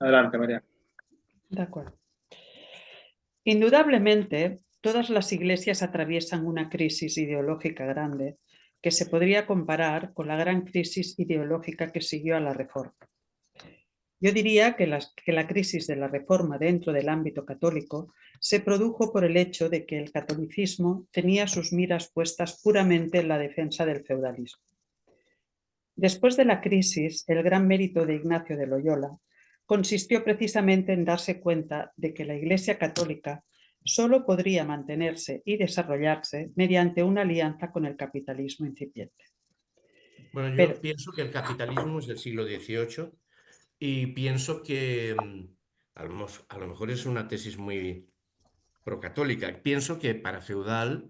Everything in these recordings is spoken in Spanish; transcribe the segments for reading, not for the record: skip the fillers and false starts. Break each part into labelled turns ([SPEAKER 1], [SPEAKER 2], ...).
[SPEAKER 1] Adelante, María.
[SPEAKER 2] De acuerdo. Indudablemente, todas las iglesias atraviesan una crisis ideológica grande que se podría comparar con la gran crisis ideológica que siguió a la Reforma. Yo diría que la crisis de la Reforma dentro del ámbito católico se produjo por el hecho de que el catolicismo tenía sus miras puestas puramente en la defensa del feudalismo. Después de la crisis, el gran mérito de Ignacio de Loyola consistió precisamente en darse cuenta de que la Iglesia católica solo podría mantenerse y desarrollarse mediante una alianza con el capitalismo incipiente.
[SPEAKER 3] Bueno,
[SPEAKER 2] Pero,
[SPEAKER 3] yo pienso que el capitalismo es del siglo XVIII y pienso que a lo mejor es una tesis muy procatólica. Pienso que para feudal,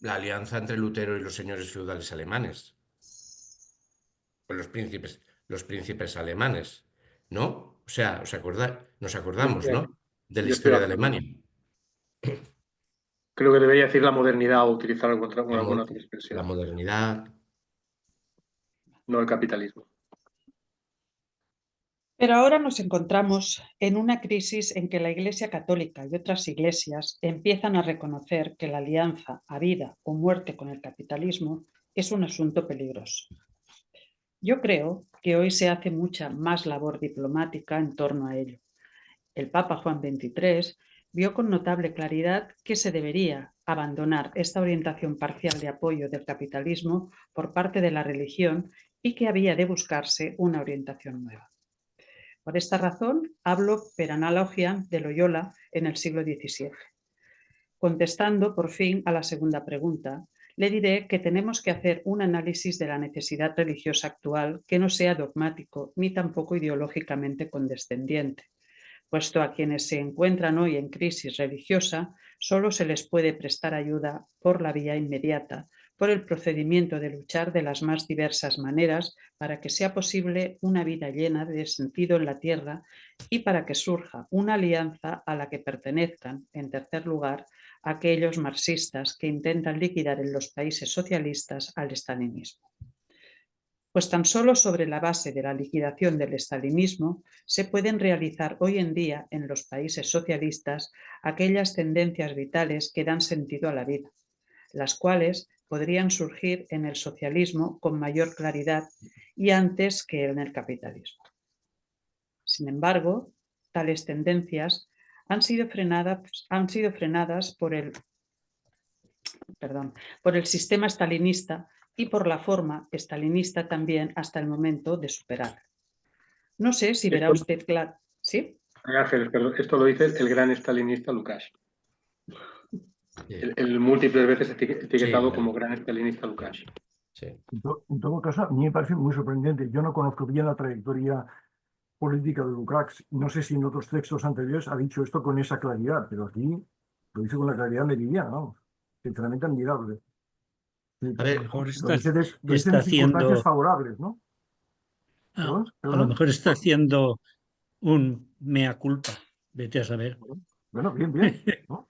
[SPEAKER 3] la alianza entre Lutero y los señores feudales alemanes, pues los príncipes alemanes, ¿no? O sea, nos acordamos,
[SPEAKER 1] Yo
[SPEAKER 3] ¿no? De la
[SPEAKER 1] estoy de
[SPEAKER 3] historia de
[SPEAKER 1] acuerdo.
[SPEAKER 3] Alemania.
[SPEAKER 1] Creo que debería decir la modernidad o utilizar
[SPEAKER 3] La,
[SPEAKER 1] alguna
[SPEAKER 3] mo-
[SPEAKER 1] otra
[SPEAKER 3] la
[SPEAKER 1] expresión,
[SPEAKER 3] modernidad.
[SPEAKER 1] no el capitalismo.
[SPEAKER 2] pero ahora nos encontramos en una crisis en que la Iglesia católica y otras iglesias empiezan a reconocer que la alianza a vida o muerte con el capitalismo es un asunto peligroso. Yo creo que hoy se hace mucha más labor diplomática en torno a ello. El Papa Juan XXIII vio con notable claridad que se debería abandonar esta orientación parcial de apoyo del capitalismo por parte de la religión y que había de buscarse una orientación nueva. Por esta razón, hablo per analogia de Loyola en el siglo XVII. Contestando por fin a la segunda pregunta, le diré que tenemos que hacer un análisis de la necesidad religiosa actual que no sea dogmático ni tampoco ideológicamente condescendiente, puesto a quienes se encuentran hoy en crisis religiosa solo se les puede prestar ayuda por la vía inmediata, por el procedimiento de luchar de las más diversas maneras para que sea posible una vida llena de sentido en la tierra y para que surja una alianza a la que pertenezcan, en tercer lugar, aquellos marxistas que intentan liquidar en los países socialistas al estalinismo. Pues tan solo sobre la base de la liquidación del estalinismo se pueden realizar hoy en día en los países socialistas aquellas tendencias vitales que dan sentido a la vida, las cuales podrían surgir en el socialismo con mayor claridad y antes que en el capitalismo. Sin embargo, tales tendencias han sido frenadas por el sistema stalinista y por la forma stalinista también hasta el momento de superar. No sé si verá
[SPEAKER 1] Esto,
[SPEAKER 2] usted claro. ¿Sí?
[SPEAKER 1] Ángeles, perdón, esto lo dice el gran estalinista Lukács.
[SPEAKER 3] Sí,
[SPEAKER 1] El múltiples veces
[SPEAKER 3] sí,
[SPEAKER 1] etiquetado como gran estalinista Lukács.
[SPEAKER 3] sí.
[SPEAKER 4] En todo caso, a mí me parece muy sorprendente. Yo no conozco bien la trayectoria política de Lukács. No sé si en otros textos anteriores ha dicho esto con esa claridad, pero aquí lo dice con la claridad meridiana, vamos. Sinceramente admirable. Sí,
[SPEAKER 3] A
[SPEAKER 5] A lo
[SPEAKER 3] ver,
[SPEAKER 5] mejor
[SPEAKER 4] lo dice
[SPEAKER 5] está
[SPEAKER 4] en circunstancias
[SPEAKER 5] haciendo,
[SPEAKER 4] favorables, ¿no? ¿Perdón?
[SPEAKER 5] a lo
[SPEAKER 4] ¿Perdón?
[SPEAKER 5] mejor está haciendo un mea culpa. Vete a saber.
[SPEAKER 4] Bueno, bien, bien, ¿no?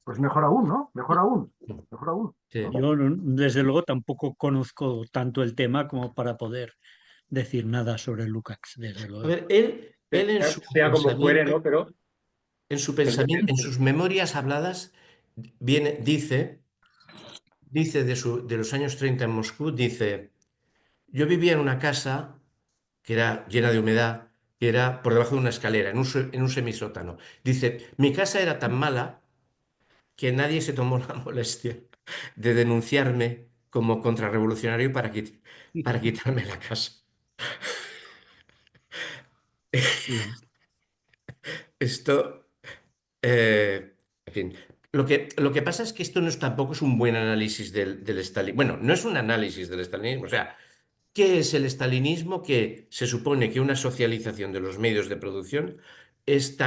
[SPEAKER 4] Pues mejor aún, ¿no? Mejor aún, mejor aún,
[SPEAKER 3] sí.
[SPEAKER 4] ¿no?
[SPEAKER 5] Yo, desde luego, tampoco conozco tanto el tema como para poder decir nada sobre Lukács, desde
[SPEAKER 3] A
[SPEAKER 5] luego.
[SPEAKER 3] ver, él en su
[SPEAKER 1] Sea como fuere, ¿no?
[SPEAKER 3] pensamiento,
[SPEAKER 1] Pero
[SPEAKER 3] en su
[SPEAKER 1] tendría
[SPEAKER 3] pensamiento, en sus memorias habladas, dice de los años 30 en Moscú, dice, yo vivía en una casa que era llena de humedad, que era por debajo de una escalera, en un semisótano. Dice, mi casa era tan mala que nadie se tomó la molestia de denunciarme como contrarrevolucionario para quitarme la casa.
[SPEAKER 5] Sí,
[SPEAKER 3] Esto, en fin, lo que pasa es que esto no es, tampoco es un buen análisis del estalinismo. Bueno, no es un análisis del estalinismo. O sea, ¿qué es el estalinismo? Que se supone que una socialización de los medios de producción es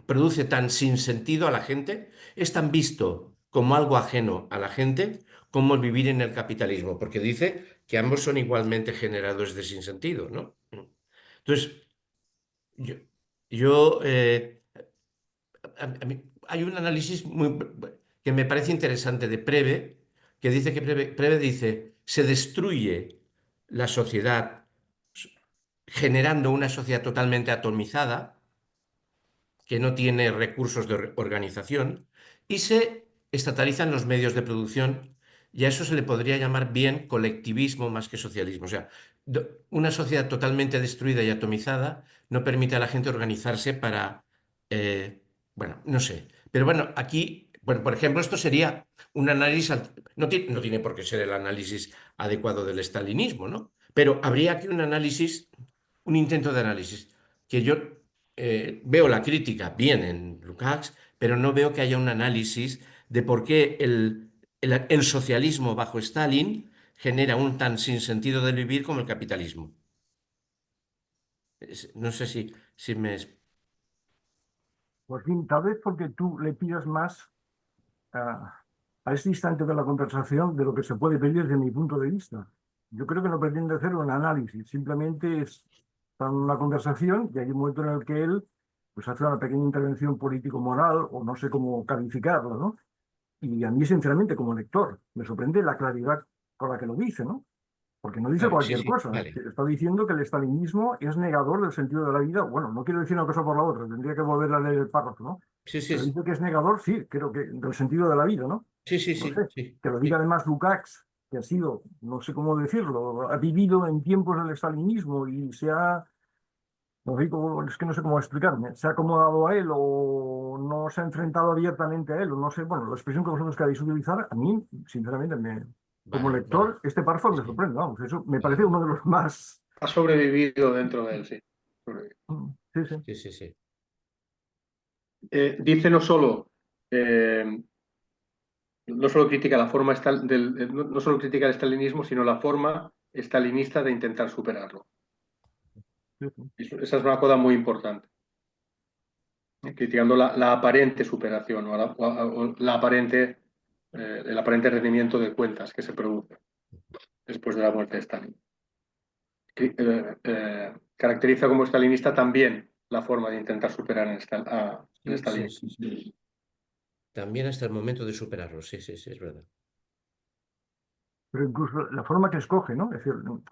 [SPEAKER 3] produce tan sin sentido a la gente, es tan visto como algo ajeno a la gente como el vivir en el capitalismo, porque dice que ambos son igualmente generadores de sinsentido, ¿no? Entonces, yo, hay un análisis que me parece interesante de Preve, que dice que Preve dice, se destruye la sociedad generando una sociedad totalmente atomizada, que no tiene recursos de organización, y se estatalizan los medios de producción, y a eso se le podría llamar bien colectivismo más que socialismo. O sea, una sociedad totalmente destruida y atomizada no permite a la gente organizarse para, bueno, no sé. Pero bueno, aquí, bueno, por ejemplo, esto sería un análisis, no tiene por qué ser el análisis adecuado del estalinismo, ¿no? Pero habría aquí un análisis, un intento de análisis, que yo veo la crítica bien en Lukács, pero no veo que haya un análisis de por qué el socialismo bajo Stalin genera un tan sinsentido del vivir como el capitalismo. No sé si me...
[SPEAKER 4] Joaquín, tal vez porque tú le pidas más a este instante de la conversación de lo que se puede pedir desde mi punto de vista. Yo creo que no pretende hacer un análisis, simplemente es una conversación y hay un momento en el que él pues hace una pequeña intervención político-moral o no sé cómo calificarla, ¿no? Y a mí, sinceramente, como lector, me sorprende la claridad con la que lo dice, ¿no? Porque no dice
[SPEAKER 3] Vale, sí,
[SPEAKER 4] cualquier
[SPEAKER 3] sí,
[SPEAKER 4] cosa.
[SPEAKER 3] vale.
[SPEAKER 4] Está diciendo que el estalinismo es negador del sentido de la vida. Bueno, no quiero decir una cosa por la otra, tendría que volver a leer el párrafo, ¿no?
[SPEAKER 3] Sí, sí,
[SPEAKER 4] Pero dice que es negador, sí, creo que del sentido de la vida, ¿no?
[SPEAKER 3] sí, sí,
[SPEAKER 4] No
[SPEAKER 3] sí,
[SPEAKER 4] sé,
[SPEAKER 3] sí,
[SPEAKER 4] que lo diga
[SPEAKER 3] sí.
[SPEAKER 4] además Lukács, que ha sido, no sé cómo decirlo, ha vivido en tiempos del estalinismo y se ha, no sé es que no sé cómo explicarme, se ha acomodado a él o no se ha enfrentado abiertamente a él, o no sé, bueno, la expresión que vosotros queráis utilizar, a mí, sinceramente, como
[SPEAKER 3] Vale, vale.
[SPEAKER 4] lector, este párrafo me
[SPEAKER 3] Sí,
[SPEAKER 4] sorprende, vamos, eso me parece
[SPEAKER 3] vale.
[SPEAKER 4] uno de los más...
[SPEAKER 1] Ha sobrevivido dentro de él, sí. Sobrevivido.
[SPEAKER 4] Sí, sí.
[SPEAKER 3] Sí, sí, sí.
[SPEAKER 1] Dice no solo critica la forma no solo critica el estalinismo, sino la forma estalinista de intentar superarlo.
[SPEAKER 4] Sí, sí.
[SPEAKER 1] Esa es una cosa muy importante. Criticando la aparente superación o el aparente rendimiento de cuentas que se produce después de la muerte de Stalin. Caracteriza como estalinista también la forma de intentar superar el
[SPEAKER 3] Sí, sí,
[SPEAKER 1] stalinismo.
[SPEAKER 3] sí, sí. También hasta el momento de superarlo, sí, sí, sí, es verdad.
[SPEAKER 4] Pero incluso la forma que escoge, ¿no? Es decir, no,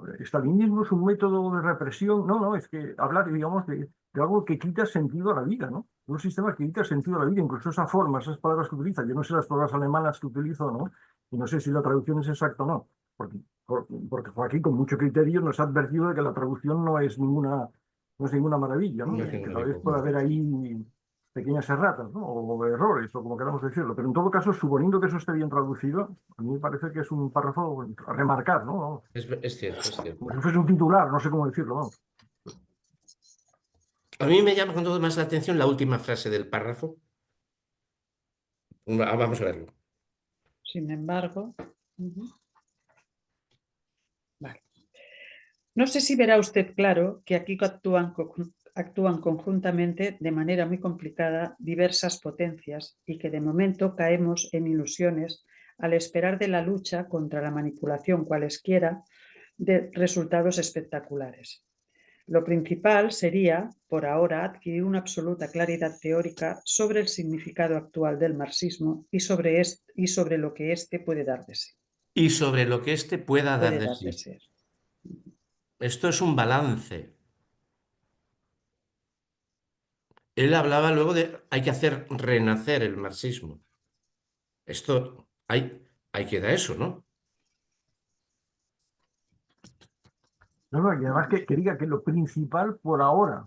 [SPEAKER 4] el estalinismo es un método de represión, no, es que hablar, digamos, de algo que quita sentido a la vida, ¿no? Un sistema que quita sentido a la vida, incluso esa forma, esas palabras que utiliza, yo no sé las palabras alemanas que utilizo, ¿no? Y no sé si la traducción es exacta o no, porque Joaquín, con mucho criterio, nos ha advertido de que la traducción no es ninguna maravilla, ¿no?
[SPEAKER 3] No
[SPEAKER 4] Que
[SPEAKER 3] tengo
[SPEAKER 4] tal vez
[SPEAKER 3] ningún
[SPEAKER 4] pueda haber
[SPEAKER 3] problema.
[SPEAKER 4] ahí pequeñas erratas, ¿no? O errores, o como queramos decirlo. Pero en todo caso, suponiendo que eso esté bien traducido, a mí me parece que es un párrafo a remarcar, ¿no?
[SPEAKER 3] Es cierto, es
[SPEAKER 4] Como
[SPEAKER 3] cierto.
[SPEAKER 4] si fuese un titular, no sé cómo decirlo, ¿no?
[SPEAKER 3] A mí me llama con todo más la atención la última frase del párrafo. Vamos a verlo.
[SPEAKER 2] Sin embargo, vale. No sé si verá usted claro que aquí actúan conjuntamente de manera muy complicada diversas potencias y que de momento caemos en ilusiones al esperar de la lucha contra la manipulación cualesquiera de resultados espectaculares. Lo principal sería, por ahora, adquirir una absoluta claridad teórica sobre el significado actual del marxismo y sobre lo que éste puede dar de sí.
[SPEAKER 3] Y sobre lo que éste pueda dar
[SPEAKER 2] Puede
[SPEAKER 3] de
[SPEAKER 2] dar de
[SPEAKER 3] sí.
[SPEAKER 2] ser.
[SPEAKER 3] Esto es un balance. Él hablaba luego de hay que hacer renacer el marxismo. Esto, ahí queda eso, ¿no?
[SPEAKER 4] No, y además que diga que lo principal por ahora,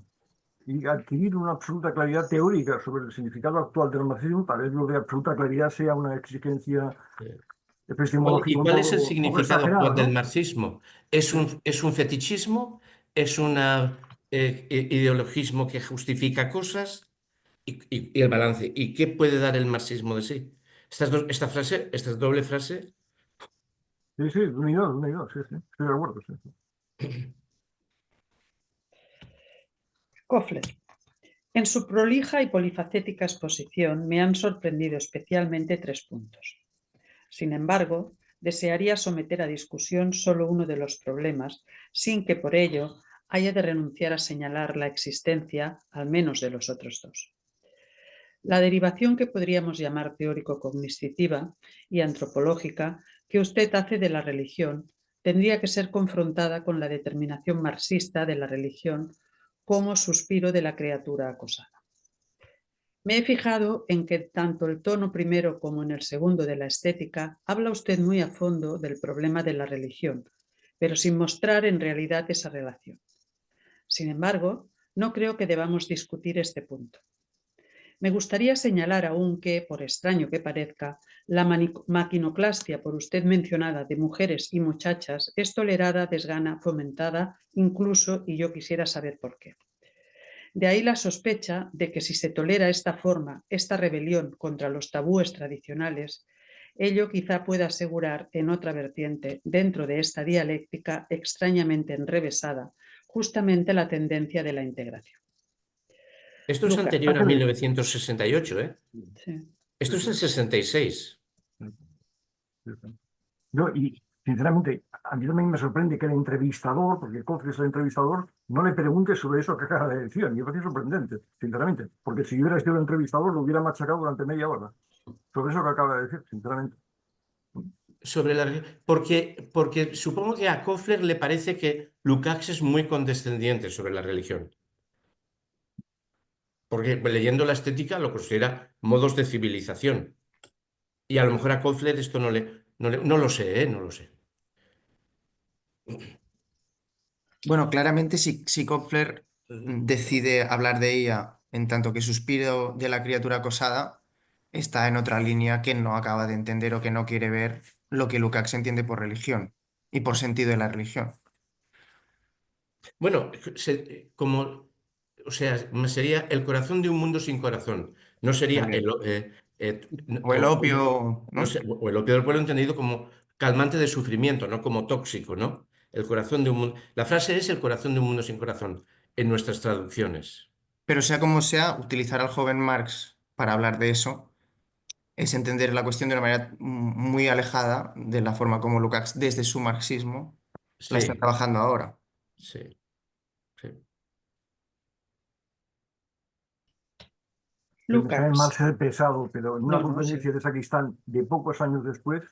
[SPEAKER 4] y adquirir una absoluta claridad teórica sobre el significado actual del marxismo, tal vez lo de absoluta claridad sea una exigencia epistemológica
[SPEAKER 3] ¿Y
[SPEAKER 4] un
[SPEAKER 3] cuál es el
[SPEAKER 4] poco
[SPEAKER 3] significado
[SPEAKER 4] exagerada,
[SPEAKER 3] actual del
[SPEAKER 4] ¿no?
[SPEAKER 3] marxismo? ¿Es un fetichismo? ¿Es un ideologismo que justifica cosas? Y el balance. ¿Y qué puede dar el marxismo de sí? Esta doble frase,
[SPEAKER 4] Sí, sí, unidad, sí, sí, estoy de acuerdo, sí, sí.
[SPEAKER 2] Kofler. En su prolija y polifacética exposición me han sorprendido especialmente 3 puntos. Sin embargo, desearía someter a discusión solo uno de los problemas, sin que por ello haya de renunciar a señalar la existencia al menos de los otros 2. La derivación que podríamos llamar teórico-cognitiva y antropológica que usted hace de la religión tendría que ser confrontada con la determinación marxista de la religión como suspiro de la criatura acosada. Me he fijado en que tanto el tono primero como en el segundo de la estética habla usted muy a fondo del problema de la religión, pero sin mostrar en realidad esa relación. Sin embargo, no creo que debamos discutir este punto. Me gustaría señalar aún que, por extraño que parezca, la maquinoclastia por usted mencionada de mujeres y muchachas es tolerada, desgana, fomentada, incluso, y yo quisiera saber por qué. De ahí la sospecha de que si se tolera esta forma, esta rebelión contra los tabúes tradicionales, ello quizá pueda asegurar en otra vertiente, dentro de esta dialéctica extrañamente enrevesada, justamente la tendencia de la integración.
[SPEAKER 3] Esto es
[SPEAKER 2] Luca,
[SPEAKER 3] anterior a 1968, ¿eh?
[SPEAKER 2] sí.
[SPEAKER 3] Esto es el 66.
[SPEAKER 4] No, y sinceramente, a mí también me sorprende que el entrevistador, porque Kofler es el entrevistador, no le pregunte sobre eso que acaba de decir. A mí me parece sorprendente, sinceramente, porque si yo hubiera sido el entrevistador lo hubiera machacado durante media hora sobre eso que acaba de decir, sinceramente.
[SPEAKER 3] Porque supongo que a Kofler le parece que Lukács es muy condescendiente sobre la religión. Porque leyendo la estética lo considera modos de civilización. Y a lo mejor a Kofler esto no lo sé, ¿eh? No lo sé.
[SPEAKER 6] Bueno, claramente si Kofler decide hablar de ella en tanto que suspiro de la criatura acosada, está en otra línea que no acaba de entender o que no quiere ver lo que Lukács entiende por religión y por sentido de la religión.
[SPEAKER 3] Bueno, o sea, sería el corazón de un mundo sin corazón. No sería
[SPEAKER 6] También.
[SPEAKER 3] no-
[SPEAKER 6] O el opio,
[SPEAKER 3] no
[SPEAKER 6] ¿no?
[SPEAKER 3] sé, o el opio del pueblo entendido como calmante de sufrimiento, no como tóxico, ¿no? El corazón de un mundo. La frase es el corazón de un mundo sin corazón en nuestras traducciones.
[SPEAKER 6] Pero sea como sea, utilizar al joven Marx para hablar de eso es entender la cuestión de una manera muy alejada de la forma como Lukács, desde su marxismo, la está
[SPEAKER 3] Sí,
[SPEAKER 6] trabajando ahora.
[SPEAKER 3] sí, sí.
[SPEAKER 4] Me sabe mal
[SPEAKER 2] Lukács.
[SPEAKER 4] ser pesado, pero en una
[SPEAKER 2] No,
[SPEAKER 4] conferencia
[SPEAKER 2] sí.
[SPEAKER 4] de Saquistán de pocos años después,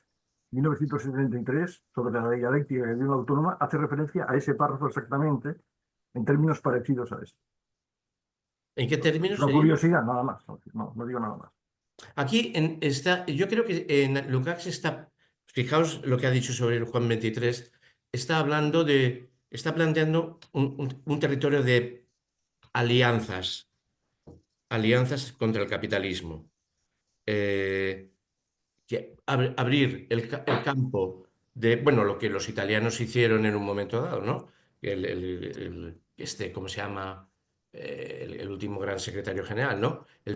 [SPEAKER 4] 1973, sobre la dialéctica de una autónoma, hace referencia a ese párrafo exactamente, en términos parecidos a ese.
[SPEAKER 3] ¿En qué
[SPEAKER 4] Es
[SPEAKER 3] términos
[SPEAKER 4] una
[SPEAKER 3] sería?
[SPEAKER 4] curiosidad, nada más. No digo nada más.
[SPEAKER 3] Aquí yo creo que en Lukács está, fijaos lo que ha dicho sobre el Juan 23, está planteando un territorio de alianzas, alianzas contra el capitalismo. Que abrir el campo de, bueno, lo que los italianos hicieron en un momento dado, ¿no? ¿Cómo se llama? El último gran secretario general, ¿no? El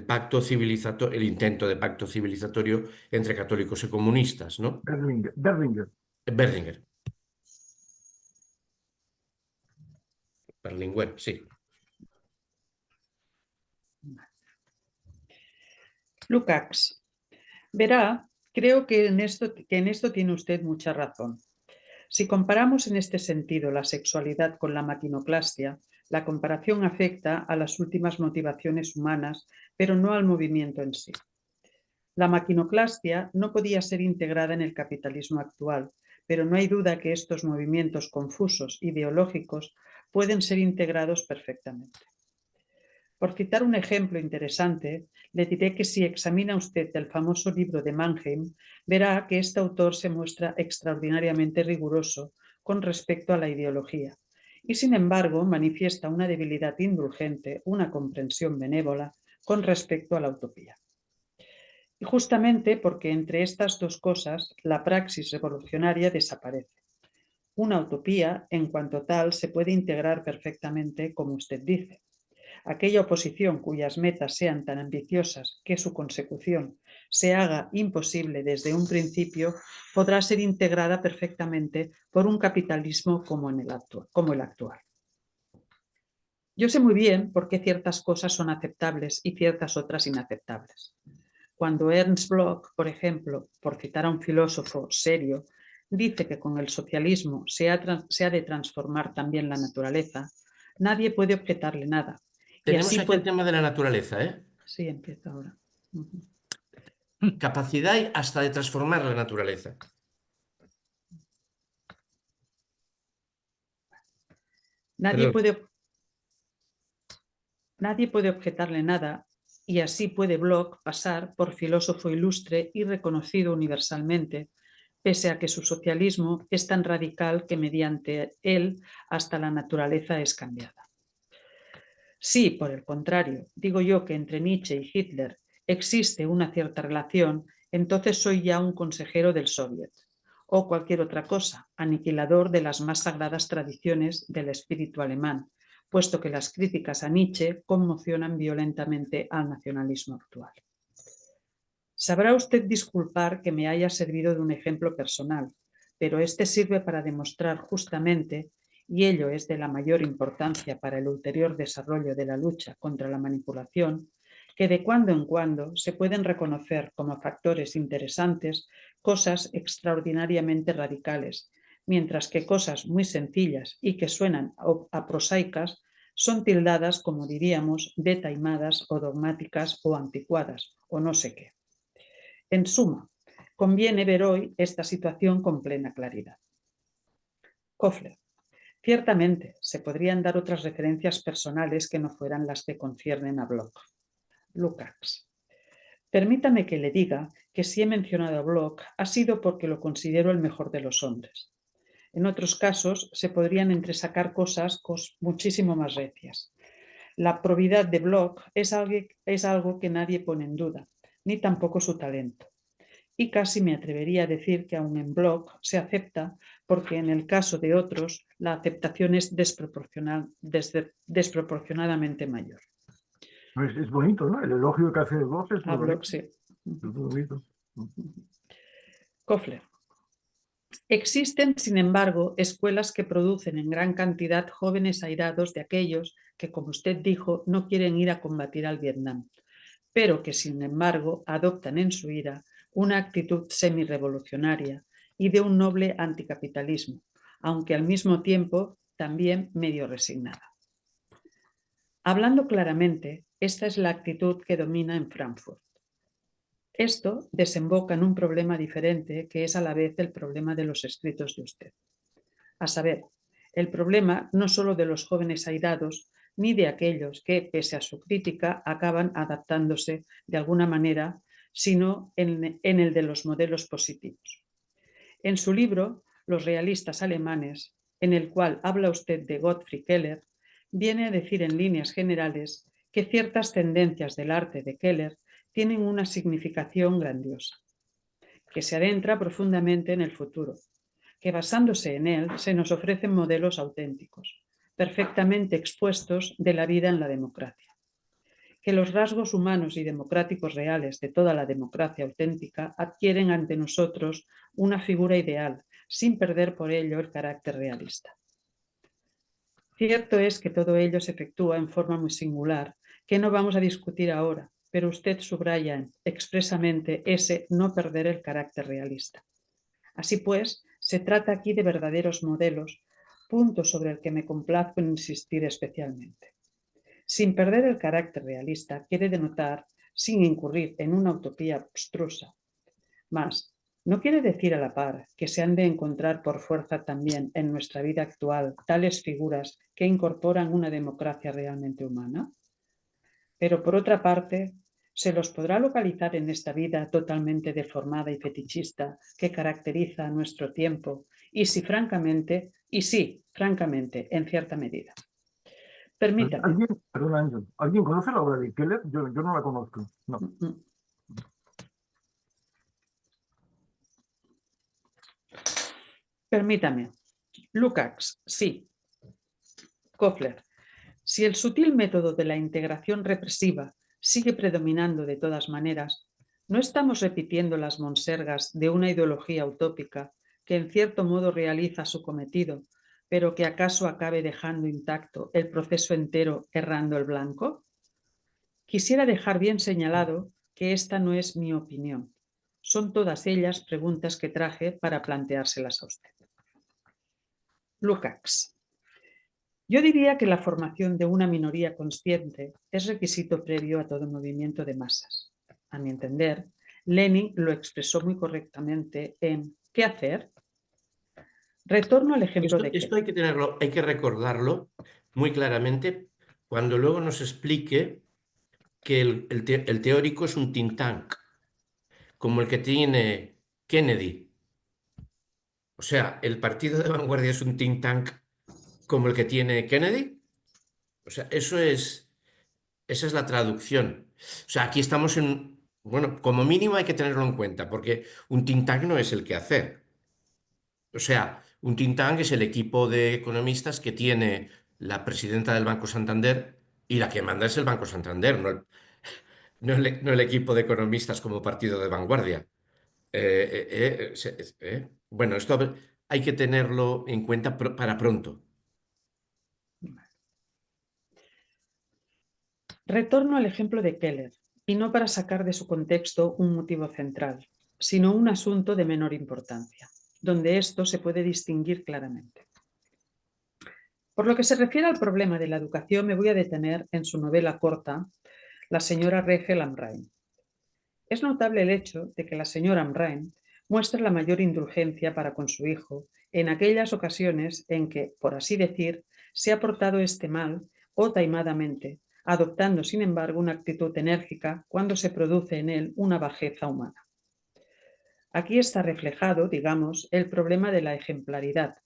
[SPEAKER 3] intento de pacto civilizatorio entre católicos y comunistas, ¿no?
[SPEAKER 4] Berlinger.
[SPEAKER 3] Berlinguer. Berlinguer, sí.
[SPEAKER 2] Lukács. Verá, creo que en esto tiene usted mucha razón. Si comparamos en este sentido la sexualidad con la maquinoclastia, la comparación afecta a las últimas motivaciones humanas, pero no al movimiento en sí. La maquinoclastia no podía ser integrada en el capitalismo actual, pero no hay duda que estos movimientos confusos ideológicos pueden ser integrados perfectamente. Por citar un ejemplo interesante, le diré que si examina usted el famoso libro de Mannheim, verá que este autor se muestra extraordinariamente riguroso con respecto a la ideología y, sin embargo, manifiesta una debilidad indulgente, una comprensión benévola con respecto a la utopía. Y justamente porque entre estas dos cosas la praxis revolucionaria desaparece. Una utopía, en cuanto tal, se puede integrar perfectamente, como usted dice. Aquella oposición cuyas metas sean tan ambiciosas que su consecución se haga imposible desde un principio podrá ser integrada perfectamente por un capitalismo como el actual. Yo sé muy bien por qué ciertas cosas son aceptables y ciertas otras inaceptables. Cuando Ernst Bloch, por ejemplo, por citar a un filósofo serio, dice que con el socialismo se ha de transformar también la naturaleza, nadie puede objetarle nada. Y
[SPEAKER 3] Tenemos
[SPEAKER 2] así
[SPEAKER 3] aquí el tema de la naturaleza, ¿eh?
[SPEAKER 2] Sí, empieza ahora.
[SPEAKER 3] Capacidad hasta de transformar la naturaleza.
[SPEAKER 2] Nadie
[SPEAKER 3] Perdón.
[SPEAKER 2] puede objetarle nada y así puede Bloch pasar por filósofo ilustre y reconocido universalmente, pese a que su socialismo es tan radical que mediante él hasta la naturaleza es cambiada. Si, por el contrario, digo yo que entre Nietzsche y Hitler existe una cierta relación, entonces soy ya un consejero del Soviet o cualquier otra cosa, aniquilador de las más sagradas tradiciones del espíritu alemán, puesto que las críticas a Nietzsche conmocionan violentamente al nacionalismo actual. Sabrá usted disculpar que me haya servido de un ejemplo personal, pero este sirve para demostrar justamente, y ello es de la mayor importancia para el ulterior desarrollo de la lucha contra la manipulación, que de cuando en cuando se pueden reconocer como factores interesantes cosas extraordinariamente radicales, mientras que cosas muy sencillas y que suenan aprosaicas son tildadas, como diríamos, de taimadas o dogmáticas o anticuadas o no sé qué. En suma, conviene ver hoy esta situación con plena claridad. Koffler. Ciertamente, se podrían dar otras referencias personales que no fueran las que conciernen a Bloch. Lukács. Permítame que le diga que si he mencionado a Bloch ha sido porque lo considero el mejor de los hombres. En otros casos se podrían entresacar cosas muchísimo más recias. La probidad de Bloch es algo que nadie pone en duda, ni tampoco su talento. Y casi me atrevería a decir que aún en Bloch se acepta porque en el caso de otros la aceptación es desproporcionadamente mayor.
[SPEAKER 4] Es bonito, ¿no? El elogio que hace Bloch es muy
[SPEAKER 2] A Bloch,
[SPEAKER 4] bonito.
[SPEAKER 2] sí.
[SPEAKER 4] Es muy bonito.
[SPEAKER 2] Koffler. Existen, sin embargo, escuelas que producen en gran cantidad jóvenes airados de aquellos que, como usted dijo, no quieren ir a combatir al Vietnam, pero que, sin embargo, adoptan en su ira una actitud semi-revolucionaria y de un noble anticapitalismo, aunque al mismo tiempo también medio resignada. Hablando claramente, esta es la actitud que domina en Frankfurt. Esto desemboca en un problema diferente que es a la vez el problema de los escritos de usted. A saber, el problema no solo de los jóvenes airados, ni de aquellos que, pese a su crítica, acaban adaptándose de alguna manera, sino en el de los modelos positivos. En su libro, Los realistas alemanes, en el cual habla usted de Gottfried Keller, viene a decir en líneas generales que ciertas tendencias del arte de Keller tienen una significación grandiosa, que se adentra profundamente en el futuro, que basándose en él se nos ofrecen modelos auténticos, perfectamente expuestos de la vida en la democracia, que los rasgos humanos y democráticos reales de toda la democracia auténtica adquieren ante nosotros una figura ideal, sin perder por ello el carácter realista. Cierto es que todo ello se efectúa en forma muy singular, que no vamos a discutir ahora, pero usted subraya expresamente ese no perder el carácter realista. Así pues, se trata aquí de verdaderos modelos, punto sobre el que me complazco en insistir especialmente. Sin perder el carácter realista quiere denotar, sin incurrir en una utopía abstrusa. Mas, ¿no quiere decir a la par que se han de encontrar por fuerza también en nuestra vida actual tales figuras que incorporan una democracia realmente humana? Pero por otra parte, ¿se los podrá localizar en esta vida totalmente deformada y fetichista que caracteriza a nuestro tiempo? Y sí, francamente, en cierta medida. Permítame.
[SPEAKER 4] Perdón, Ángel, ¿alguien conoce la obra de Keller? Yo no la conozco. No.
[SPEAKER 2] Permítame. Lukács, sí. Koffler. Si el sutil método de la integración represiva sigue predominando de todas maneras, ¿no estamos repitiendo las monsergas de una ideología utópica que en cierto modo realiza su cometido, pero que acaso acabe dejando intacto el proceso entero errando el blanco? Quisiera dejar bien señalado que esta no es mi opinión. Son todas ellas preguntas que traje para planteárselas a usted. Lukács. Yo diría que la formación de una minoría consciente es requisito previo a todo movimiento de masas. A mi entender, Lenin lo expresó muy correctamente en ¿qué hacer? Retorno al ejemplo de
[SPEAKER 3] Esto hay que tenerlo, hay que recordarlo muy claramente cuando luego nos explique que el teórico es un think tank, como el que tiene Kennedy. O sea, el partido de vanguardia es un think tank como el que tiene Kennedy. O sea, esa es la traducción. O sea, aquí estamos en, bueno, como mínimo hay que tenerlo en cuenta, porque un think tank no es el quehacer. O sea, un think tank es el equipo de economistas que tiene la presidenta del Banco Santander y la que manda es el Banco Santander, no el equipo de economistas como partido de vanguardia. Bueno, esto hay que tenerlo en cuenta para pronto.
[SPEAKER 2] Retorno al ejemplo de Keller, y no para sacar de su contexto un motivo central, sino un asunto de menor importancia, donde esto se puede distinguir claramente. Por lo que se refiere al problema de la educación, me voy a detener en su novela corta, La señora Rachel Amrine. Es notable el hecho de que la señora Amrine muestra la mayor indulgencia para con su hijo en aquellas ocasiones en que, por así decir, se ha portado este mal o taimadamente, adoptando sin embargo una actitud enérgica cuando se produce en él una bajeza humana. Aquí está reflejado, digamos, el problema de la ejemplaridad,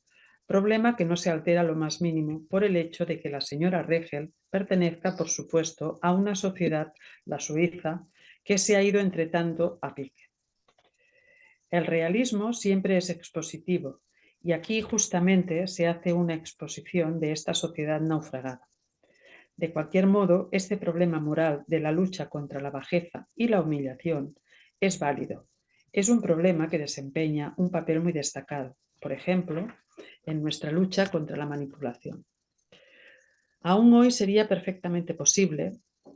[SPEAKER 2] problema que no se altera lo más mínimo por el hecho de que la señora Regel pertenezca, por supuesto, a una sociedad, la suiza, que se ha ido entretando a pique. El realismo siempre es expositivo, y aquí justamente se hace una exposición de esta sociedad naufragada. De cualquier modo, este problema moral de la lucha contra la bajeza y la humillación es válido. Es un problema que desempeña un papel muy destacado, por ejemplo, en nuestra lucha contra la manipulación. Aún hoy sería perfectamente posible,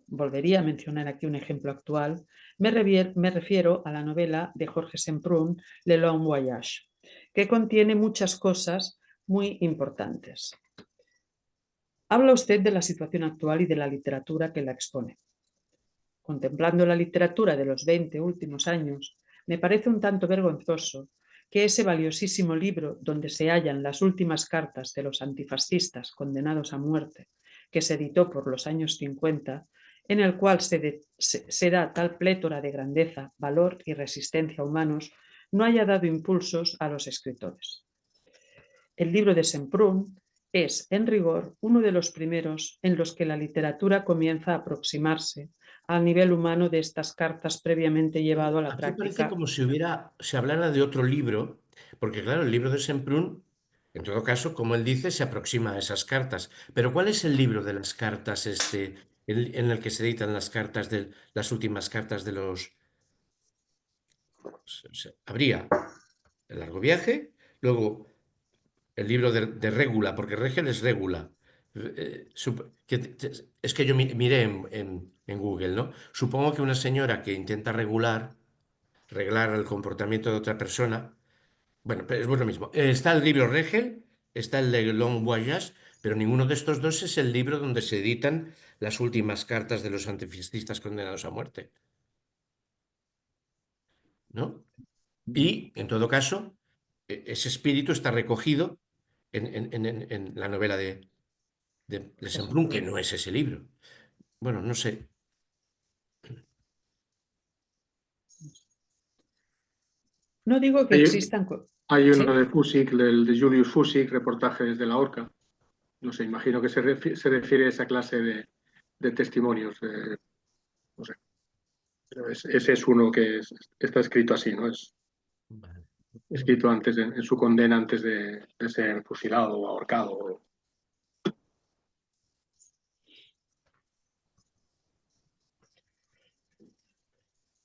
[SPEAKER 2] volvería a mencionar aquí un ejemplo actual, me refiero a la novela de Jorge Semprún, Le Long Voyage, que contiene muchas cosas muy importantes. Habla usted de la situación actual y de la literatura que la expone. Contemplando la literatura de los 20 últimos años, me parece un tanto vergonzoso que ese valiosísimo libro donde se hallan las últimas cartas de los antifascistas condenados a muerte, que se editó por los años 50, en el cual se da tal plétora de grandeza, valor y resistencia humanos, no haya dado impulsos a los escritores. El libro de Semprún es, en rigor, uno de los primeros en los que la literatura comienza a aproximarse al nivel humano de estas cartas previamente llevado a la
[SPEAKER 3] Aquí parece
[SPEAKER 2] práctica.
[SPEAKER 3] como si se hablara de otro libro, porque claro, el libro de Semprún, en todo caso, como él dice, se aproxima a esas cartas. Pero ¿cuál es el libro de las cartas en el que se editan las cartas las últimas cartas de los... Habría El largo viaje, luego el libro de Régula, porque Regel es Régula. Es que yo miré en Google, ¿no? Supongo que una señora que intenta reglar el comportamiento de otra persona, bueno, pero es lo mismo. Está el libro Regel, está el de Long Voyage, pero ninguno de estos dos es el libro donde se editan las últimas cartas de los antifascistas condenados a muerte, ¿no? Y, en todo caso, ese espíritu está recogido en la novela de Semprún, que no es ese libro. Bueno, no sé.
[SPEAKER 2] No digo que existan...
[SPEAKER 1] Hay
[SPEAKER 2] ¿Sí?
[SPEAKER 1] uno de Fusik, el de Julius Fusik, reportajes de la horca. No sé, imagino que se refiere a esa clase de testimonios. No sé. Pero ese es uno que está escrito así, ¿no? Es
[SPEAKER 3] Vale.
[SPEAKER 1] escrito antes en su condena antes de ser fusilado o ahorcado.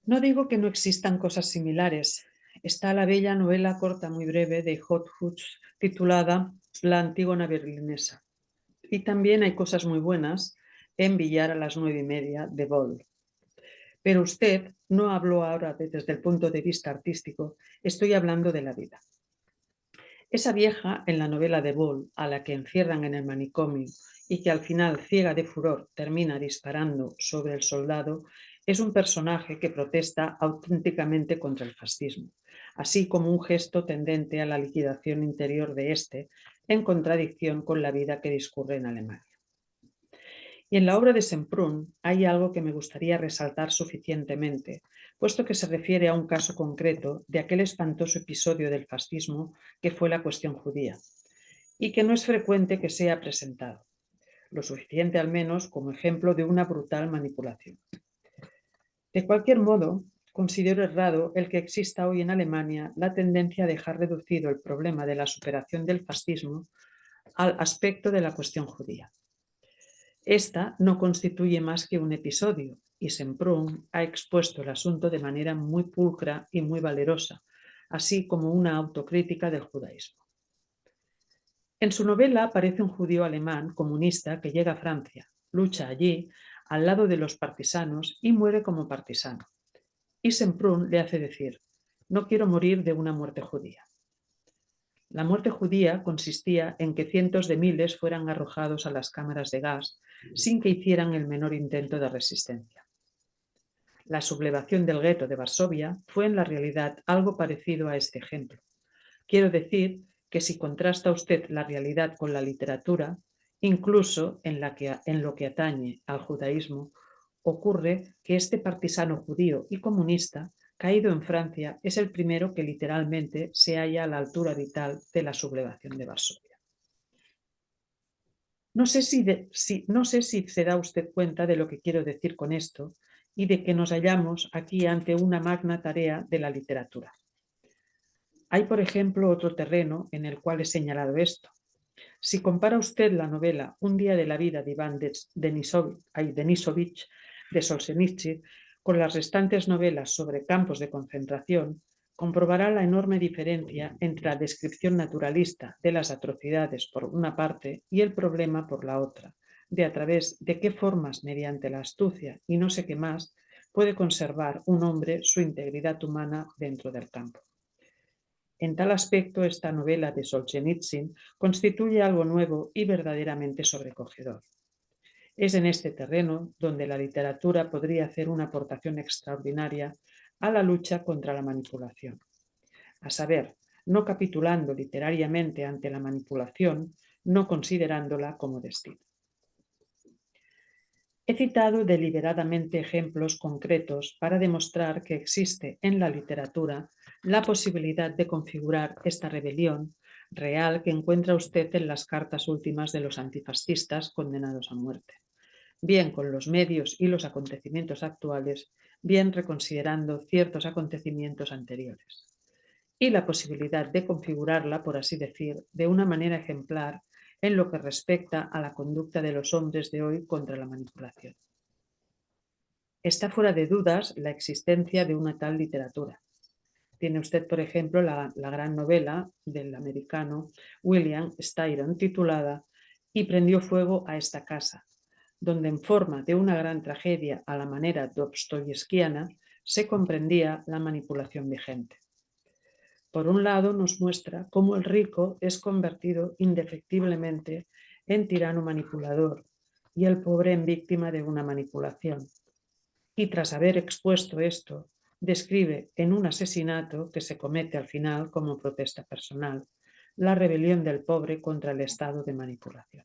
[SPEAKER 2] No digo que no existan cosas similares. Está la bella novela corta muy breve de Hot Hoods titulada La Antígona berlinesa. Y también hay cosas muy buenas en Billar a las 9:30 de Boll. Pero usted no habló ahora desde el punto de vista artístico, estoy hablando de la vida. Esa vieja en la novela de Boll, a la que encierran en el manicomio y que al final, ciega de furor, termina disparando sobre el soldado, es un personaje que protesta auténticamente contra el fascismo, así como un gesto tendente a la liquidación interior de éste, en contradicción con la vida que discurre en Alemania. Y en la obra de Semprún hay algo que me gustaría resaltar suficientemente, puesto que se refiere a un caso concreto de aquel espantoso episodio del fascismo que fue la cuestión judía, y que no es frecuente que sea presentado, lo suficiente al menos como ejemplo de una brutal manipulación. De cualquier modo, considero errado el que exista hoy en Alemania la tendencia a dejar reducido el problema de la superación del fascismo al aspecto de la cuestión judía. Esta no constituye más que un episodio, y Semprún ha expuesto el asunto de manera muy pulcra y muy valerosa, así como una autocrítica del judaísmo. En su novela aparece un judío alemán comunista que llega a Francia, lucha allí al lado de los partisanos y muere como partisano. Y Semprún le hace decir: no quiero morir de una muerte judía. La muerte judía consistía en que cientos de miles fueran arrojados a las cámaras de gas sin que hicieran el menor intento de resistencia. La sublevación del gueto de Varsovia fue en la realidad algo parecido a este ejemplo. Quiero decir que si contrasta usted la realidad con la literatura, incluso en lo que atañe al judaísmo, ocurre que este partisano judío y comunista caído en Francia es el primero que literalmente se halla a la altura vital de la sublevación de Varsovia. No sé si se da usted cuenta de lo que quiero decir con esto y de que nos hallamos aquí ante una magna tarea de la literatura. Hay, por ejemplo, otro terreno en el cual he señalado esto. Si compara usted la novela Un día de la vida de Iván Denisovich de Solzhenitsyn con las restantes novelas sobre campos de concentración, comprobará la enorme diferencia entre la descripción naturalista de las atrocidades por una parte y el problema por la otra, de a través de qué formas mediante la astucia y no sé qué más puede conservar un hombre su integridad humana dentro del campo. En tal aspecto, esta novela de Solzhenitsyn constituye algo nuevo y verdaderamente sobrecogedor. Es en este terreno donde la literatura podría hacer una aportación extraordinaria a la lucha contra la manipulación. A saber, no capitulando literariamente ante la manipulación, no considerándola como destino. He citado deliberadamente ejemplos concretos para demostrar que existe en la literatura la posibilidad de configurar esta rebelión real que encuentra usted en las cartas últimas de los antifascistas condenados a muerte, bien con los medios y los acontecimientos actuales, bien reconsiderando ciertos acontecimientos anteriores, y la posibilidad de configurarla, por así decir, de una manera ejemplar en lo que respecta a la conducta de los hombres de hoy contra la manipulación. Está fuera de dudas la existencia de una tal literatura. Tiene usted, por ejemplo, la gran novela del americano William Styron titulada Y prendió fuego a esta casa, donde en forma de una gran tragedia a la manera dostoyevskiana se comprendía la manipulación vigente. Por un lado, nos muestra cómo el rico es convertido indefectiblemente en tirano manipulador y el pobre en víctima de una manipulación. Y tras haber expuesto esto, describe en un asesinato que se comete al final como protesta personal la rebelión del pobre contra el estado de manipulación.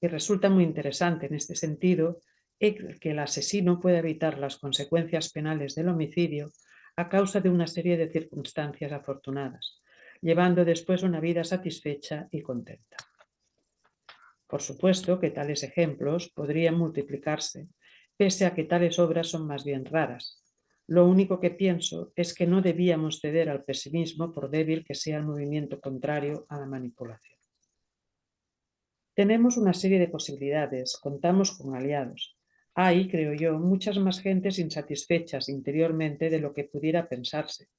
[SPEAKER 2] Y resulta muy interesante en este sentido que el asesino pueda evitar las consecuencias penales del homicidio a causa de una serie de circunstancias afortunadas, llevando después una vida satisfecha y contenta. Por supuesto que tales ejemplos podrían multiplicarse, pese a que tales obras son más bien raras. Lo único que pienso es que no debíamos ceder al pesimismo por débil que sea el movimiento contrario a la manipulación. Tenemos una serie de posibilidades, contamos con aliados. Hay, creo yo, muchas más gentes insatisfechas interiormente de lo que pudiera pensarse.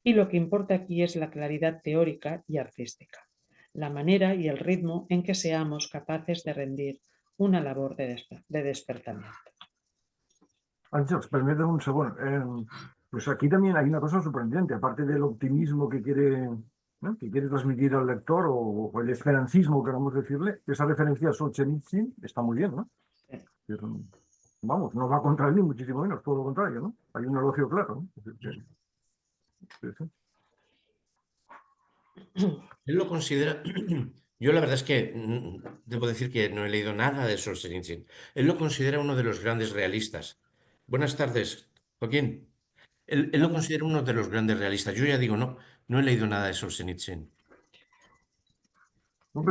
[SPEAKER 2] Y lo que importa aquí es la claridad teórica y artística, la manera y el ritmo en que seamos capaces de rendir una labor de despertamiento.
[SPEAKER 4] Àngels, permíteme un segundo. Pues aquí también hay una cosa sorprendente, aparte del optimismo que quiere, ¿no?, que quiere transmitir al lector o el esperancismo, queramos decirle, esa referencia a Solzhenitsyn está muy bien, ¿no?
[SPEAKER 2] Sí.
[SPEAKER 4] Vamos, no va contra él ni muchísimo menos, todo lo contrario, ¿no? Hay un elogio claro, ¿no? Sí, sí.
[SPEAKER 3] Él lo considera, yo la verdad es que debo decir que no he leído nada de Solzhenitsyn. Él lo considera uno de los grandes realistas. Buenas tardes, Joaquín. Él lo
[SPEAKER 2] Hola.
[SPEAKER 3] considera uno de los grandes realistas. Yo ya digo, no he leído nada de Solzhenitsyn.
[SPEAKER 4] No,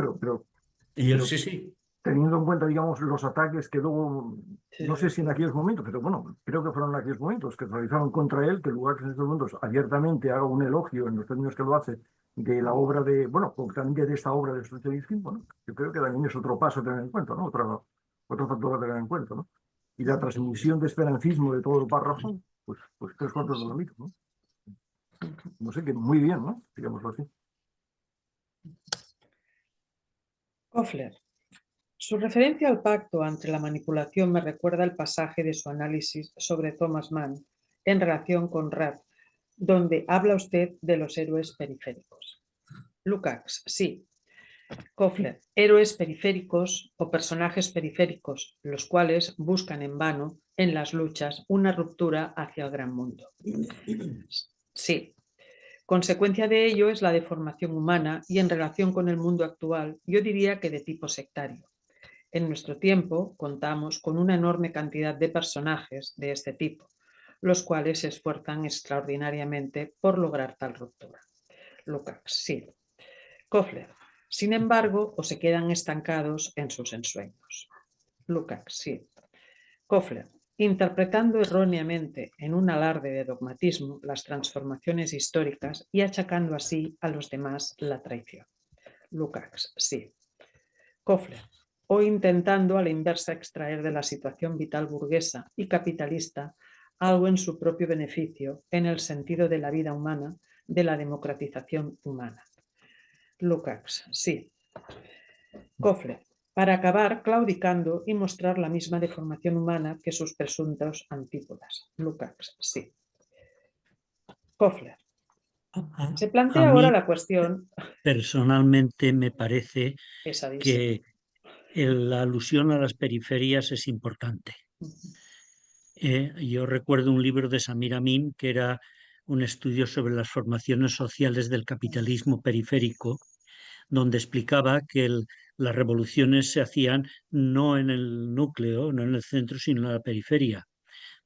[SPEAKER 3] Y él,
[SPEAKER 4] pero
[SPEAKER 3] sí, sí.
[SPEAKER 4] teniendo en cuenta, digamos, los ataques que luego,
[SPEAKER 2] Sí,
[SPEAKER 4] no sé si en aquellos momentos, pero bueno, creo que fueron en aquellos momentos que se realizaron contra él, que Lukács en estos momentos abiertamente haga un elogio en los términos que lo hace de la obra de, bueno, concretamente de esta obra de Solzhenitsyn, bueno, yo creo que también es otro paso a tener en cuenta, ¿no? Otro factor a tener en cuenta, ¿no? Y la transmisión de esperancismo de todo el párrafo, pues 3/4 de lo mismo, ¿no? No sé, que muy bien, ¿no? Digámoslo así.
[SPEAKER 2] Koffler. Su referencia al pacto ante la manipulación me recuerda el pasaje de su análisis sobre Thomas Mann en relación con Rath, donde habla usted de los héroes periféricos. Lukács, sí. Koffler, héroes periféricos o personajes periféricos, los cuales buscan en vano en las luchas una ruptura hacia el gran mundo. Sí. Consecuencia de ello es la deformación humana y en relación con el mundo actual, yo diría que de tipo sectario. En nuestro tiempo contamos con una enorme cantidad de personajes de este tipo, los cuales se esfuerzan extraordinariamente por lograr tal ruptura. Lukács, sí. Koffler, sin embargo, o se quedan estancados en sus ensueños. Lukács, sí. Koffler, interpretando erróneamente en un alarde de dogmatismo las transformaciones históricas y achacando así a los demás la traición. Lukács, sí. Koffler, o intentando a la inversa extraer de la situación vital burguesa y capitalista algo en su propio beneficio en el sentido de la vida humana, de la democratización humana. Lukács, sí. Koffler, para acabar claudicando y mostrar la misma deformación humana que sus presuntos antípodas. Lukács, sí. Koffler, se
[SPEAKER 5] A
[SPEAKER 2] plantea ahora
[SPEAKER 5] mí
[SPEAKER 2] la cuestión
[SPEAKER 5] personalmente me parece
[SPEAKER 2] pesadísima.
[SPEAKER 5] que la alusión a las periferias es importante. Yo recuerdo un libro de Samir Amin que era un estudio sobre las formaciones sociales del capitalismo periférico, donde explicaba que las revoluciones se hacían no en el núcleo, no en el centro, sino en la periferia.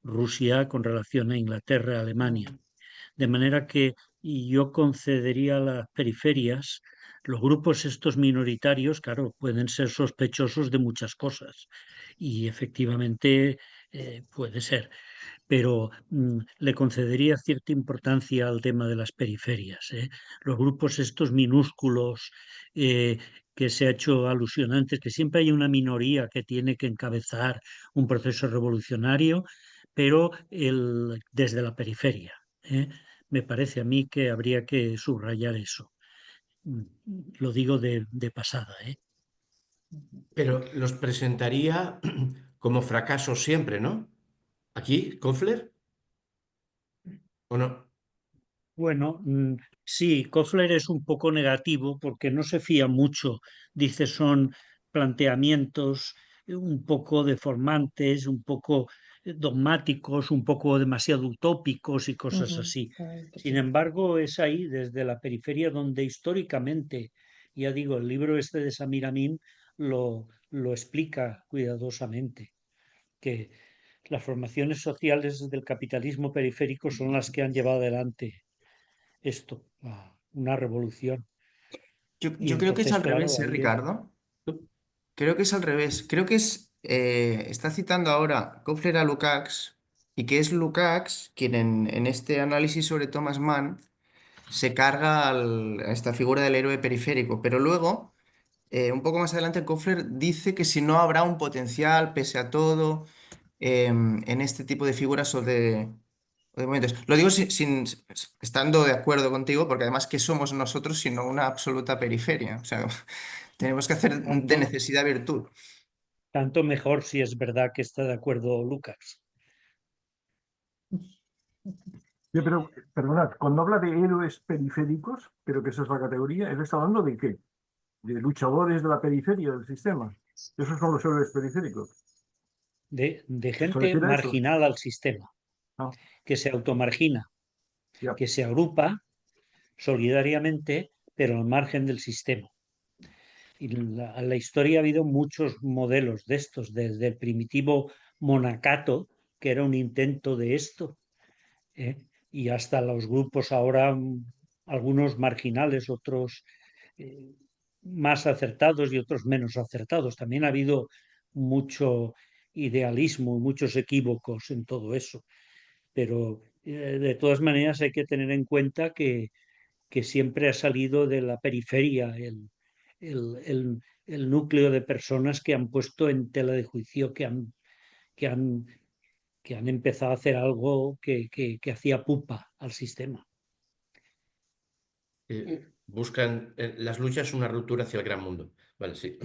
[SPEAKER 5] Rusia con relación a Inglaterra, Alemania. De manera que yo concedería a las periferias, los grupos estos minoritarios, claro, pueden ser sospechosos de muchas cosas y efectivamente puede ser, pero le concedería cierta importancia al tema de las periferias. Los grupos estos minúsculos que se ha hecho alusión antes, que siempre hay una minoría que tiene que encabezar un proceso revolucionario, pero desde la periferia. Me parece a mí que habría que subrayar eso. Lo digo de pasada.
[SPEAKER 3] Pero los presentaría como fracasos siempre, ¿no? ¿Aquí, Koffler? ¿O no?
[SPEAKER 5] Bueno, sí, Koffler es un poco negativo porque no se fía mucho. Dice son planteamientos un poco deformantes, un poco dogmáticos, un poco demasiado utópicos y cosas así. Sin embargo, es ahí, desde la periferia, donde históricamente, ya digo, el libro este de Samir Amin lo explica cuidadosamente, que las formaciones sociales del capitalismo periférico son las que han llevado adelante esto, una revolución. Y
[SPEAKER 6] Yo creo que es
[SPEAKER 5] entonces,
[SPEAKER 6] al revés,
[SPEAKER 5] claro, ahí
[SPEAKER 6] Ricardo. Creo que es al revés. Creo que está citando ahora Koffler a Lukács y que es Lukács quien en este análisis sobre Thomas Mann se carga a esta figura del héroe periférico. Pero luego, un poco más adelante, Koffler dice que si no habrá un potencial, pese a todo, en este tipo de figuras o de momentos. Lo digo estando de acuerdo contigo, porque además, ¿qué somos nosotros sino una absoluta periferia? O sea, tenemos que hacer de
[SPEAKER 5] tanto,
[SPEAKER 6] necesidad virtud.
[SPEAKER 5] tanto mejor si es verdad que está de acuerdo Lucas.
[SPEAKER 4] Sí, pero, perdonad, cuando habla de héroes periféricos, creo que esa es la categoría, ¿él está hablando de qué? De luchadores de la periferia del sistema. Esos son los héroes periféricos.
[SPEAKER 5] De
[SPEAKER 4] ¿Se
[SPEAKER 5] gente
[SPEAKER 4] refiere a eso?
[SPEAKER 5] marginal al sistema,
[SPEAKER 4] Ah,
[SPEAKER 5] que se automargina.
[SPEAKER 4] Ya.
[SPEAKER 5] que se agrupa solidariamente, pero al margen del sistema. Y en la historia ha habido muchos modelos de estos, desde el primitivo monacato, que era un intento de esto, y hasta los grupos ahora, algunos marginales, otros más acertados y otros menos acertados. También ha habido mucho idealismo, muchos equívocos en todo eso, pero de todas maneras hay que tener en cuenta que siempre ha salido de la periferia el núcleo de personas que han puesto en tela de juicio, que han, que han empezado a hacer algo que hacía pupa al sistema.
[SPEAKER 3] Buscan las luchas una ruptura hacia el gran mundo. Vale, sí.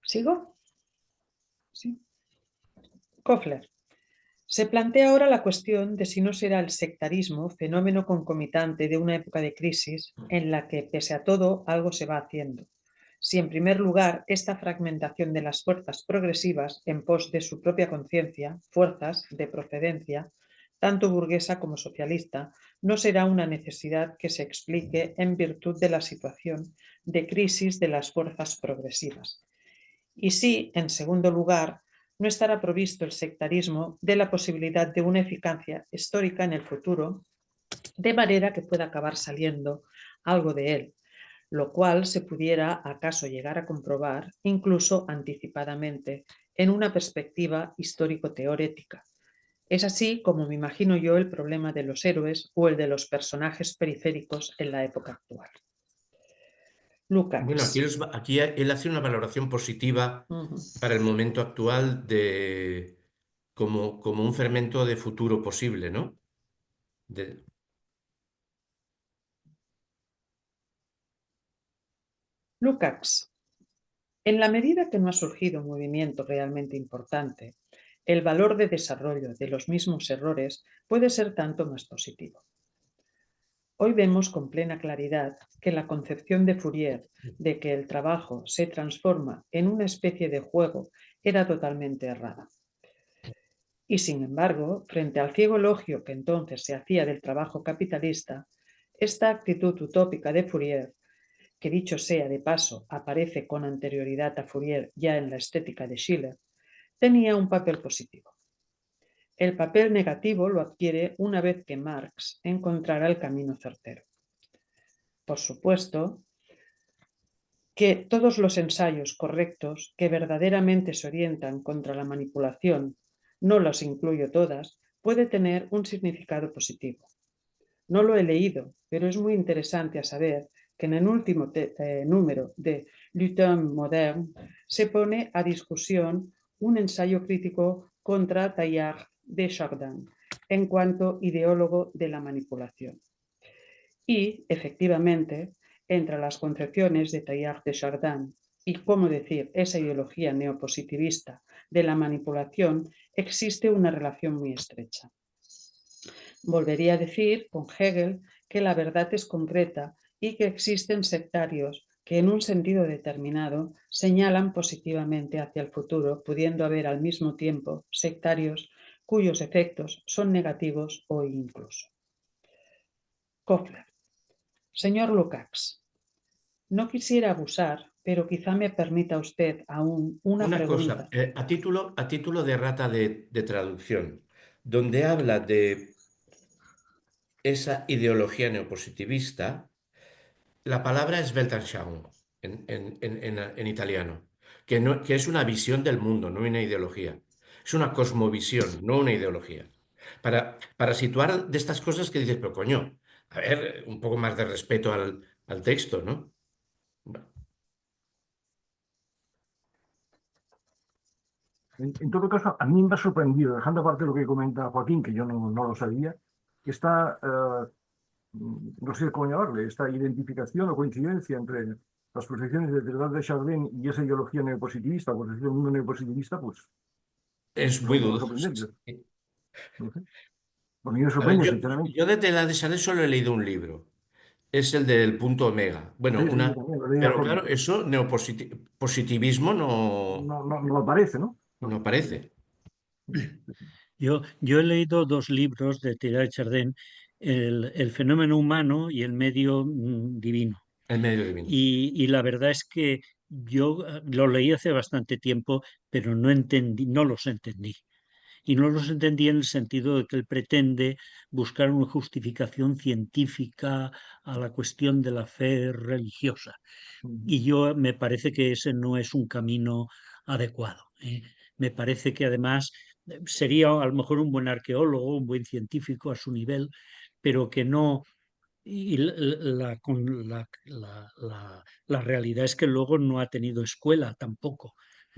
[SPEAKER 2] ¿Sigo? Sí. Koffler. Se plantea ahora la cuestión de si no será el sectarismo fenómeno concomitante de una época de crisis en la que, pese a todo, algo se va haciendo. Si, en primer lugar, esta fragmentación de las fuerzas progresivas en pos de su propia conciencia, fuerzas de procedencia, tanto burguesa como socialista, no será una necesidad que se explique en virtud de la situación de crisis de las fuerzas progresivas. Y si, en segundo lugar, no estará provisto el sectarismo de la posibilidad de una eficacia histórica en el futuro, de manera que pueda acabar saliendo algo de él, lo cual se pudiera acaso llegar a comprobar incluso anticipadamente en una perspectiva histórico-teorética. Es así como me imagino yo el problema de los héroes o el de los personajes periféricos en la época actual. Lukács.
[SPEAKER 3] Bueno, aquí él hace una valoración positiva para el momento actual como un fermento de futuro posible, ¿no?
[SPEAKER 2] Lukács. En la medida que no ha surgido un movimiento realmente importante, el valor de desarrollo de los mismos errores puede ser tanto más positivo. Hoy vemos con plena claridad que la concepción de Fourier de que el trabajo se transforma en una especie de juego era totalmente errada. Y sin embargo, frente al ciego elogio que entonces se hacía del trabajo capitalista, esta actitud utópica de Fourier, que dicho sea de paso aparece con anterioridad a Fourier ya en la estética de Schiller, tenía un papel positivo. El papel negativo lo adquiere una vez que Marx encontrará el camino certero. Por supuesto que todos los ensayos correctos que verdaderamente se orientan contra la manipulación, no los incluyo todas, puede tener un significado positivo. No lo he leído, pero es muy interesante a saber que en el último número de Lutin Moderne se pone a discusión un ensayo crítico contra Teilhard de Chardin en cuanto ideólogo de la manipulación. Y, efectivamente, entre las concepciones de Teilhard de Chardin y, cómo decir, esa ideología neopositivista de la manipulación, existe una relación muy estrecha. Volvería a decir, con Hegel, que la verdad es concreta y que existen sectarios que en un sentido determinado señalan positivamente hacia el futuro, pudiendo haber al mismo tiempo sectarios cuyos efectos son negativos o incluso. Koffler. Señor Lukács, no quisiera abusar, pero quizá me permita usted aún una pregunta.
[SPEAKER 3] Cosa, a título de rata de traducción, donde habla de esa ideología neopositivista, la palabra es Weltanschauung en italiano, que es una visión del mundo, no una ideología. Es una cosmovisión, no una ideología. Para situar de estas cosas que dices, pero coño, a ver, un poco más de respeto al texto, ¿no?
[SPEAKER 4] En todo caso, a mí me ha sorprendido, dejando aparte lo que comenta Joaquín, que yo no lo sabía, que esta, no sé cómo llamarle, esta identificación o coincidencia entre las posiciones de Teilhard de Chardin y esa ideología neopositivista, o posición del mundo neopositivista, pues
[SPEAKER 3] Es muy
[SPEAKER 4] son
[SPEAKER 3] dudoso.
[SPEAKER 4] sorprendentes. No sé. A mí me
[SPEAKER 3] A ver,
[SPEAKER 4] sorprende, sinceramente.
[SPEAKER 3] yo de Teilhard de Chardin solo he leído un libro, es el del punto omega. Bueno,
[SPEAKER 4] Sí, sí, yo también lo leía
[SPEAKER 3] pero
[SPEAKER 4] por...
[SPEAKER 3] claro, eso positivismo no,
[SPEAKER 4] No aparece, ¿no?
[SPEAKER 3] no aparece.
[SPEAKER 5] Yo he leído dos libros de Teilhard de Chardin, el fenómeno humano y el medio divino.
[SPEAKER 3] El medio divino.
[SPEAKER 5] Y la verdad es que yo lo leí hace bastante tiempo, pero no entendí, no los entendí. Y no los entendí en el sentido de que él pretende buscar una justificación científica a la cuestión de la fe religiosa. Y yo me parece que ese no es un camino adecuado. Me parece que además sería a lo mejor un buen arqueólogo, un buen científico a su nivel, pero que no. Y la realidad es que luego no ha tenido escuela tampoco.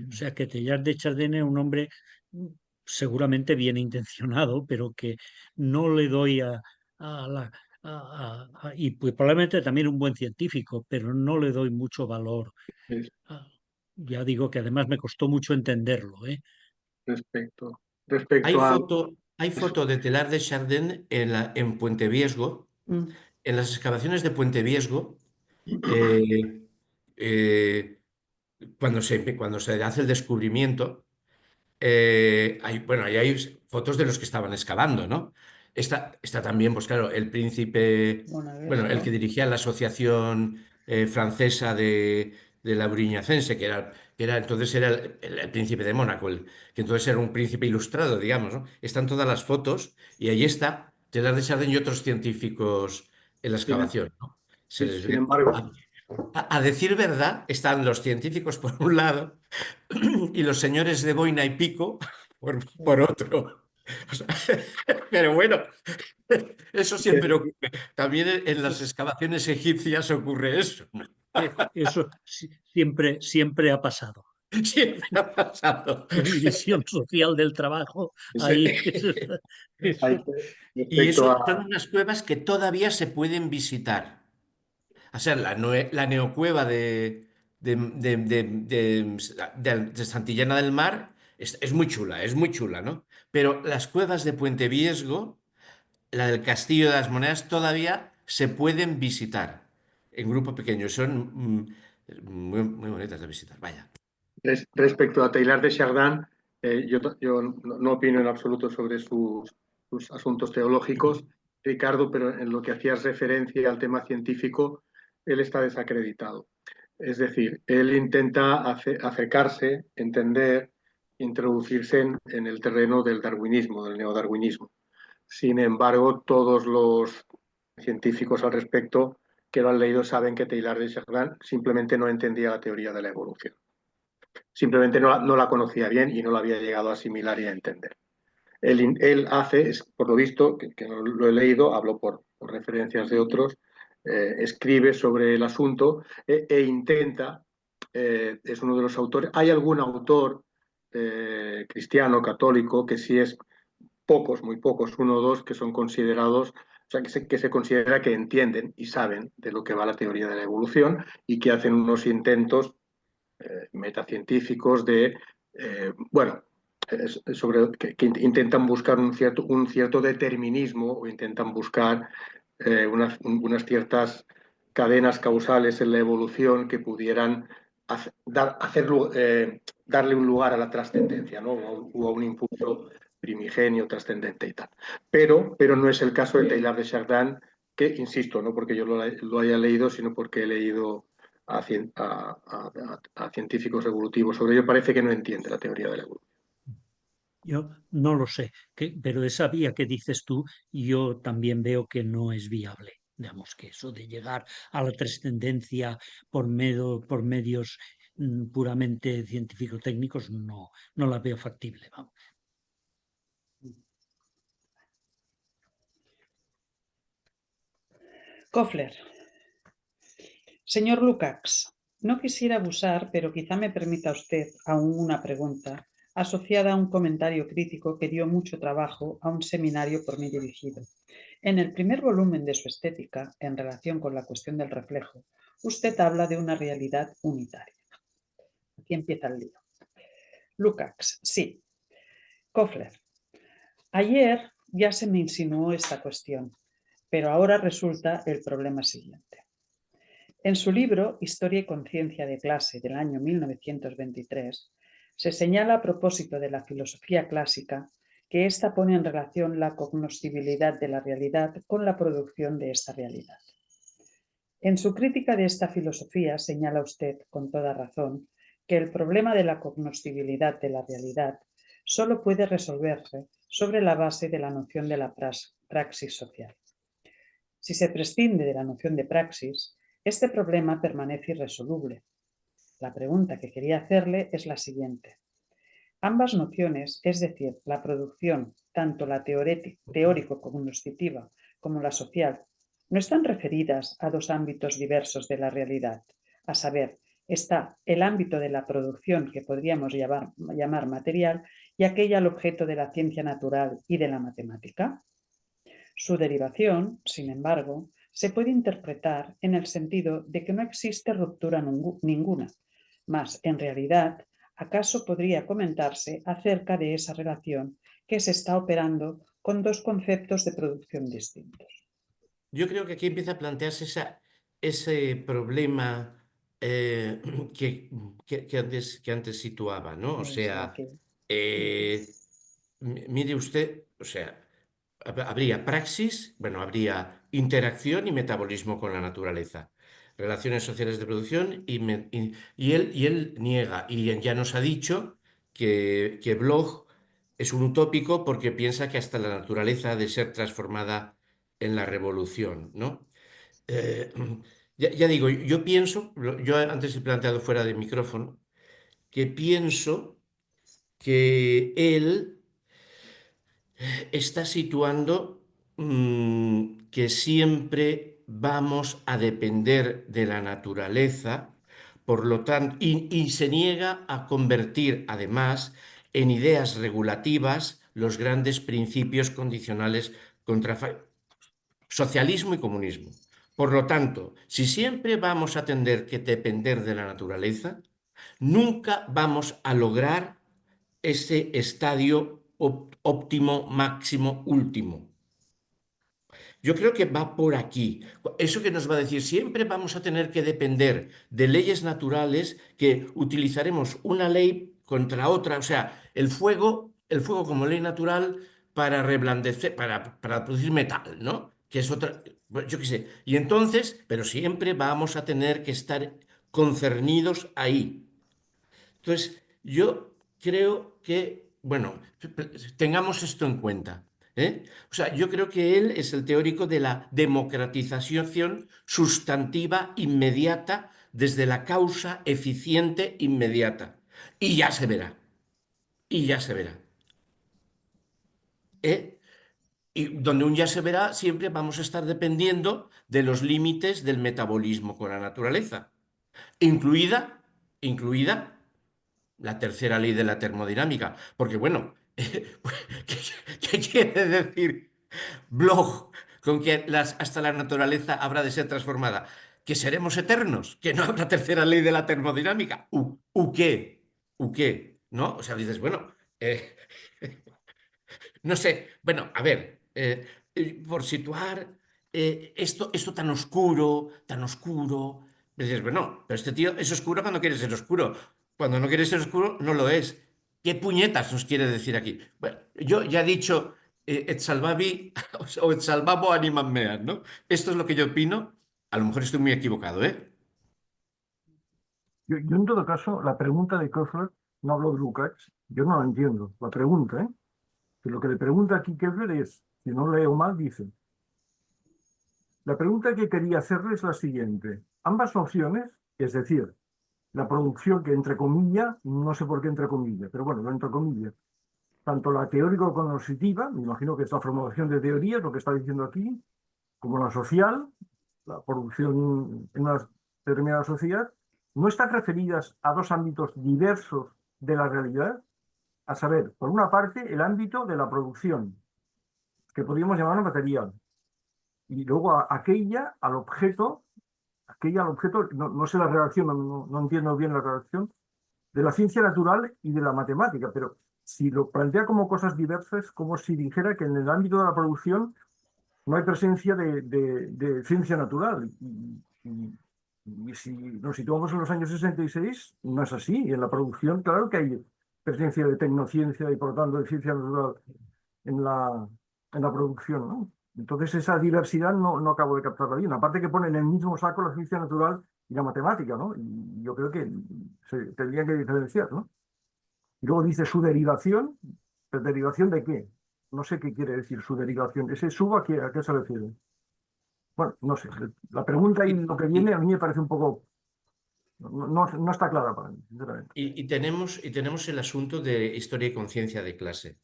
[SPEAKER 5] O sea que Teilhard de Chardin es un hombre mm, seguramente bien intencionado, pero que no le doy a la... y pues probablemente también un buen científico, pero no le doy mucho valor.
[SPEAKER 1] Es
[SPEAKER 5] Ah, ya digo que además me costó mucho entenderlo, ¿eh?
[SPEAKER 3] Hay
[SPEAKER 1] respecto a...
[SPEAKER 3] foto de Telar de Chardin en Puente Viesgo,
[SPEAKER 2] Mm.
[SPEAKER 3] en las excavaciones de Puente Viesgo, eh, eh, cuando se hace el descubrimiento. Bueno, ahí hay fotos de los que estaban excavando, ¿no? Está también, pues claro, el príncipe, bueno, el que dirigía la asociación francesa de la Briñacense, entonces era el príncipe de Mónaco, que entonces era un príncipe ilustrado, digamos, ¿no? Están todas las fotos y ahí está Teilhard de Chardin y otros científicos en la
[SPEAKER 1] Sin,
[SPEAKER 3] excavación, ¿no? Se les
[SPEAKER 1] sin
[SPEAKER 3] ve.
[SPEAKER 1] embargo,
[SPEAKER 3] A decir verdad, están los científicos por un lado y los señores de boina y pico por otro. O sea, pero bueno, eso siempre ocurre. También en las excavaciones egipcias ocurre eso, ¿no?
[SPEAKER 5] Eso siempre, siempre ha pasado.
[SPEAKER 3] Siempre ha pasado.
[SPEAKER 5] La división social del trabajo, ahí
[SPEAKER 1] hay,
[SPEAKER 3] Y
[SPEAKER 1] respecto
[SPEAKER 3] eso son
[SPEAKER 1] a...
[SPEAKER 3] unas cuevas que todavía se pueden visitar. O sea, la neocueva de Santillana del Mar es muy chula, ¿no? Pero las cuevas de Puente Viesgo, la del Castillo de las Monedas, todavía se pueden visitar en grupo pequeño. Son muy, muy bonitas de visitar, vaya.
[SPEAKER 1] Respecto a Teilhard de Chardin, yo no opino en absoluto sobre sus asuntos teológicos, Ricardo, pero en lo que hacías referencia al tema científico, él está desacreditado. Es decir, él intenta acercarse, entender, introducirse en el terreno del darwinismo, del neodarwinismo. Sin embargo, todos los científicos al respecto que lo han leído saben que Teilhard de Chardin simplemente no entendía la teoría de la evolución. Simplemente no la conocía bien y no la había llegado a asimilar y a entender. Él hace, por lo visto, que no lo he leído, hablo por referencias de otros, escribe sobre el asunto intenta, es uno de los autores, hay algún autor cristiano, católico, que sí es pocos, muy pocos, uno o dos, que son considerados, o sea, que se considera que entienden y saben de lo que va la teoría de la evolución y que hacen unos intentos metacientíficos bueno, que intentan buscar un cierto determinismo o intentan buscar unas ciertas cadenas causales en la evolución que pudieran darle un lugar a la trascendencia, ¿no? O a un impulso primigenio, trascendente y tal. Pero no es el caso de Teilhard de Chardin, que, insisto, no porque yo lo haya leído, sino porque he leído a científicos evolutivos sobre ello, parece que no entiende la teoría de la evolución.
[SPEAKER 5] yo no lo sé, pero esa vía que dices tú, yo también veo que no es viable. Digamos que eso de llegar a la trascendencia por medios puramente científico-técnicos no la veo factible. Vamos.
[SPEAKER 2] Kofler. Señor Lukács, no quisiera abusar, pero quizá me permita usted aún una pregunta asociada a un comentario crítico que dio mucho trabajo a un seminario por mí dirigido. En el primer volumen de su estética, en relación con la cuestión del reflejo, usted habla de una realidad unitaria. Aquí empieza el lío. Lukács, sí. Kofler, ayer ya se me insinuó esta cuestión. Pero ahora resulta el problema siguiente. En su libro Historia y conciencia de clase del año 1923, se señala a propósito de la filosofía clásica que ésta pone en relación la cognoscibilidad de la realidad con la producción de esta realidad. En su crítica de esta filosofía señala usted, con toda razón, que el problema de la cognoscibilidad de la realidad solo puede resolverse sobre la base de la noción de la praxis social. Si se prescinde de la noción de praxis, este problema permanece irresoluble. La pregunta que quería hacerle es la siguiente. Ambas nociones, es decir, la producción, tanto la teórico-cognoscitiva como la social, no están referidas a dos ámbitos diversos de la realidad, a saber, está el ámbito de la producción que podríamos llamar material y aquella al objeto de la ciencia natural y de la matemática. Su derivación, sin embargo, se puede interpretar en el sentido de que no existe ruptura ninguna, mas en realidad, ¿acaso podría comentarse acerca de esa relación que se está operando con dos conceptos de producción distintos?
[SPEAKER 3] Yo creo que aquí empieza a plantearse ese problema que antes situaba, ¿no? O sea, mire usted, o sea, habría praxis, bueno, habría interacción y metabolismo con la naturaleza, relaciones sociales de producción y él niega, y ya nos ha dicho que Bloch es un utópico porque piensa que hasta la naturaleza ha de ser transformada en la revolución, ¿no? Eh, ya digo, yo pienso, yo antes he planteado fuera de micrófono, que pienso que él está situando que siempre vamos a depender de la naturaleza, por lo tanto, y se niega a convertir además en ideas regulativas los grandes principios condicionales contra socialismo y comunismo. Por lo tanto, si siempre vamos a tener que depender de la naturaleza, nunca vamos a lograr ese estadio óptimo, máximo, último. Yo creo que va por aquí. Eso que nos va a decir, siempre vamos a tener que depender de leyes naturales, que utilizaremos una ley contra otra, o sea, el fuego como ley natural para reblandecer, para producir metal, ¿no? Que es otra, yo qué sé. Y entonces, pero siempre vamos a tener que estar concernidos ahí. Entonces, yo creo que, bueno, tengamos esto en cuenta. O sea, yo creo que él es el teórico de la democratización sustantiva inmediata desde la causa eficiente inmediata. Y ya se verá. Y ya se verá. Y donde un ya se verá, siempre vamos a estar dependiendo de los límites del metabolismo con la naturaleza, incluida la tercera ley de la termodinámica. Porque, bueno, ¿qué quiere decir Bloch con que hasta la naturaleza habrá de ser transformada? ¿Que seremos eternos? ¿Que no habrá tercera ley de la termodinámica? ¿U qué? ¿U qué? ¿No? O sea, dices, bueno, no sé, bueno, a ver, por situar esto tan oscuro, dices, bueno, pero este tío es oscuro cuando quiere ser oscuro. Cuando no quiere ser oscuro, no lo es. ¿Qué puñetas nos quiere decir aquí? Bueno, yo ya he dicho, et salvavi o et salvabo animam meam, ¿no? Esto es lo que yo opino. A lo mejor estoy muy equivocado, ¿eh?
[SPEAKER 4] Yo en todo caso, la pregunta de Koffler, no hablo de Lukács, yo no la entiendo. La pregunta, que lo que le pregunta aquí Koffler es, si no leo mal, dice, la pregunta que quería hacerle es la siguiente. Ambas opciones, es decir, la producción que entre comillas, no sé por qué entre comillas, pero bueno, no entre comillas, tanto la teórico-cognoscitiva, me imagino que es la formulación de teorías, lo que está diciendo aquí, como la social, la producción en una determinada sociedad, no están referidas a dos ámbitos diversos de la realidad, a saber, por una parte, el ámbito de la producción, que podríamos llamar material, y luego aquella al objeto, no sé la relación, no entiendo bien la relación, de la ciencia natural y de la matemática, pero si lo plantea como cosas diversas, como si dijera que en el ámbito de la producción no hay presencia de ciencia natural. Y si nos situamos en los años 66, no es así. Y en la producción, claro que hay presencia de tecnociencia y por lo tanto de ciencia natural en la producción, ¿no? Entonces esa diversidad no acabo de captarla bien. Aparte que ponen en el mismo saco la ciencia natural y la matemática, ¿no? Y yo creo que se tendrían que diferenciar, ¿no? Y luego dice su derivación. ¿Pero derivación de qué? No sé qué quiere decir su derivación. ¿Ese sub a qué se refiere? Bueno, no sé. La pregunta y lo que viene a mí me parece un poco... No está clara para mí, sinceramente.
[SPEAKER 3] Y tenemos el asunto de historia y conciencia de clase.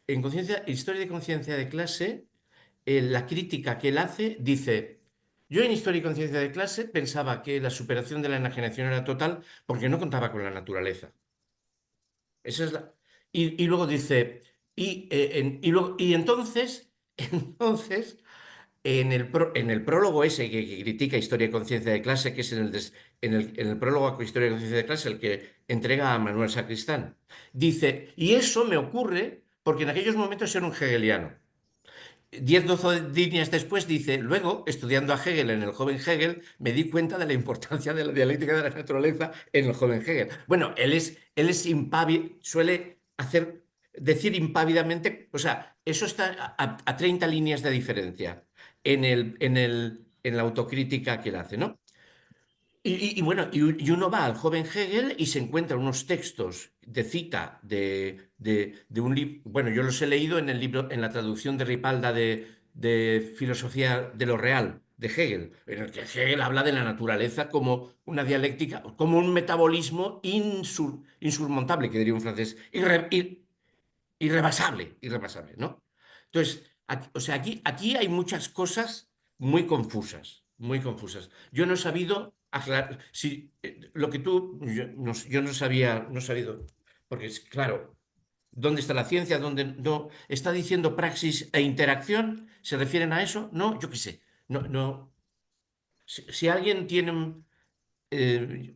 [SPEAKER 3] En historia y conciencia de clase, la crítica que él hace dice, yo en historia y conciencia de clase pensaba que la superación de la enajenación era total porque no contaba con la naturaleza. Esa es y luego dice, y entonces, entonces en el prólogo ese que critica Historia y Conciencia de Clase, que es en el prólogo a Historia y Conciencia de Clase, el que entrega a Manuel Sacristán, dice, y eso me ocurre porque en aquellos momentos era un hegeliano. 10-12 líneas después dice, luego, estudiando a Hegel en el joven Hegel, me di cuenta de la importancia de la dialéctica de la naturaleza en el joven Hegel. Bueno, él es impávido, suele decir impávidamente, o sea, eso está a 30 líneas de diferencia en la autocrítica que él hace, ¿no? Bueno, y uno va al joven Hegel y se encuentra unos textos de cita de un libro. Bueno, yo los he leído en el libro, en la traducción de Ripalda de Filosofía de lo Real, de Hegel, en el que Hegel habla de la naturaleza como una dialéctica, como un metabolismo insurmontable, que diría un francés, irrebasable, ¿no? Entonces, o sea, aquí hay muchas cosas muy confusas, muy confusas. Yo no he sabido aclarar, si lo que yo no sabía, no he sabido, porque es claro, ¿dónde está la ciencia? ¿Dónde no? ¿Está diciendo praxis e interacción? ¿Se refieren a eso? No, yo qué sé. No, no. Si alguien tiene,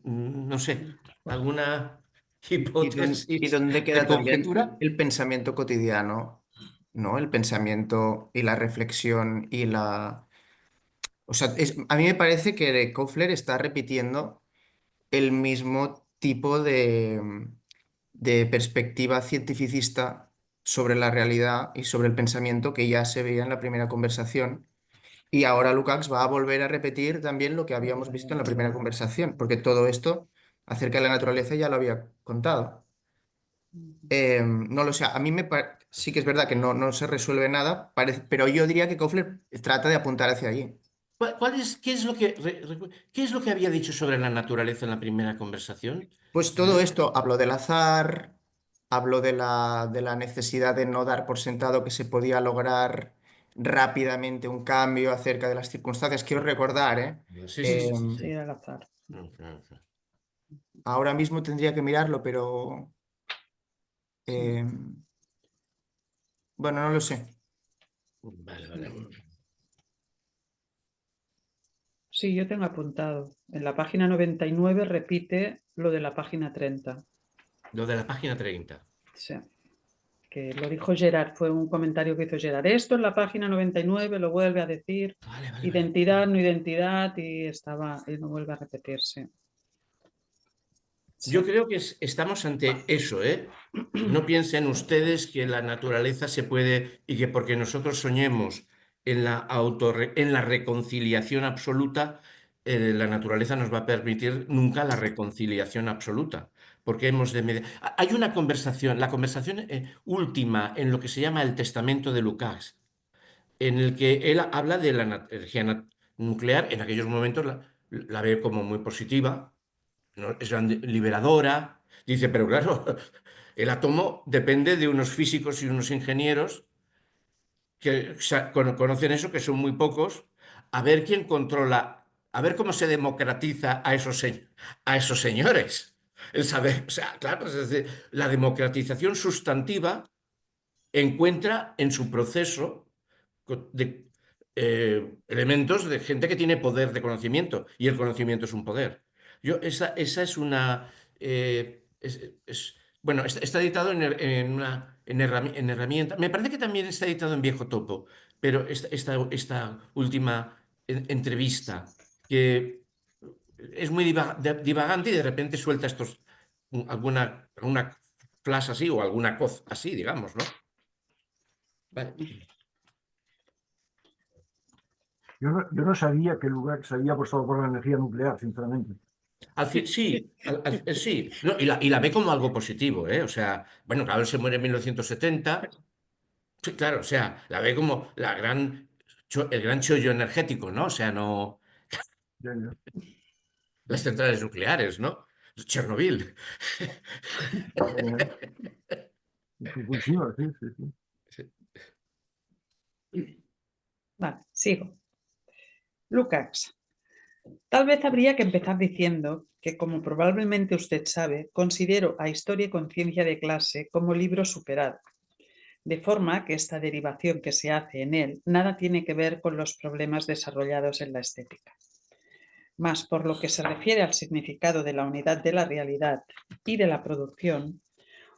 [SPEAKER 3] no sé, alguna
[SPEAKER 6] Y
[SPEAKER 3] hipótesis
[SPEAKER 6] dónde
[SPEAKER 3] de
[SPEAKER 6] queda también
[SPEAKER 3] conjetura.
[SPEAKER 6] el pensamiento cotidiano, ¿no? El pensamiento y la reflexión y la... O sea, a mí me parece que Koffler está repitiendo el mismo tipo de perspectiva cientificista sobre la realidad y sobre el pensamiento que ya se veía en la primera conversación. Y ahora Lukács va a volver a repetir también lo que habíamos visto en la primera conversación, porque todo esto acerca de la naturaleza ya lo había contado. No lo sé, a mí sí que es verdad que no se resuelve nada, pero yo diría que Koffler trata de apuntar hacia allí.
[SPEAKER 3] ¿Qué es lo que, qué es lo que había dicho sobre la naturaleza en la primera conversación?
[SPEAKER 6] Pues todo esto, hablo del azar, hablo de la necesidad de no dar por sentado que se podía lograr rápidamente un cambio acerca de las circunstancias. Quiero recordar, ¿eh?
[SPEAKER 3] Sí, sí, sí, sí,
[SPEAKER 2] Sí,
[SPEAKER 3] sí.
[SPEAKER 2] al azar.
[SPEAKER 6] Ahora mismo tendría que mirarlo, pero eh, bueno, no lo sé.
[SPEAKER 3] Vale, vale.
[SPEAKER 2] Sí, yo tengo apuntado. En la página 99 repite lo de la página 30.
[SPEAKER 3] Lo de la página 30.
[SPEAKER 2] Sí, que lo dijo Gerard, fue un comentario que hizo Gerard. Esto en la página 99 lo vuelve a decir,
[SPEAKER 3] Vale, vale, vale.
[SPEAKER 2] identidad, no identidad, y no vuelve a repetirse. Sí.
[SPEAKER 3] Yo creo que estamos ante eso, ¿eh? No piensen ustedes que la naturaleza se puede y que porque nosotros soñemos en la reconciliación absoluta, la naturaleza nos va a permitir nunca la reconciliación absoluta. Porque hay una conversación, la conversación última en lo que se llama el Testamento de Lukács, en el que él habla de la energía nuclear, en aquellos momentos la ve como muy positiva, ¿no? Es liberadora. Dice, pero claro, el átomo depende de unos físicos y unos ingenieros que conocen eso, que son muy pocos, a ver quién controla, a ver cómo se democratiza a esos señores. El saber, o sea, claro, es decir, la democratización sustantiva encuentra en su proceso de elementos de gente que tiene poder de conocimiento y el conocimiento es un poder. Esa es una... bueno, está editado en herramienta. Me parece que también está editado en Viejo Topo. pero esta última entrevista, que es muy divagante y de repente suelta alguna frase así o alguna cosa así, digamos, ¿no? Vale.
[SPEAKER 4] Yo no sabía que Lukács se había apostado por la energía nuclear, sinceramente.
[SPEAKER 3] Sí, sí. No, y la ve como algo positivo, ¿eh? O sea, bueno, claro, él se muere en 1970. Sí, claro, o sea, la ve como el gran chollo energético, ¿no? O sea, no
[SPEAKER 4] Ya, ya.
[SPEAKER 3] las centrales nucleares, ¿no? Chernobyl.
[SPEAKER 4] Fukushima, sí, sí, sí.
[SPEAKER 2] Vale, sigo. Lukács. Tal vez habría que empezar diciendo que, como probablemente usted sabe, considero a Historia y Conciencia de Clase como libro superado, de forma que esta derivación que se hace en él nada tiene que ver con los problemas desarrollados en la estética. Mas por lo que se refiere al significado de la unidad de la realidad y de la producción,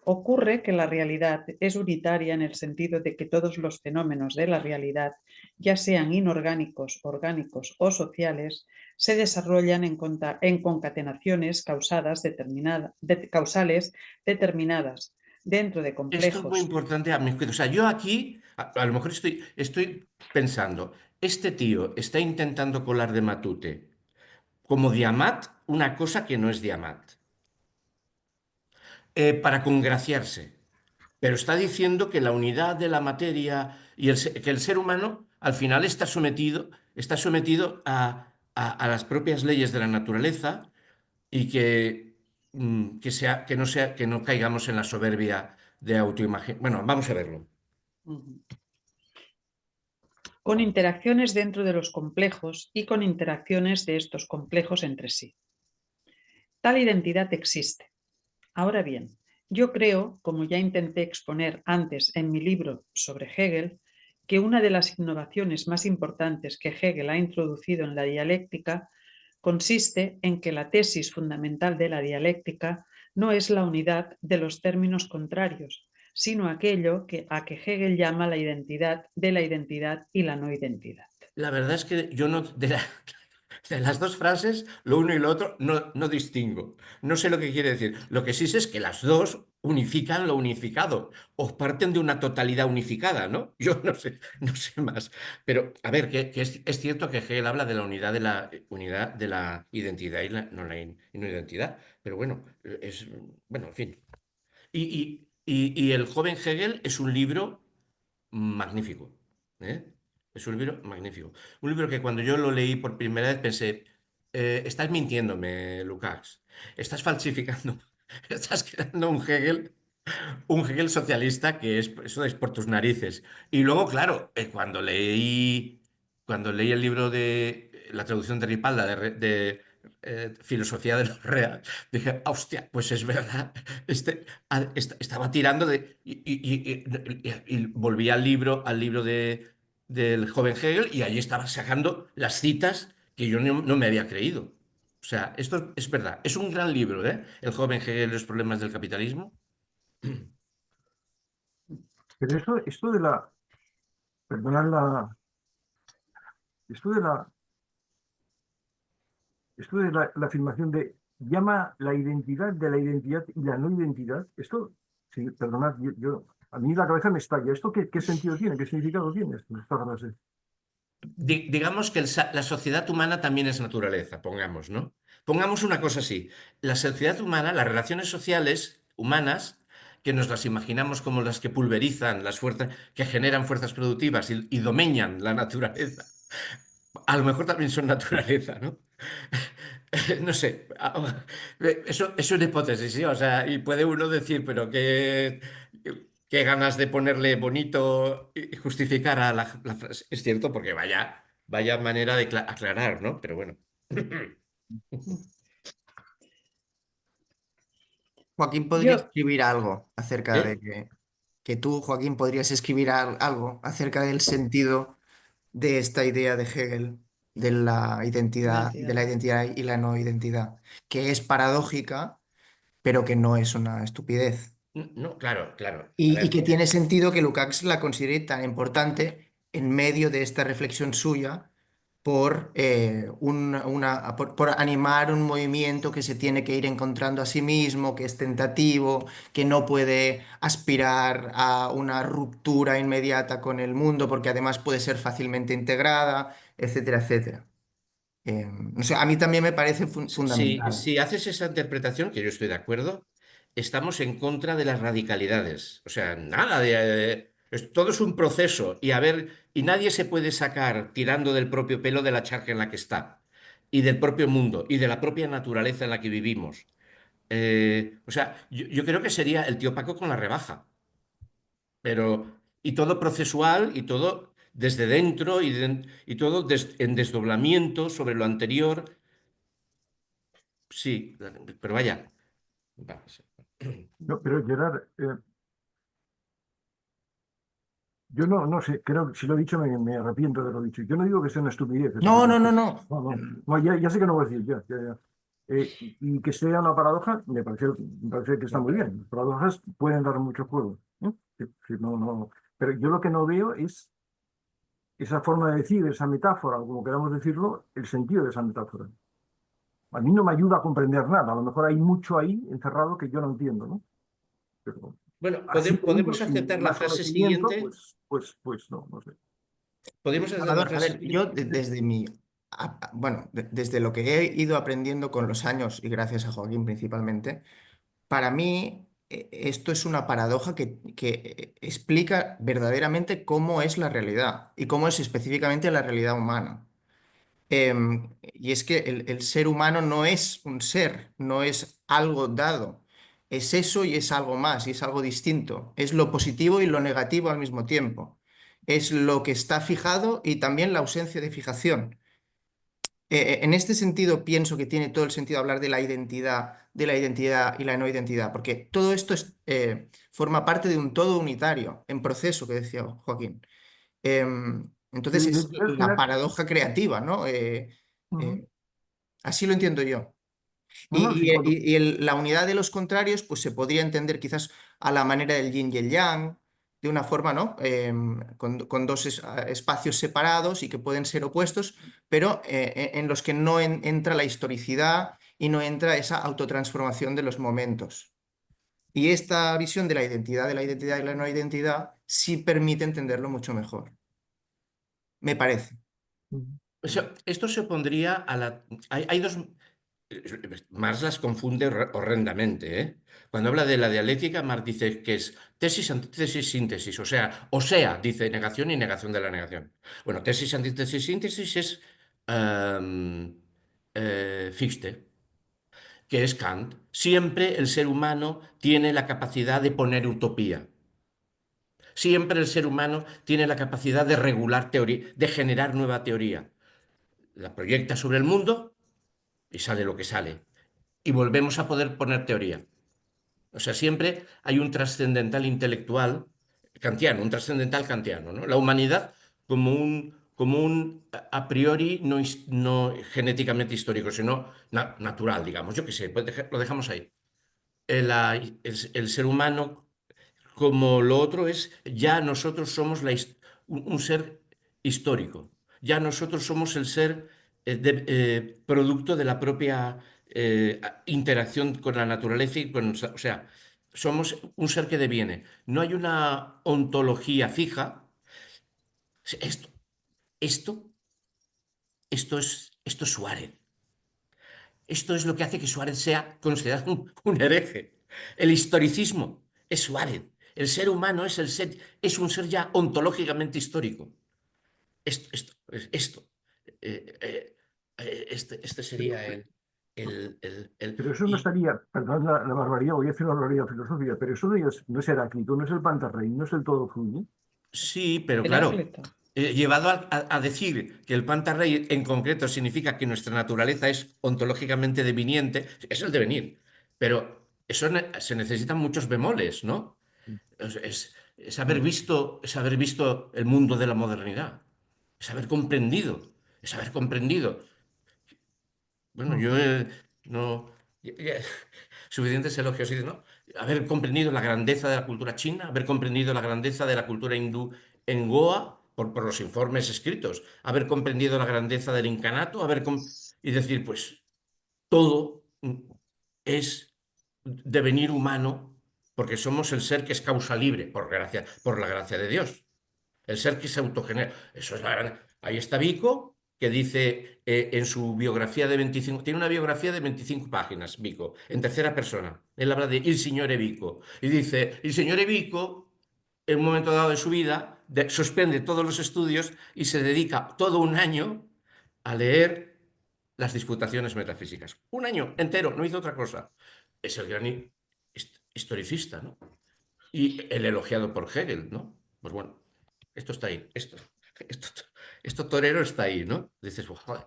[SPEAKER 2] ocurre que la realidad es unitaria en el sentido de que todos los fenómenos de la realidad, ya sean inorgánicos, orgánicos o sociales, se desarrollan en concatenaciones causales determinadas dentro de
[SPEAKER 3] Esto es muy
[SPEAKER 2] complejos.
[SPEAKER 3] importante a mi juicio. O sea, yo aquí, a lo mejor estoy pensando, este tío está intentando colar de Matute como Diamat una cosa que no es Diamat, para congraciarse. Pero está diciendo que la unidad de la materia y que el ser humano al final está sometido a las propias leyes de la naturaleza y que no caigamos en la soberbia de autoimagen. Bueno, vamos a verlo.
[SPEAKER 2] Con interacciones dentro de los complejos y con interacciones de estos complejos entre sí. Tal identidad existe. Ahora bien, yo creo, como ya intenté exponer antes en mi libro sobre Hegel, que una de las innovaciones más importantes que Hegel ha introducido en la dialéctica consiste en que la tesis fundamental de la dialéctica no es la unidad de los términos contrarios, sino aquello a que Hegel llama la identidad de la identidad y la no identidad.
[SPEAKER 3] La verdad es que yo no, de las dos frases, lo uno y lo otro, no distingo. No sé lo que quiere decir. Lo que sí sé es que las dos unifican lo unificado o parten de una totalidad unificada, ¿no? Yo no sé más. Pero, a ver, que es cierto que Hegel habla de la unidad de la identidad y no identidad. Pero bueno, bueno, en fin. Y El joven Hegel es un libro magnífico, ¿eh? Es un libro magnífico. Un libro que cuando yo lo leí por primera vez pensé, estás mintiéndome, Lukács. Estás falsificando. Estás creando un Hegel socialista que eso es por tus narices. Y luego, claro, cuando leí el libro de la traducción de Ripalda de Filosofía de los Real, dije, hostia, pues es verdad. Estaba tirando y volví al libro del joven Hegel y allí estaba sacando las citas que yo no me había creído. O sea, esto es verdad. Es un gran libro, ¿eh? El joven Hegel y los problemas del capitalismo.
[SPEAKER 4] Pero esto de la, perdonad esto de la, la afirmación de llama la identidad de la identidad y la no identidad, esto, sí, perdonad, a mí la cabeza me estalla. ¿Esto qué sentido tiene? ¿Qué significado tiene esta frase?
[SPEAKER 3] Digamos que la sociedad humana también es naturaleza, pongamos, ¿no? Pongamos una cosa así. La sociedad humana, las relaciones sociales humanas, que nos las imaginamos como las que pulverizan las fuerzas, que generan fuerzas productivas y domeñan la naturaleza, a lo mejor también son naturaleza, ¿no? No sé, eso es una hipótesis, ¿sí? O sea, y puede uno decir, pero qué ganas de ponerle bonito y justificar a la frase. Es cierto, porque vaya manera de aclarar, ¿no? Pero bueno.
[SPEAKER 6] Joaquín podría
[SPEAKER 2] Yo,
[SPEAKER 6] escribir algo acerca
[SPEAKER 3] ¿Eh?
[SPEAKER 6] de que tú, Joaquín, podrías escribir algo acerca del sentido de esta idea de Hegel de
[SPEAKER 2] identidad.
[SPEAKER 6] la identidad y la no identidad, que es paradójica, pero que no es una estupidez.
[SPEAKER 3] No, claro, claro. A
[SPEAKER 6] Y
[SPEAKER 3] ver,
[SPEAKER 6] que tiene sentido que Lukács la considere tan importante en medio de esta reflexión suya por, por animar un movimiento que se tiene que ir encontrando a sí mismo, que es tentativo, que no puede aspirar a una ruptura inmediata con el mundo, porque además puede ser fácilmente integrada, etcétera, etcétera. No sé, a mí también me parece fundamental.
[SPEAKER 3] Si haces esa interpretación, que yo estoy de acuerdo, estamos en contra de las radicalidades. O sea, nada de... todo es un proceso y a ver, y nadie se puede sacar tirando del propio pelo de la charca en la que está, y del propio mundo, y de la propia naturaleza en la que vivimos. O sea, yo creo que sería el tío Paco con la rebaja, pero... Y todo procesual y todo desde dentro y todo en desdoblamiento sobre lo anterior. Sí, pero vaya. Va, sí.
[SPEAKER 4] No, pero Gerard, yo no sé, creo que si lo he dicho me arrepiento de lo dicho. Yo no digo que sea una estupidez.
[SPEAKER 6] No, no, no, no.
[SPEAKER 4] No, ya sé que no voy a decir, ya. Y que sea una paradoja, me parece que está muy bien. Las paradojas pueden dar mucho juego. ¿Eh? Sí, no. Pero yo lo que no veo es esa forma de decir, esa metáfora, o como queramos decirlo, el sentido de esa metáfora. A mí no me ayuda a comprender nada. A lo mejor hay mucho ahí encerrado que yo no entiendo, ¿no? Pero
[SPEAKER 3] Bueno,
[SPEAKER 4] así leído,
[SPEAKER 3] podemos
[SPEAKER 4] sin
[SPEAKER 3] aceptar la
[SPEAKER 4] más
[SPEAKER 3] frase
[SPEAKER 4] conocimiento,
[SPEAKER 3] siguiente.
[SPEAKER 4] pues no sé.
[SPEAKER 3] Podemos aceptar la
[SPEAKER 6] Salvador, a
[SPEAKER 3] frase
[SPEAKER 6] ver, yo
[SPEAKER 3] siguiente.
[SPEAKER 6] desde mi, bueno, desde lo que he ido aprendiendo con los años y gracias a Joaquín principalmente, para mí esto es una paradoja que explica verdaderamente cómo es la realidad y cómo es específicamente la realidad humana. Y es que el ser humano no es un ser, no es algo dado. Es eso y es algo más, y es algo distinto. Es lo positivo y lo negativo al mismo tiempo. Es lo que está fijado y también la ausencia de fijación. En este sentido, pienso que tiene todo el sentido hablar de la identidad y la no identidad, porque todo esto forma parte de un todo unitario, en proceso, que decía Joaquín. Entonces es
[SPEAKER 4] ¿Ves,
[SPEAKER 6] la
[SPEAKER 4] Gerard?
[SPEAKER 6] paradoja creativa, ¿no?
[SPEAKER 4] Ujú.
[SPEAKER 6] Eh, Así lo entiendo yo.
[SPEAKER 4] No, sí, cuando,
[SPEAKER 6] La unidad de los contrarios, pues se podría entender quizás a la manera del yin y el yang, de una forma, ¿no? Con dos espacios separados y que pueden ser opuestos, pero en los que no entra la historicidad y no entra esa autotransformación de los momentos. Y esta visión de la identidad y la no identidad sí permite entenderlo mucho mejor, me parece.
[SPEAKER 3] O sea, esto se opondría a la... Hay dos... Marx las confunde horrendamente, ¿eh? Cuando habla de la dialéctica, Marx dice que es tesis, antítesis, síntesis. O sea, dice negación y negación de la negación. Bueno, tesis, antítesis, síntesis es Fichte, que es Kant. Siempre el ser humano tiene la capacidad de poner utopía. Siempre el ser humano tiene la capacidad de regular teoría, de generar nueva teoría. La proyecta sobre el mundo y sale lo que sale. Y volvemos a poder poner teoría. O sea, siempre hay un trascendental intelectual kantiano, un trascendental kantiano, ¿no? La humanidad como un a priori no genéticamente histórico, sino natural, digamos. Yo qué sé, pues lo dejamos ahí. El ser humano como lo otro es, ya nosotros somos un ser histórico, ya nosotros somos el ser producto de la propia interacción con la naturaleza y o sea, somos un ser que deviene. No hay una ontología fija. Esto, esto, esto es Suárez. Esto es lo que hace que Suárez sea considerado un hereje. El historicismo es Suárez. El ser humano es un ser ya ontológicamente histórico. Esto. Este sería
[SPEAKER 4] pero eso no
[SPEAKER 3] y
[SPEAKER 4] estaría, perdón la barbaridad, voy a decir una barbaridad filosófica, pero eso no es Heráclito, no es el Pantarrey, no es el todo fluye.
[SPEAKER 3] sí, pero claro,
[SPEAKER 2] Heráclito.
[SPEAKER 3] llevado a decir que el pantarrey en concreto significa que nuestra naturaleza es ontológicamente deviniente, es el devenir. Pero eso se necesitan muchos bemoles, ¿no?
[SPEAKER 4] Bueno,
[SPEAKER 3] Es haber visto el mundo de la modernidad, es haber comprendido, es haber comprendido. Bueno,
[SPEAKER 4] ujú.
[SPEAKER 3] yo no... Suficientes elogios, y ¿no? Haber comprendido la grandeza de la cultura china, haber comprendido la grandeza de la cultura hindú en Goa por los informes escritos, haber comprendido la grandeza del incanato, y decir, pues todo es devenir humano, porque somos el ser que es causa libre, por la gracia de Dios. El ser que se autogenera. Eso es la gran... Ahí está Vico, que dice en su biografía de 25... Tiene una biografía de 25 páginas, Vico, en tercera persona. Él habla de Il Signore Vico. Y dice, Il Signore Vico, en un momento dado de su vida, suspende todos los estudios y se dedica todo un año a leer las disputaciones metafísicas. Un año entero, no hizo otra cosa. Es el gran historicista, ¿no? Y el elogiado por Hegel, ¿no? Pues bueno, esto está ahí, esto, esto torero está ahí, ¿no? Dices, pues, joder.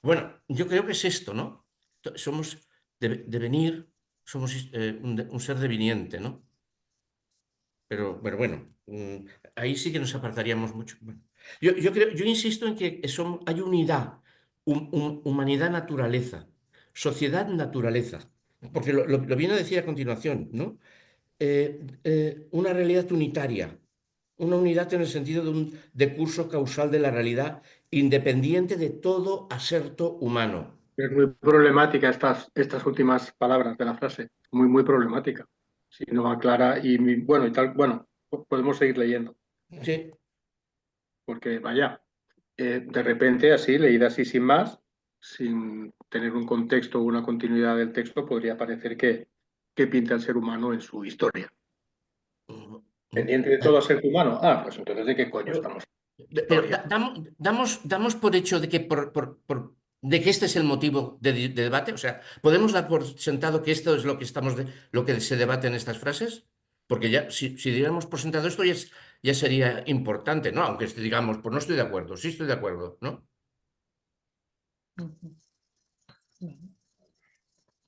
[SPEAKER 3] Bueno, yo creo que es esto, ¿no? Somos devenir, somos un ser deviniente, ¿no? Pero bueno, ahí sí que nos apartaríamos mucho. Bueno, yo insisto en que hay unidad, humanidad-naturaleza, sociedad-naturaleza, porque lo viene a decir a continuación, ¿no? Una realidad unitaria, una unidad en el sentido de curso causal de la realidad, independiente de todo aserto humano.
[SPEAKER 1] Es muy problemática estas últimas palabras de la frase, muy problemática. Si no va clara bueno, y tal, bueno, podemos seguir leyendo,
[SPEAKER 3] Sí,
[SPEAKER 1] porque vaya, de repente así, leída así sin más, sin tener un contexto o una continuidad del texto, podría parecer que pinta el ser humano en su historia. Pendiente de todo ser humano. Ah, pues entonces ¿de qué coño estamos?
[SPEAKER 3] pero
[SPEAKER 1] Historia.
[SPEAKER 3] damos por hecho de que, de que este es el motivo de debate. O sea, ¿podemos dar por sentado que esto es lo que lo que se debate en estas frases? Porque ya, si diéramos por sentado esto, ya sería importante, ¿no? Aunque digamos, pues no estoy de acuerdo, sí estoy de acuerdo, ¿no?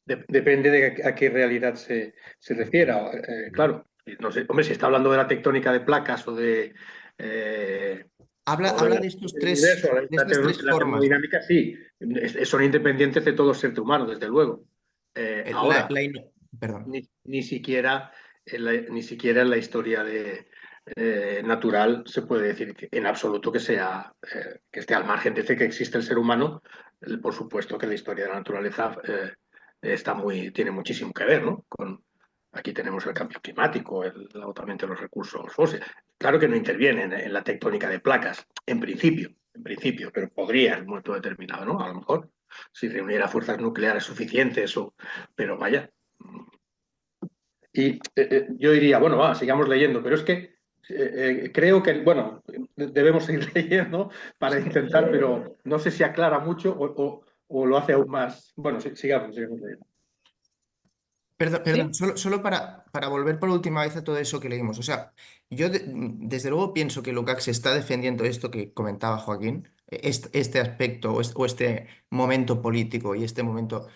[SPEAKER 1] Depende de a qué realidad se refiera. Claro, no sé, hombre, si está hablando de la tectónica de placas eh, o
[SPEAKER 6] Habla de estos
[SPEAKER 1] del universo,
[SPEAKER 6] de estas tres
[SPEAKER 1] la
[SPEAKER 6] formas, ¿no?
[SPEAKER 1] termodinámica, sí, son independientes de todo ser humano, desde luego.
[SPEAKER 6] La,
[SPEAKER 1] Ahora,
[SPEAKER 6] perdón.
[SPEAKER 1] ni siquiera en la historia natural se puede decir que en absoluto que esté al margen de que existe el ser humano. Por supuesto que la historia de la naturaleza tiene muchísimo que ver, ¿no? Aquí tenemos el cambio climático, el agotamiento de los recursos fósiles. Claro que no interviene en la tectónica de placas, en principio, pero podría en un momento determinado, ¿no? A lo mejor, si reuniera fuerzas nucleares suficientes, pero vaya. Y yo diría, bueno, sigamos leyendo, pero es que creo que, bueno, debemos seguir leyendo para intentar, pero no sé si aclara mucho o lo hace aún más. Bueno, sigamos leyendo.
[SPEAKER 6] Perdón, solo para volver por última vez a todo eso que leímos. O sea, yo desde luego pienso que Lukács está defendiendo esto que comentaba Joaquín, este aspecto o este momento político y este momento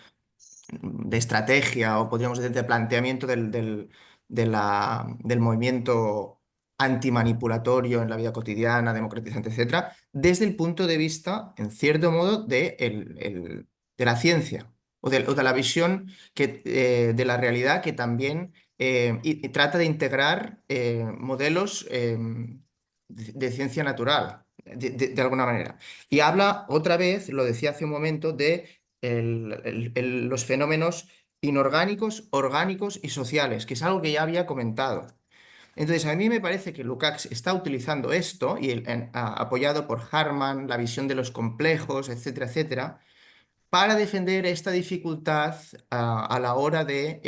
[SPEAKER 6] de estrategia o podríamos decir de planteamiento del movimiento antimanipulatorio en la vida cotidiana, democratizante, etcétera, desde el punto de vista, en cierto modo, de la ciencia o de la visión de la realidad que también y trata de integrar modelos de ciencia natural, de alguna manera. Y habla otra vez, lo decía hace un momento, de los fenómenos inorgánicos, orgánicos y sociales, que es algo que ya había comentado. Entonces, a mí me parece que Lukács está utilizando esto, y apoyado por Harman, la visión de los complejos, etcétera, etcétera, para defender esta dificultad a la hora de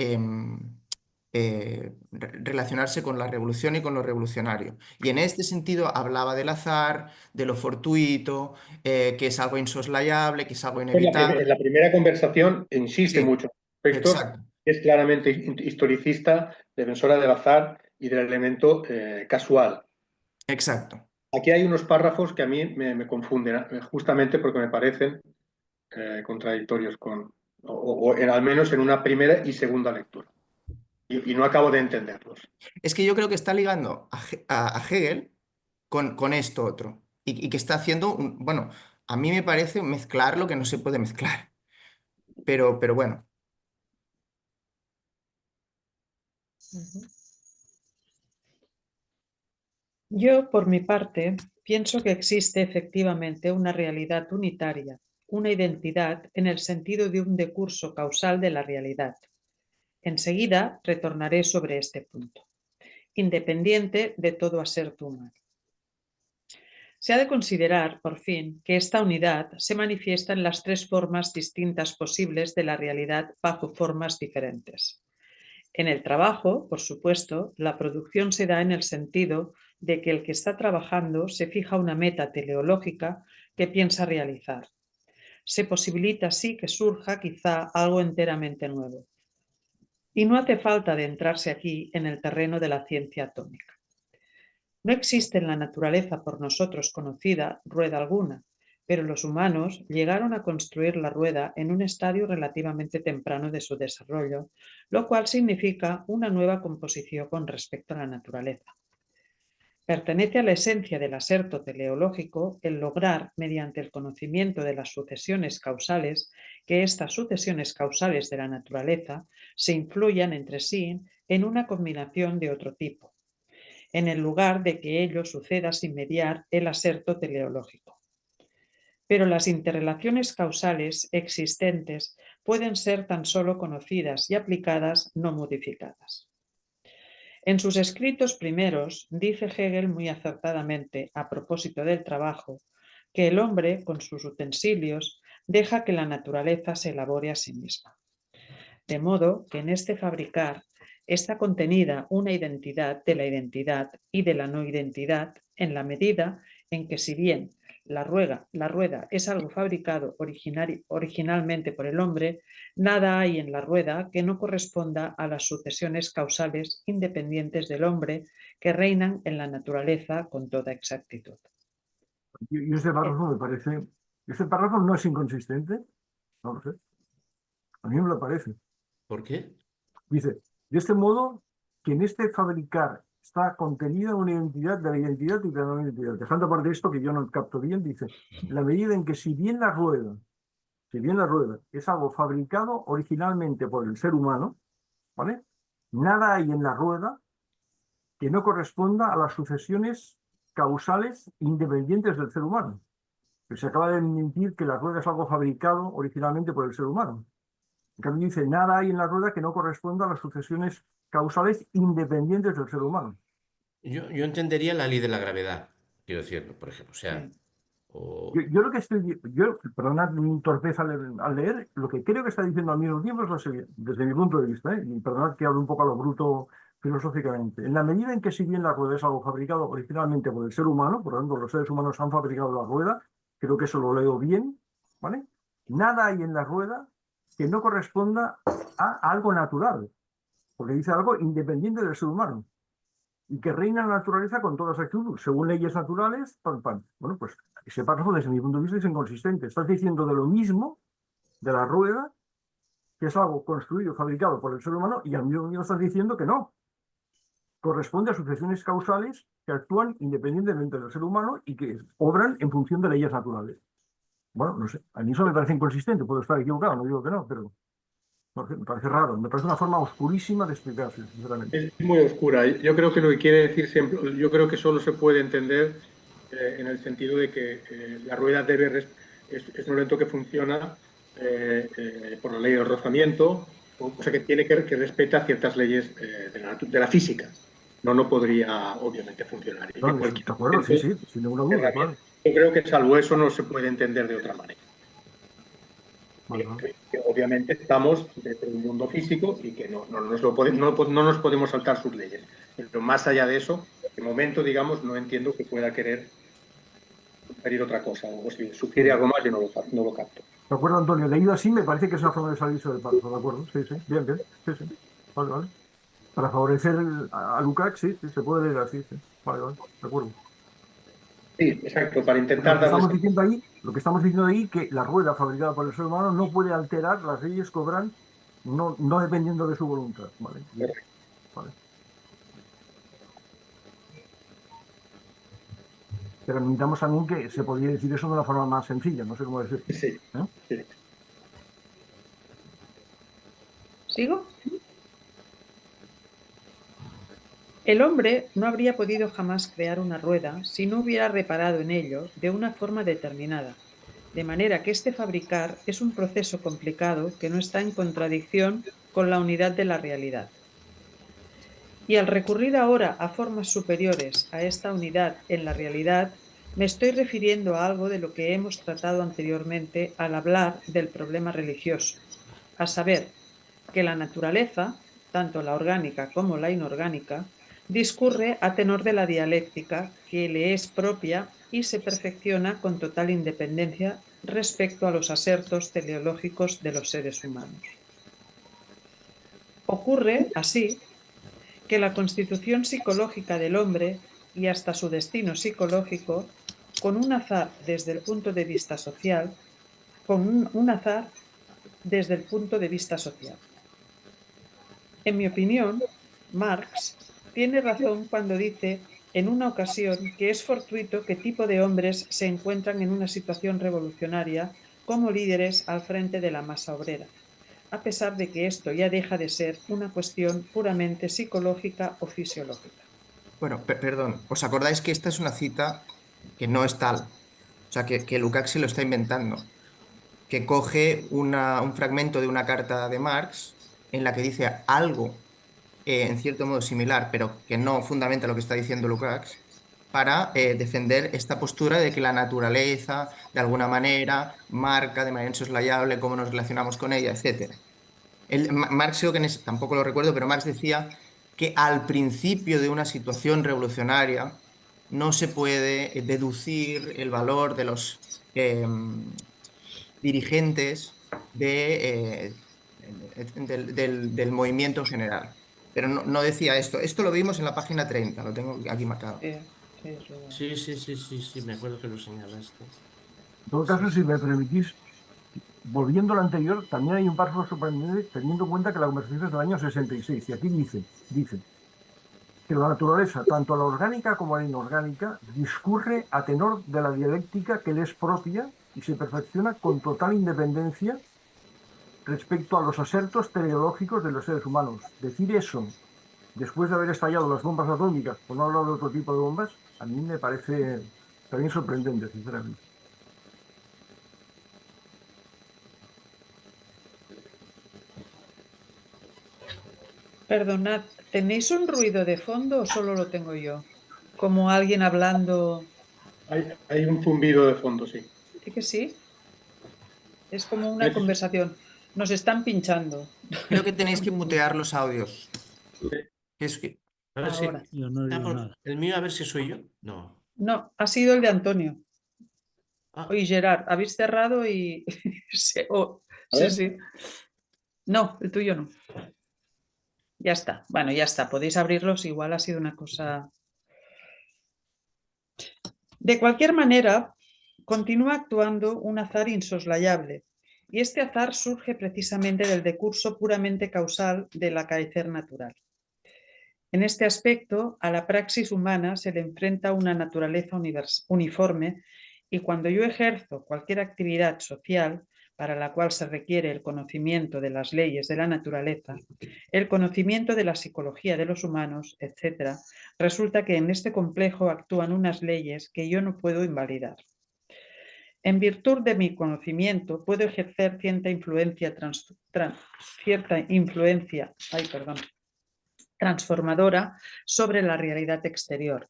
[SPEAKER 6] relacionarse con la revolución y con lo revolucionario. Y en este sentido hablaba del azar, de lo fortuito, que es algo insoslayable, que es algo
[SPEAKER 1] En
[SPEAKER 6] inevitable.
[SPEAKER 1] la primera conversación insiste
[SPEAKER 6] Sí,
[SPEAKER 1] mucho en aspectos,
[SPEAKER 6] exacto,
[SPEAKER 1] es claramente historicista, defensora del azar y del elemento casual.
[SPEAKER 6] exacto.
[SPEAKER 1] Aquí hay unos párrafos que a mí me confunden, justamente porque me parecen contradictorios al menos en una primera y segunda lectura. Y no acabo de entenderlos.
[SPEAKER 6] Es que yo creo que está ligando a Hegel con esto otro. Y que está haciendo bueno, a mí me parece mezclar lo que no se puede mezclar. Pero bueno.
[SPEAKER 2] Yo, por mi parte, pienso que existe efectivamente una realidad unitaria, una identidad en el sentido de un decurso causal de la realidad. Enseguida retornaré sobre este punto, independiente de todo aserto humano. Se ha de considerar, por fin, que esta unidad se manifiesta en las tres formas distintas posibles de la realidad bajo formas diferentes. En el trabajo, por supuesto, la producción se da en el sentido de que el que está trabajando se fija una meta teleológica que piensa realizar. Se posibilita así que surja quizá algo enteramente nuevo. Y no hace falta adentrarse aquí en el terreno de la ciencia atómica. No existe en la naturaleza por nosotros conocida rueda alguna, pero los humanos llegaron a construir la rueda en un estadio relativamente temprano de su desarrollo, lo cual significa una nueva composición con respecto a la naturaleza. Pertenece a la esencia del aserto teleológico el lograr, mediante el conocimiento de las sucesiones causales, que estas sucesiones causales de la naturaleza se influyan entre sí en una combinación de otro tipo, en el lugar de que ello suceda sin mediar el aserto teleológico. Pero las interrelaciones causales existentes pueden ser tan solo conocidas y aplicadas, no modificadas. En sus escritos primeros dice Hegel muy acertadamente, a propósito del trabajo, que el hombre, con sus utensilios, deja que la naturaleza se elabore a sí misma. De modo que en este fabricar está contenida una identidad de la identidad y de la no identidad, en la medida en que, si bien la rueda es algo fabricado originalmente por el hombre, nada hay en la rueda que no corresponda a las sucesiones causales independientes del hombre que reinan en la naturaleza con toda exactitud.
[SPEAKER 4] Y ese párrafo me parece... ¿Ese párrafo no es inconsistente? No lo sé. A mí me lo parece.
[SPEAKER 3] ¿Por qué?
[SPEAKER 4] Dice, de este modo, que en este fabricar está contenida una identidad de la identidad y de la no identidad. Dejando aparte esto que yo no capto bien, dice, la medida en que si bien la rueda es algo fabricado originalmente por el ser humano, ¿vale? Nada hay en la rueda que no corresponda a las sucesiones causales independientes del ser humano. Pero se acaba de admitir que la rueda es algo fabricado originalmente por el ser humano. En cambio dice, nada hay en la rueda que no corresponda a las sucesiones causales independientes del ser humano.
[SPEAKER 3] Yo entendería la ley de la gravedad, quiero decirlo, por ejemplo. O sea, o...
[SPEAKER 4] Yo lo que estoy, perdonad mi torpeza al leer, lo que creo que está diciendo al mismo tiempo es lo siguiente, desde mi punto de vista, y perdonad que hable un poco a lo bruto filosóficamente. En la medida en que si bien la rueda es algo fabricado originalmente por el ser humano, por lo tanto los seres humanos han fabricado la rueda, creo que eso lo leo bien, ¿vale? Nada hay en la rueda que no corresponda a algo natural, porque dice algo independiente del ser humano y que reina la naturaleza con todas actitudes, según leyes naturales, pam, pam. Bueno, pues ese párrafo, desde mi punto de vista, es inconsistente. Estás diciendo de lo mismo de la rueda, que es algo construido, fabricado por el ser humano, y al mismo tiempo estás diciendo que no. Corresponde a sucesiones causales que actúan independientemente del ser humano y que obran en función de leyes naturales. Bueno, no sé, a mí eso me parece inconsistente, puedo estar equivocado, no digo que no, pero no sé, me parece raro, me parece una forma oscurísima de explicarse, sinceramente.
[SPEAKER 1] Es muy oscura. Yo creo que lo que quiere decir siempre, yo creo que solo se puede entender en el sentido de que la rueda es un elemento que funciona por la ley del rozamiento, o sea que tiene que respetar ciertas leyes de la física. No podría, obviamente, funcionar. Y que
[SPEAKER 4] No,
[SPEAKER 1] cualquier
[SPEAKER 4] de acuerdo, sí, sí, sin ninguna duda,
[SPEAKER 1] herramienta,
[SPEAKER 4] claro.
[SPEAKER 1] yo creo que salvo eso no se puede entender de otra manera.
[SPEAKER 4] Vale, vale.
[SPEAKER 1] Que obviamente estamos dentro de un mundo físico y que no nos podemos saltar sus leyes. Pero más allá de eso, de momento, digamos, no entiendo que pueda querer sugerir otra cosa. O si sugiere algo más, yo no lo capto.
[SPEAKER 4] De acuerdo, Antonio, leído así me parece que es una forma de salirse del párrafo, ¿de acuerdo? Sí, sí, bien, bien, sí, sí. Vale, vale. Para favorecer a Lukács, sí, sí, se puede leer así, sí. Vale, vale, de acuerdo.
[SPEAKER 1] Sí, exacto, para
[SPEAKER 4] Porque lo
[SPEAKER 1] intentar
[SPEAKER 4] que
[SPEAKER 1] darles...
[SPEAKER 4] estamos diciendo ahí, que la rueda fabricada por el ser humano no puede alterar las leyes que obran, no dependiendo de su voluntad, ¿vale? Bien, vale. Pero admitamos también que se podría decir eso de una forma más sencilla, no sé cómo decirlo.
[SPEAKER 1] Sí,
[SPEAKER 4] ¿Eh?
[SPEAKER 1] sí.
[SPEAKER 2] ¿Sigo? El hombre no habría podido jamás crear una rueda si no hubiera reparado en ello de una forma determinada, de manera que este fabricar es un proceso complicado que no está en contradicción con la unidad de la realidad. Y al recurrir ahora a formas superiores a esta unidad en la realidad, me estoy refiriendo a algo de lo que hemos tratado anteriormente al hablar del problema religioso, a saber, que la naturaleza, tanto la orgánica como la inorgánica, discurre a tenor de la dialéctica que le es propia y se perfecciona con total independencia respecto a los asertos teleológicos de los seres humanos. Ocurre, así, que la constitución psicológica del hombre y hasta su destino psicológico, con un azar desde el punto de vista social, En mi opinión, Marx tiene razón cuando dice en una ocasión que es fortuito qué tipo de hombres se encuentran en una situación revolucionaria como líderes al frente de la masa obrera, a pesar de que esto ya deja de ser una cuestión puramente psicológica o fisiológica.
[SPEAKER 6] Bueno, perdón, ¿os acordáis que esta es una cita que no es tal? O sea, que Lukács se lo está inventando, que coge un fragmento de una carta de Marx en la que dice algo en cierto modo similar, pero que no fundamenta lo que está diciendo Lukács, para defender esta postura de que la naturaleza, de alguna manera, marca de manera insoslayable cómo nos relacionamos con ella, etc. Marx, creo que tampoco lo recuerdo, pero Marx decía que al principio de una situación revolucionaria no se puede deducir el valor de los dirigentes del movimiento en general. Pero no decía esto. Esto lo vimos en la página 30, lo tengo aquí marcado.
[SPEAKER 3] Sí, me acuerdo que lo señalaste.
[SPEAKER 4] En todo caso, si me permitís, volviendo a lo anterior, también hay un párrafo sorprendente teniendo en cuenta que la conversación es del año 66. Y aquí dice que la naturaleza, tanto la orgánica como la inorgánica, discurre a tenor de la dialéctica que le es propia y se perfecciona con total independencia respecto a los asertos teleológicos de los seres humanos. Decir eso después de haber estallado las bombas atómicas, por no hablar de otro tipo de bombas, a mí me parece también sorprendente, sinceramente.
[SPEAKER 2] Perdonad, ¿tenéis un ruido de fondo o solo lo tengo yo? Como alguien hablando.
[SPEAKER 1] Hay un zumbido de fondo, sí.
[SPEAKER 2] ¿Sí que sí? Es como una conversación. Nos están pinchando.
[SPEAKER 6] Creo que tenéis que mutear los audios. Es que...
[SPEAKER 3] A ver si...
[SPEAKER 2] Ahora.
[SPEAKER 5] Yo no digo nada.
[SPEAKER 3] El mío, a ver si soy yo. No.
[SPEAKER 2] No, ha sido el de Antonio.
[SPEAKER 3] Ah,
[SPEAKER 2] Oye, Gerard, habéis cerrado y... sí, sí. No, el tuyo no. Ya está. Bueno, ya está. Podéis abrirlos. Igual ha sido una cosa... De cualquier manera, continúa actuando un azar insoslayable. Y este azar surge precisamente del decurso puramente causal del acaecer natural. En este aspecto, a la praxis humana se le enfrenta una naturaleza uniforme y cuando yo ejerzo cualquier actividad social para la cual se requiere el conocimiento de las leyes de la naturaleza, el conocimiento de la psicología de los humanos, etc., resulta que en este complejo actúan unas leyes que yo no puedo invalidar. En virtud de mi conocimiento puedo ejercer cierta influencia transformadora sobre la realidad exterior,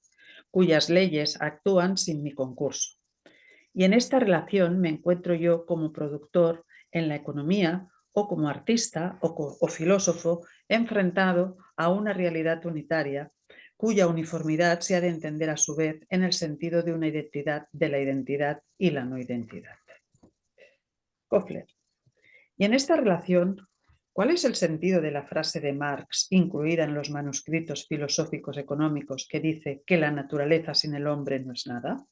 [SPEAKER 2] cuyas leyes actúan sin mi concurso. Y en esta relación me encuentro yo como productor en la economía o como artista o filósofo enfrentado a una realidad unitaria cuya uniformidad se ha de entender a su vez en el sentido de una identidad, de la identidad y la no identidad. Koffler. Y en esta relación, ¿cuál es el sentido de la frase de Marx, incluida en los manuscritos filosóficos económicos, que dice que la naturaleza sin el hombre no es nada?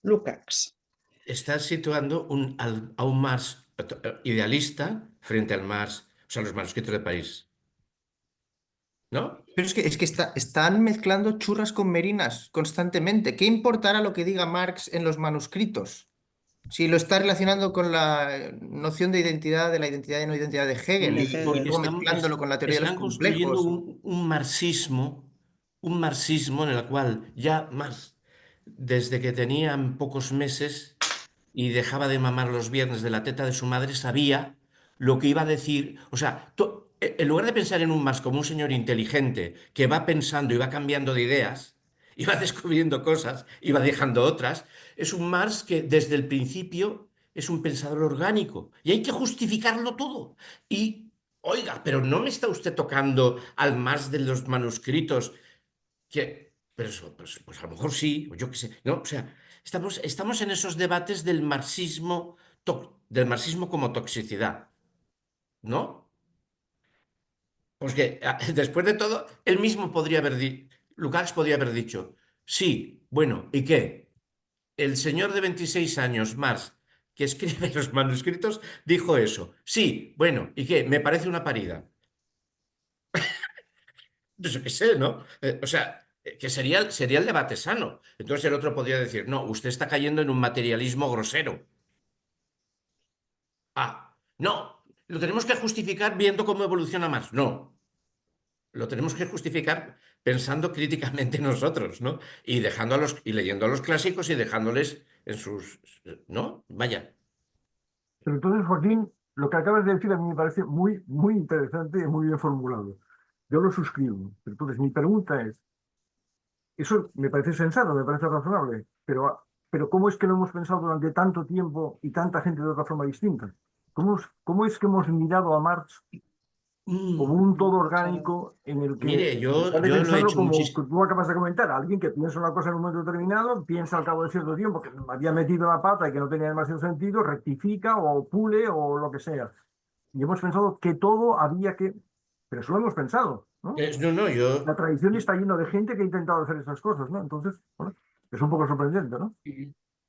[SPEAKER 2] Lukács.
[SPEAKER 3] Estás situando a un Marx idealista frente al Marx, o sea, los manuscritos de París. ¿No?
[SPEAKER 6] Pero es que están mezclando churras con merinas constantemente. ¿Qué importará lo que diga Marx en los manuscritos? Si lo está relacionando con la noción de identidad, de la identidad y no identidad de Hegel, y
[SPEAKER 3] Porque
[SPEAKER 6] luego mezclándolo con la teoría de los
[SPEAKER 3] están construyendo
[SPEAKER 6] complejos.
[SPEAKER 3] un marxismo un marxismo en el cual ya Marx, desde que tenían pocos meses y dejaba de mamar los viernes de la teta de su madre, sabía lo que iba a decir. O sea, en lugar de pensar en un Marx como un señor inteligente que va pensando y va cambiando de ideas, y va descubriendo cosas y va dejando otras, es un Marx que desde el principio es un pensador orgánico y hay que justificarlo todo. Y, oiga, pero ¿no me está usted tocando al Marx de los manuscritos? Pero pues a lo mejor sí, o yo qué sé, ¿no? O sea, estamos en esos debates del marxismo como toxicidad, ¿no? Pues que después de todo, él mismo podría haber dicho, Lukács podría haber dicho, sí, bueno, ¿y qué? El señor de 26 años, Marx, que escribe los manuscritos, dijo eso. Sí, bueno, ¿y qué? Me parece una parida. Pues yo qué sé, ¿no? O sea, que sería el debate sano. Entonces el otro podría decir, no, usted está cayendo en un materialismo grosero. Ah, no, lo tenemos que justificar viendo cómo evoluciona Marx. No, lo tenemos que justificar pensando críticamente nosotros, ¿no? Y y leyendo a los clásicos y dejándoles en sus, ¿no? Vaya.
[SPEAKER 4] Pero entonces, Joaquín, lo que acabas de decir a mí me parece muy, muy interesante y muy bien formulado. Yo lo suscribo. Pero entonces, mi pregunta es, eso me parece sensato, me parece razonable, pero ¿cómo es que lo hemos pensado durante tanto tiempo y tanta gente de otra forma distinta? ¿Cómo es que hemos mirado a Marx como
[SPEAKER 3] Mm,
[SPEAKER 4] un todo orgánico en el que,
[SPEAKER 3] Mire,
[SPEAKER 4] en lugar de
[SPEAKER 3] yo lo he
[SPEAKER 4] pensarlo
[SPEAKER 3] hecho
[SPEAKER 4] como que
[SPEAKER 3] muchísimo.
[SPEAKER 4] tú acabas de comentar, alguien que piensa una cosa en un momento determinado, piensa al cabo de cierto tiempo que había metido la pata y que no tenía demasiado sentido, rectifica o pule o lo que sea. Y hemos pensado que todo había que... Pero eso lo hemos pensado, ¿no?
[SPEAKER 3] No, no,
[SPEAKER 4] La tradición está llena de gente que ha intentado hacer esas cosas, ¿no? Entonces, bueno, es un poco sorprendente, ¿no?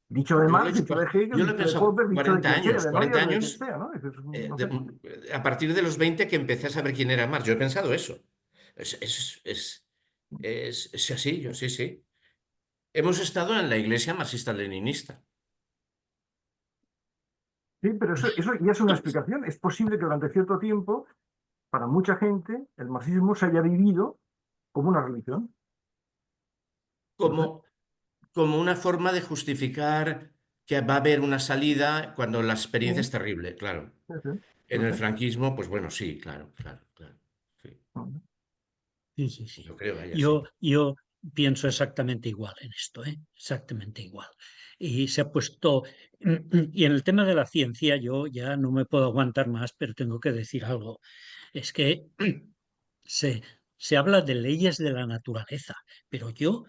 [SPEAKER 4] Dicho de
[SPEAKER 3] yo lo he
[SPEAKER 4] Marx,
[SPEAKER 3] hecho,
[SPEAKER 4] dicho de Hegel,
[SPEAKER 3] yo lo he
[SPEAKER 4] dicho de
[SPEAKER 3] pensado
[SPEAKER 4] Popper, dicho de
[SPEAKER 3] 40
[SPEAKER 4] quien sea,
[SPEAKER 3] años,
[SPEAKER 4] de
[SPEAKER 3] 40
[SPEAKER 4] Neuer, de quien
[SPEAKER 3] años,
[SPEAKER 4] sea, ¿no? No sé.
[SPEAKER 3] a partir de los 20 que empecé a saber quién era Marx. Yo he pensado eso. Es así, yo sí, sí. Hemos estado en la iglesia marxista-leninista.
[SPEAKER 4] Sí, pero eso ya es una explicación. Es posible que durante cierto tiempo, para mucha gente, el marxismo se haya vivido como una religión. No sé.
[SPEAKER 3] Como, como una forma de justificar que va a haber una salida cuando la experiencia es
[SPEAKER 4] Sí,
[SPEAKER 3] terrible, claro.
[SPEAKER 4] sí, sí,
[SPEAKER 3] En
[SPEAKER 4] no
[SPEAKER 3] el
[SPEAKER 4] sé.
[SPEAKER 3] franquismo, pues bueno, sí, claro, claro, claro. Sí,
[SPEAKER 5] Sí, sí, sí.
[SPEAKER 3] yo creo, vaya, sí.
[SPEAKER 5] Yo pienso exactamente igual en esto, ¿eh? Exactamente igual. Y se ha puesto, y en el tema de la ciencia yo ya no me puedo aguantar más, pero tengo que decir algo. Es que se, se habla de leyes de la naturaleza, pero yo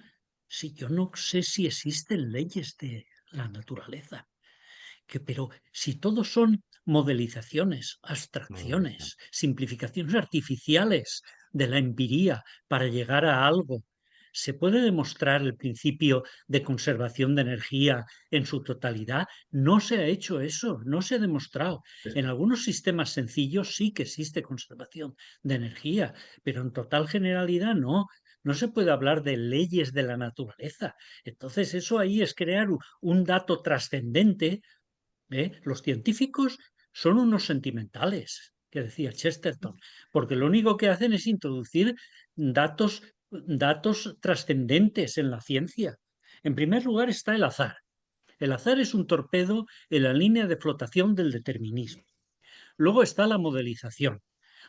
[SPEAKER 5] no sé si existen leyes de la naturaleza. Pero si todos son modelizaciones,
[SPEAKER 3] No, no.
[SPEAKER 5] abstracciones, simplificaciones artificiales de la empiría para llegar a algo, ¿se puede demostrar el principio de conservación de energía en su totalidad? No se ha hecho eso, no se ha demostrado. En algunos sistemas sencillos sí que existe conservación de energía, pero en total generalidad no. No se puede hablar de leyes de la naturaleza. Entonces, eso ahí es crear un dato trascendente. Los científicos son unos sentimentales, que decía Chesterton, porque lo único que hacen es introducir datos trascendentes en la ciencia. En primer lugar está el azar. El azar es un torpedo en la línea de flotación del determinismo. Luego está la modelización.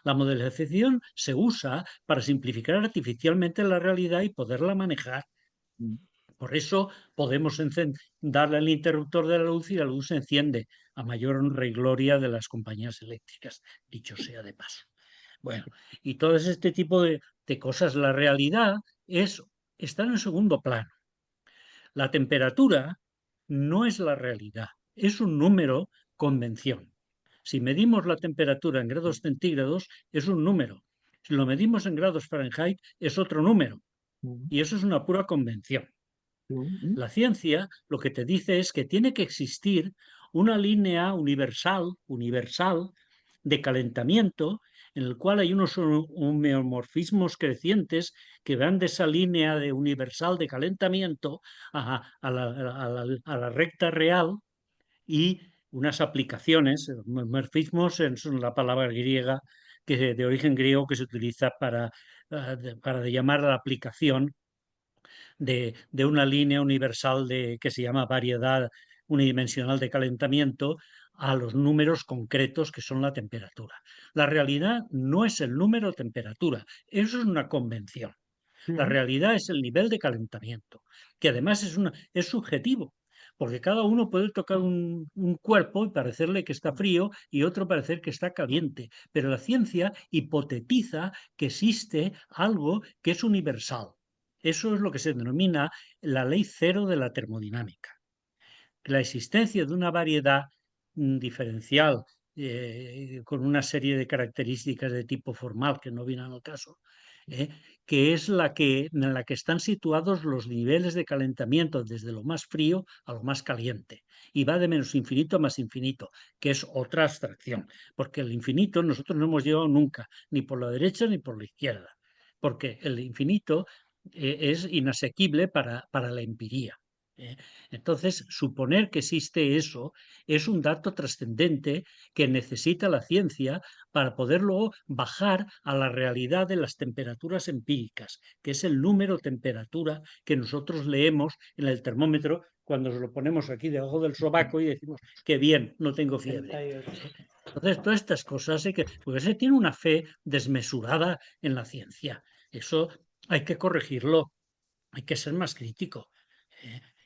[SPEAKER 5] La modelización se usa para simplificar artificialmente la realidad y poderla manejar. Por eso podemos darle al interruptor de la luz y la luz se enciende, a mayor honra y gloria de las compañías eléctricas, dicho sea de paso. Bueno, y todo este tipo de cosas, la realidad está en segundo plano. La temperatura no es la realidad, es un número convención. Si medimos la temperatura en grados centígrados, es un número. Si lo medimos en grados Fahrenheit, es otro número. Y eso es una pura convención. La ciencia lo que te dice es que tiene que existir una línea universal de calentamiento en el cual hay unos homeomorfismos crecientes que van de esa línea de universal de calentamiento a la recta real y unas aplicaciones. Morfismos son la palabra griega de origen griego que se utiliza para para llamar a la aplicación de una línea universal que se llama variedad unidimensional de calentamiento a los números concretos que son la temperatura. La realidad no es el número de temperatura, eso es una convención.
[SPEAKER 4] Sí,
[SPEAKER 5] La realidad es el nivel de calentamiento, que además es subjetivo, porque cada uno puede tocar un cuerpo y parecerle que está frío y otro parecer que está caliente, pero la ciencia hipotetiza que existe algo que es universal. Eso es lo que se denomina la ley cero de la termodinámica. La existencia de una variedad diferencial con una serie de características de tipo formal que no vienen al caso, que es en la que están situados los niveles de calentamiento desde lo más frío a lo más caliente y va de menos infinito a más infinito, que es otra abstracción, porque el infinito nosotros no hemos llegado nunca, ni por la derecha ni por la izquierda, porque el infinito es inasequible para la empiría. Entonces, suponer que existe eso es un dato trascendente que necesita la ciencia para poderlo bajar a la realidad de las temperaturas empíricas, que es el número temperatura que nosotros leemos en el termómetro cuando nos lo ponemos aquí debajo del sobaco y decimos que bien, no tengo fiebre. Entonces, todas estas cosas, porque se tiene una fe desmesurada en la ciencia. Eso hay que corregirlo, hay que ser más crítico.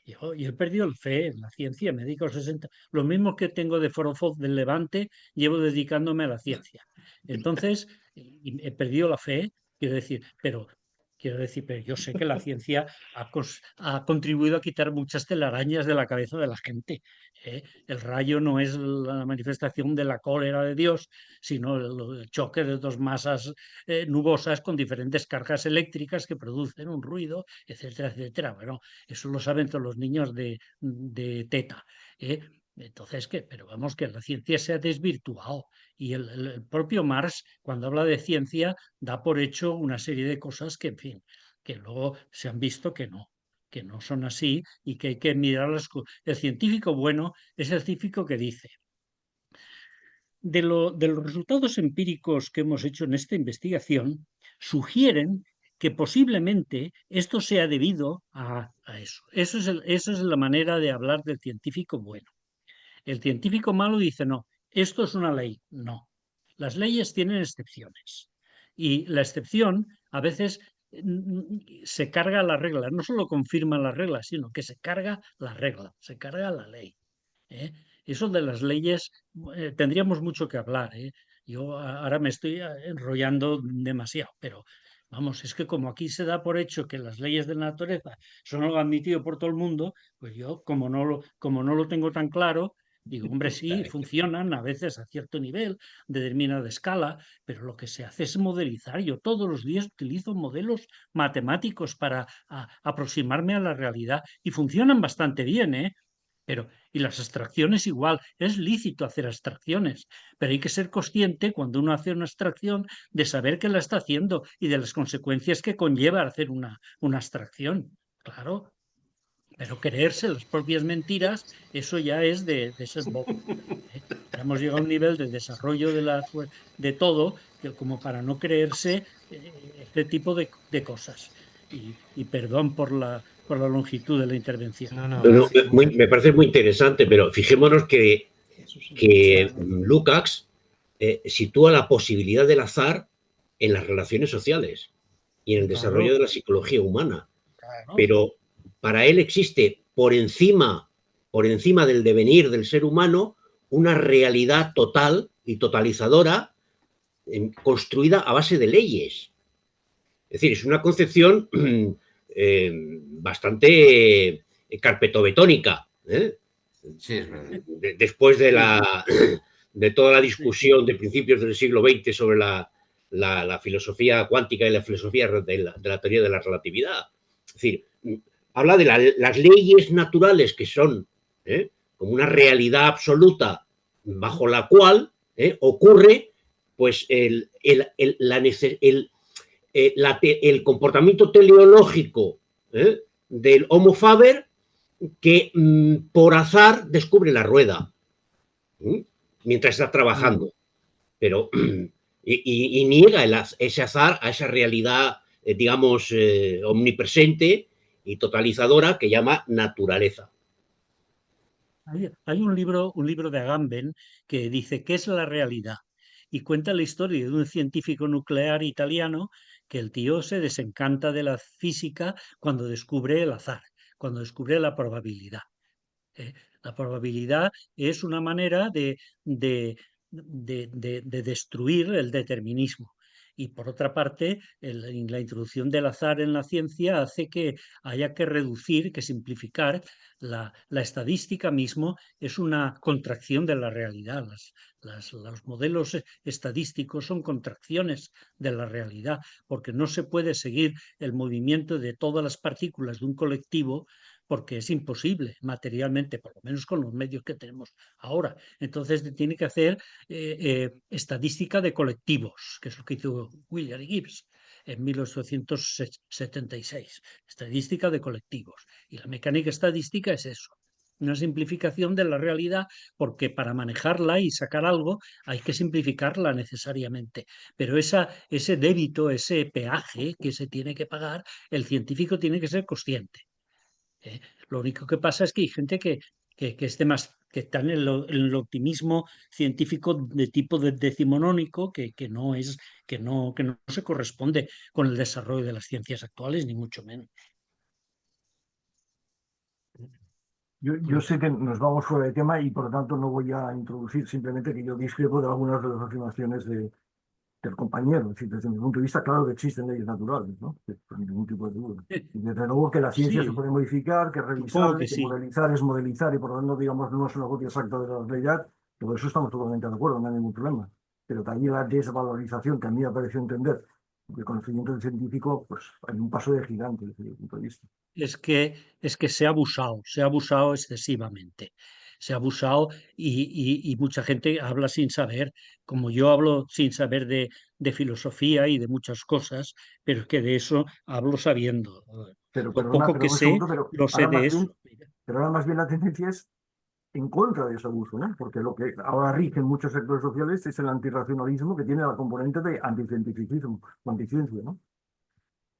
[SPEAKER 5] Yo he perdido el fe en la ciencia, me dedico a 60. Lo mismo que tengo de Forofod del Levante, llevo dedicándome a la ciencia. Entonces, he perdido la fe, quiero decir, pero yo sé que la ciencia ha contribuido a quitar muchas telarañas de la cabeza de la gente. El rayo no es la manifestación de la cólera de Dios, sino el choque de dos masas nubosas con diferentes cargas eléctricas que producen un ruido, etcétera, etcétera. Bueno, eso lo saben todos los niños de teta. Entonces, pero vamos, que la ciencia se ha desvirtuado y el propio Marx, cuando habla de ciencia, da por hecho una serie de cosas que, en fin, que luego se han visto que no son así y que hay que mirarlas. El científico bueno es el científico que dice, de los resultados empíricos que hemos hecho en esta investigación, sugieren que posiblemente esto sea debido a eso. Esa es la manera de hablar del científico bueno. El científico malo dice, no, esto es una ley. No, las leyes tienen excepciones. Y la excepción a veces se carga la regla, no solo confirma la regla, sino que se carga la regla, se carga la ley. Eso de las leyes tendríamos mucho que hablar. Yo ahora me estoy enrollando demasiado, pero vamos, es que como aquí se da por hecho que las leyes de la naturaleza son algo admitido por todo el mundo, pues yo como no lo tengo tan claro, digo, hombre, sí, funcionan a veces a cierto nivel, de determinada escala, pero lo que se hace es modelizar. Yo todos los días utilizo modelos matemáticos para aproximarme a la realidad y funcionan bastante bien, y las abstracciones igual, es lícito hacer abstracciones, pero hay que ser consciente cuando uno hace una abstracción de saber que la está haciendo y de las consecuencias que conlleva hacer una abstracción. Claro, pero creerse las propias mentiras, eso ya es de ser bobo. Hemos llegado a un nivel de desarrollo de todo como para no creerse este tipo de cosas. Y perdón por la longitud de la intervención.
[SPEAKER 7] No, me parece muy interesante, pero fijémonos que Lukács sitúa la posibilidad del azar en las relaciones sociales y en el desarrollo de la psicología humana. Pero para él existe por encima del devenir del ser humano una realidad total y totalizadora construida a base de leyes. Es decir, es una concepción bastante carpetobetónica.
[SPEAKER 3] Sí, es verdad.
[SPEAKER 7] Después de toda la discusión de principios del siglo XX sobre la filosofía cuántica y la filosofía de la teoría de la relatividad. Es decir, habla de las leyes naturales que son como una realidad absoluta bajo la cual ocurre pues el comportamiento teleológico del Homo faber que por azar descubre la rueda mientras está trabajando. Pero y niega ese azar a esa realidad, digamos, omnipresente y totalizadora que llama naturaleza.
[SPEAKER 5] Hay un libro de Agamben que dice ¿qué es la realidad? Y cuenta la historia de un científico nuclear italiano que el tío se desencanta de la física cuando descubre el azar, cuando descubre la probabilidad. La probabilidad es una manera de destruir el determinismo. Y por otra parte, la introducción del azar en la ciencia hace que haya que reducir, que simplificar. La estadística mismo es una contracción de la realidad. Los modelos estadísticos son contracciones de la realidad, porque no se puede seguir el movimiento de todas las partículas de un colectivo porque es imposible materialmente, por lo menos con los medios que tenemos ahora. Entonces tiene que hacer estadística de colectivos, que es lo que hizo William Gibbs en 1876, estadística de colectivos. Y la mecánica estadística es eso, una simplificación de la realidad, porque para manejarla y sacar algo hay que simplificarla necesariamente. Pero ese débito, ese peaje que se tiene que pagar, el científico tiene que ser consciente. Lo único que pasa es que hay gente que está en el optimismo científico de tipo decimonónico que no se corresponde con el desarrollo de las ciencias actuales, ni mucho menos.
[SPEAKER 4] Yo sé que nos vamos fuera de tema y por lo tanto no voy a introducir, simplemente que yo discrepo de algunas de las afirmaciones del compañero. Es decir, desde mi punto de vista, claro que existen leyes naturales, ¿no? Sin ningún tipo de duda. Y desde luego que la ciencia se puede modificar, que es revisable, que modelizar es modelizar y por lo tanto, digamos, no es una copia exacta de la realidad. Todo eso estamos totalmente de acuerdo, no hay ningún problema. Pero también la desvalorización que a mí me pareció entender del conocimiento científico, pues hay un paso de gigante desde mi punto de vista.
[SPEAKER 5] Es que se ha abusado excesivamente. Se ha abusado y mucha gente habla sin saber, como yo hablo sin saber de filosofía y de muchas cosas, pero es que de eso hablo sabiendo.
[SPEAKER 4] Pero,
[SPEAKER 5] Lo poco que sé, lo sé de eso.
[SPEAKER 4] Pero ahora más bien la tendencia es en contra de ese abuso, ¿no? Porque lo que ahora rige en muchos sectores sociales es el antirracionalismo que tiene la componente de anticientificismo, anticiencia, ¿no?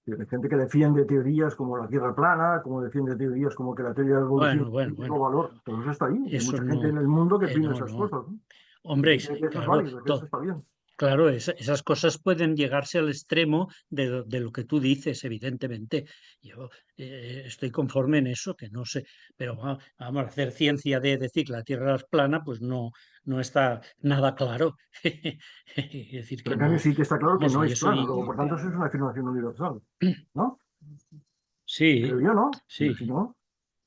[SPEAKER 4] Hay gente que defiende teorías como la Tierra plana, como defiende teorías como que la teoría de la evolución tiene valor. Todo eso está ahí. Hay mucha gente en el mundo que opina esas cosas, ¿no?
[SPEAKER 5] Hombre,
[SPEAKER 4] eso es válido, que eso está bien.
[SPEAKER 5] Claro, esas cosas pueden llegarse al extremo de lo que tú dices, evidentemente. Yo estoy conforme en eso, que no sé, pero vamos a hacer ciencia de decir que la Tierra es plana, pues no está nada claro. Es decir,
[SPEAKER 4] pero en cambio sí que está claro que no es plana, luego, por tanto eso es una afirmación universal, ¿no?
[SPEAKER 5] Sí,
[SPEAKER 4] pero yo no,
[SPEAKER 5] sí.
[SPEAKER 4] Si no,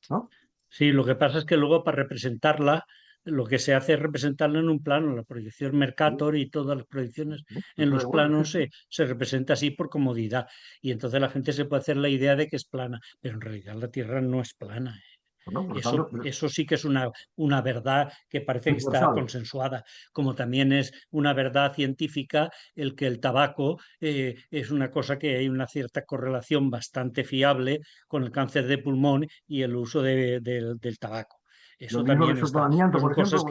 [SPEAKER 4] ¿no?
[SPEAKER 5] Sí, lo que pasa es que luego para representarla, lo que se hace es representarla en un plano, la proyección Mercator y todas las proyecciones en los planos se representa así por comodidad. Y entonces la gente se puede hacer la idea de que es plana, pero en realidad la Tierra no es plana. Eso sí que es una verdad que parece que está consensuada, como también es una verdad científica el que el tabaco es una cosa que hay una cierta correlación bastante fiable con el cáncer de pulmón y el uso del tabaco. Eso también está.
[SPEAKER 4] Amianto, por ejemplo,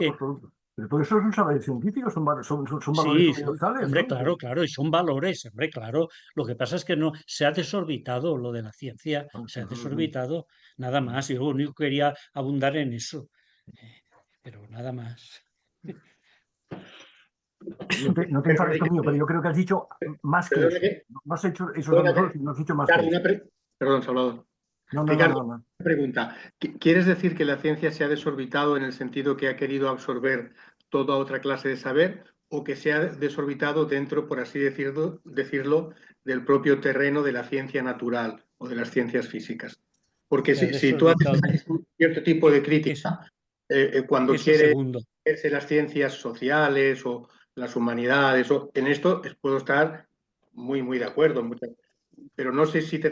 [SPEAKER 4] pero todo eso es un saber científico, son valores universales.
[SPEAKER 5] Hombre, claro, y son valores, hombre, claro. Lo que pasa es que no se ha desorbitado lo de la ciencia, se ha desorbitado, nada más. Yo lo único que quería abundar en eso, pero nada más.
[SPEAKER 4] No te enfades conmigo, pero yo creo que has dicho más que eso. No has hecho eso, no has dicho más que eso.
[SPEAKER 1] Perdón, Salvador. Ricardo, una pregunta. ¿Quieres decir que la ciencia se ha desorbitado en el sentido que ha querido absorber toda otra clase de saber o que se ha desorbitado dentro, por así decirlo, del propio terreno de la ciencia natural o de las ciencias físicas? Porque si tú haces un cierto tipo de crítica, cuando quieres hacer las ciencias sociales o las humanidades, en esto puedo estar muy, muy de acuerdo. Pero no sé si te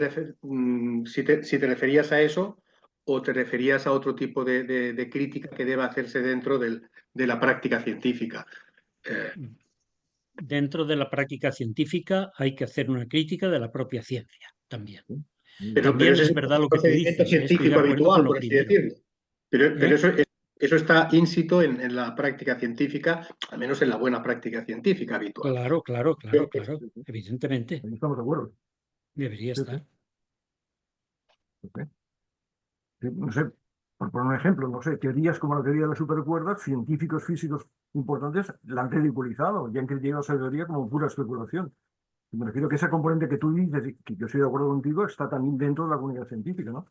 [SPEAKER 1] referías a eso o te referías a otro tipo de crítica que deba hacerse dentro de la práctica científica.
[SPEAKER 5] Dentro de la práctica científica hay que hacer una crítica de la propia ciencia también.
[SPEAKER 1] Pero
[SPEAKER 5] es verdad lo que tú dices.
[SPEAKER 1] Científico habitual, por así decirlo. Pero eso es Eso está ínsito en la práctica científica, al menos en la buena práctica científica habitual.
[SPEAKER 5] Claro, claro, claro, claro. Evidentemente,
[SPEAKER 4] Ahí estamos de acuerdo.
[SPEAKER 5] debería
[SPEAKER 4] Sí,
[SPEAKER 5] estar.
[SPEAKER 4] sí. Sí, no sé, por poner un ejemplo, no sé, teorías como la teoría de las supercuerdas, científicos físicos importantes la han ridiculizado y han criticado esa teoría como pura especulación. Y me refiero que esa componente que tú dices, y que yo estoy de acuerdo contigo, está también dentro de la comunidad científica, ¿no?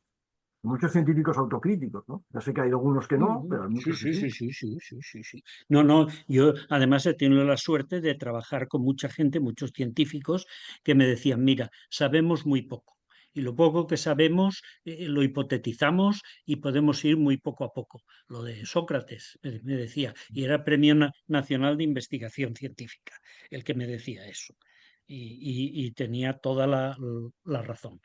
[SPEAKER 4] Muchos científicos autocríticos, ¿no? Ya sé que hay algunos que no, pero hay
[SPEAKER 5] Sí,
[SPEAKER 4] muchos que
[SPEAKER 5] sí,
[SPEAKER 4] sí.
[SPEAKER 5] sí, sí, sí, sí, sí, sí. No, no, yo además he tenido la suerte de trabajar con mucha gente, muchos científicos, que me decían, mira, sabemos muy poco. Y lo poco que sabemos lo hipotetizamos y podemos ir muy poco a poco. Lo de Sócrates me decía, y era Premio Nacional de Investigación Científica, el que me decía eso. Y tenía toda la razón.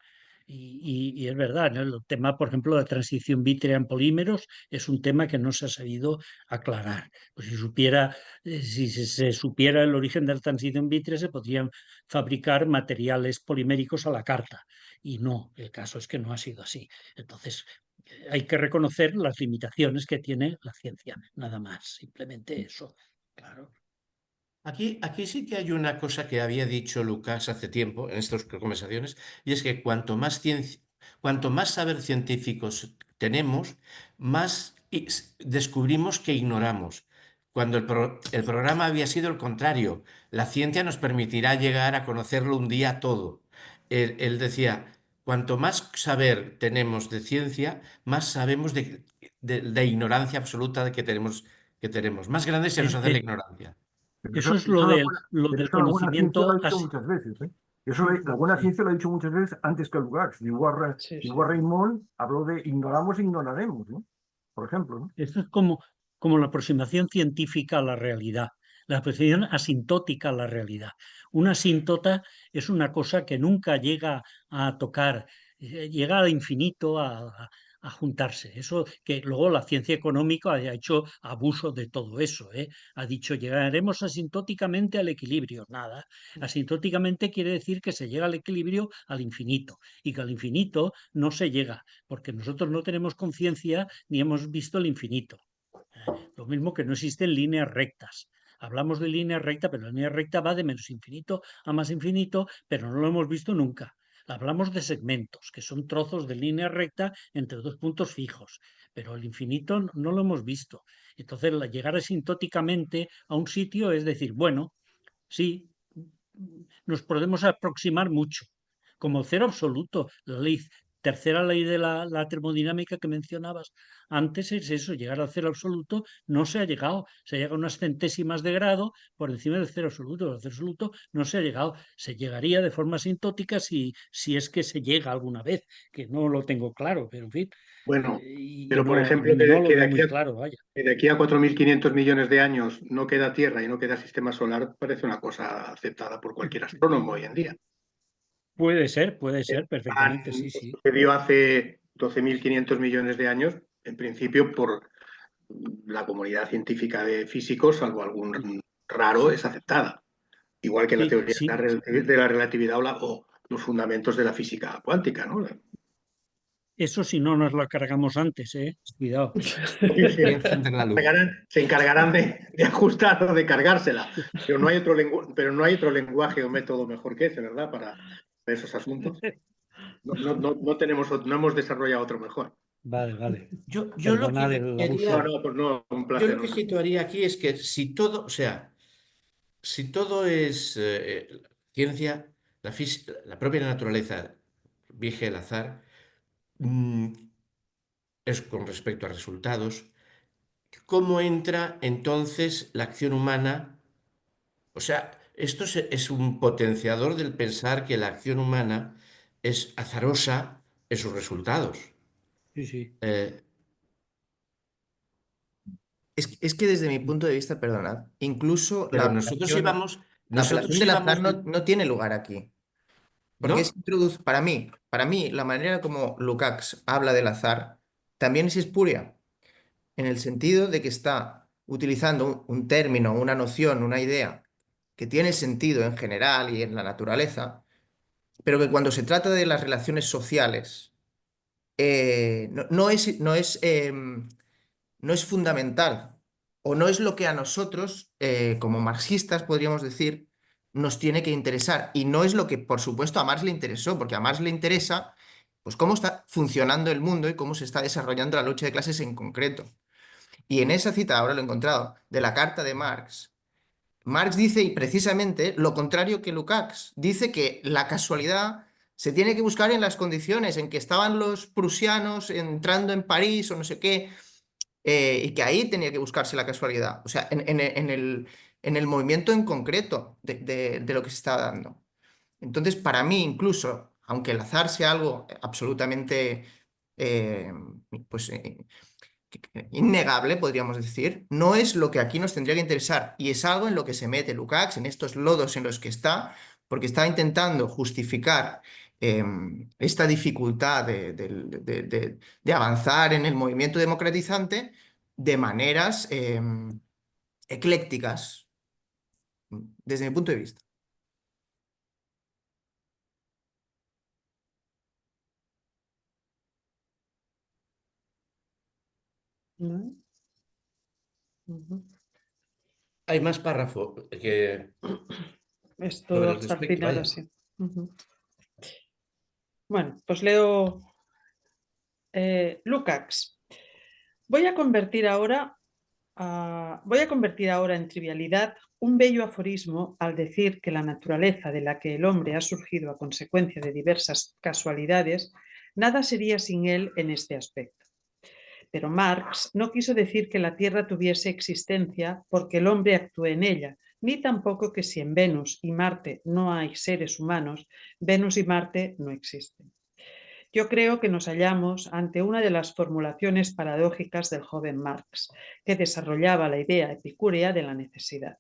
[SPEAKER 5] Y es verdad, ¿no? El tema, por ejemplo, de transición vítrea en polímeros es un tema que no se ha sabido aclarar. Pues si se supiera el origen de la transición vítrea, se podrían fabricar materiales poliméricos a la carta. Y no, el caso es que no ha sido así. Entonces, hay que reconocer las limitaciones que tiene la ciencia, nada más, simplemente eso. Claro.
[SPEAKER 3] Aquí sí que hay una cosa que había dicho Lucas hace tiempo en estas conversaciones, y es que cuanto más saber científicos tenemos, más descubrimos que ignoramos. Cuando el programa había sido el contrario, la ciencia nos permitirá llegar a conocerlo un día todo. Él decía, cuanto más saber tenemos de ciencia, más sabemos de ignorancia absoluta que tenemos. Más grande se nos
[SPEAKER 5] Es-
[SPEAKER 3] hace la
[SPEAKER 5] es-
[SPEAKER 3] ignorancia.
[SPEAKER 4] Pero
[SPEAKER 5] eso es lo lo
[SPEAKER 4] pero
[SPEAKER 5] del
[SPEAKER 4] eso la buena ciencia lo ha
[SPEAKER 5] conocimiento.
[SPEAKER 4] dicho muchas veces, ¿eh? Eso la buena
[SPEAKER 5] Sí,
[SPEAKER 4] ciencia lo ha dicho muchas veces antes que Lukács.
[SPEAKER 2] Sí,
[SPEAKER 4] Llegó a
[SPEAKER 2] sí.
[SPEAKER 4] Raymond, habló de ignoramos e ignoraremos, ¿no? Por ejemplo, ¿no?
[SPEAKER 5] esto es como la aproximación científica a la realidad, la aproximación asintótica a la realidad. Una asíntota es una cosa que nunca llega a tocar, llega al infinito a juntarse. Eso que luego la ciencia económica ha hecho abuso de todo eso, ¿eh? Ha dicho llegaremos asintóticamente al equilibrio. Nada. Asintóticamente quiere decir que se llega al equilibrio al infinito y que al infinito no se llega porque nosotros no tenemos conciencia ni hemos visto el infinito. Lo mismo que no existen líneas rectas. Hablamos de línea recta, pero la línea recta va de menos infinito a más infinito, pero no lo hemos visto nunca. Hablamos de segmentos, que son trozos de línea recta entre dos puntos fijos, pero el infinito no lo hemos visto. Entonces, llegar asintóticamente a un sitio es decir, bueno, sí, nos podemos aproximar mucho, como cero absoluto. Tercera ley de la termodinámica que mencionabas antes es eso, llegar al cero absoluto no se ha llegado, se llega a unas centésimas de grado por encima del cero absoluto, el cero absoluto no se ha llegado, se llegaría de forma asintótica si es que se llega alguna vez, que no lo tengo claro, pero en fin,
[SPEAKER 1] Bueno,
[SPEAKER 5] y
[SPEAKER 1] pero por
[SPEAKER 5] no,
[SPEAKER 1] ejemplo,
[SPEAKER 5] no lo veo muy claro, vaya.
[SPEAKER 1] que de aquí a 4.500 millones de años no queda Tierra y no queda sistema solar, parece una cosa aceptada por cualquier astrónomo hoy en día.
[SPEAKER 5] Puede ser perfectamente, sí, sí.
[SPEAKER 1] Sucedió hace 12.500 millones de años, en principio por la comunidad científica de físicos, salvo algún raro, es aceptada. Igual que la
[SPEAKER 5] Sí,
[SPEAKER 1] teoría
[SPEAKER 5] sí,
[SPEAKER 1] de la relatividad o los fundamentos de la física cuántica, ¿no?
[SPEAKER 5] eso si no nos lo cargamos antes, cuidado.
[SPEAKER 1] Sí, sí,
[SPEAKER 3] Y encender la luz.
[SPEAKER 1] se encargarán de ajustar o de cargársela, pero no hay otro lenguaje o método mejor que ese, ¿verdad? Para esos asuntos. No hemos desarrollado otro mejor.
[SPEAKER 5] Vale, vale.
[SPEAKER 3] Yo lo
[SPEAKER 5] Perdonad
[SPEAKER 3] que
[SPEAKER 5] el
[SPEAKER 1] No,
[SPEAKER 5] abuso.
[SPEAKER 3] quería,
[SPEAKER 1] no, pues no, un
[SPEAKER 3] yo
[SPEAKER 1] placer.
[SPEAKER 3] lo que situaría aquí es que si todo, o sea, si todo es ciencia, la propia naturaleza rige el azar, mm, es con respecto a resultados, ¿cómo entra entonces la acción humana? O sea, esto es un potenciador del pensar que la acción humana es azarosa en sus resultados.
[SPEAKER 5] Sí, sí.
[SPEAKER 3] Eh,
[SPEAKER 6] Es que desde mi punto de vista, perdonad, incluso
[SPEAKER 3] pero nosotros
[SPEAKER 6] la apelación del azar
[SPEAKER 3] íbamos,
[SPEAKER 6] no tiene lugar aquí. Porque
[SPEAKER 3] ¿no?
[SPEAKER 6] para mí, la manera como Lukács habla del azar también es espuria, en el sentido de que está utilizando un término, una noción, una idea que tiene sentido en general y en la naturaleza, pero que cuando se trata de las relaciones sociales, no es no es fundamental o no es lo que a nosotros, como marxistas, podríamos decir, nos tiene que interesar. Y no es lo que, por supuesto, a Marx le interesó, porque a Marx le interesa pues, cómo está funcionando el mundo y cómo se está desarrollando la lucha de clases en concreto. Y en esa cita, ahora lo he encontrado, de la carta de Marx, Marx dice, y precisamente lo contrario que Lukács, dice que la casualidad se tiene que buscar en las condiciones en que estaban los prusianos entrando en París o no sé qué, y que ahí tenía que buscarse la casualidad, o sea, en el movimiento en concreto de lo que se estaba dando. Entonces, para mí, incluso, aunque el azar sea algo absolutamente eh, pues, innegable, podríamos decir, no es lo que aquí nos tendría que interesar, y es algo en lo que se mete Lukács, en estos lodos en los que está, porque está intentando justificar esta dificultad de avanzar en el movimiento democratizante de maneras eclécticas, desde mi punto de vista.
[SPEAKER 2] ¿No? Ujú.
[SPEAKER 3] Hay más párrafo que
[SPEAKER 2] Es
[SPEAKER 3] sobre
[SPEAKER 2] todo
[SPEAKER 3] el
[SPEAKER 2] hasta el
[SPEAKER 3] respecto.
[SPEAKER 2] final
[SPEAKER 3] Vaya.
[SPEAKER 2] así. Ujú. Bueno, pues leo Lukács. Voy a convertir ahora en trivialidad un bello aforismo al decir que la naturaleza de la que el hombre ha surgido a consecuencia de diversas casualidades, nada sería sin él en este aspecto. Pero Marx no quiso decir que la Tierra tuviese existencia porque el hombre actúe en ella, ni tampoco que si en Venus y Marte no hay seres humanos, Venus y Marte no existen. Yo creo que nos hallamos ante una de las formulaciones paradójicas del joven Marx, que desarrollaba la idea epicúrea de la necesidad.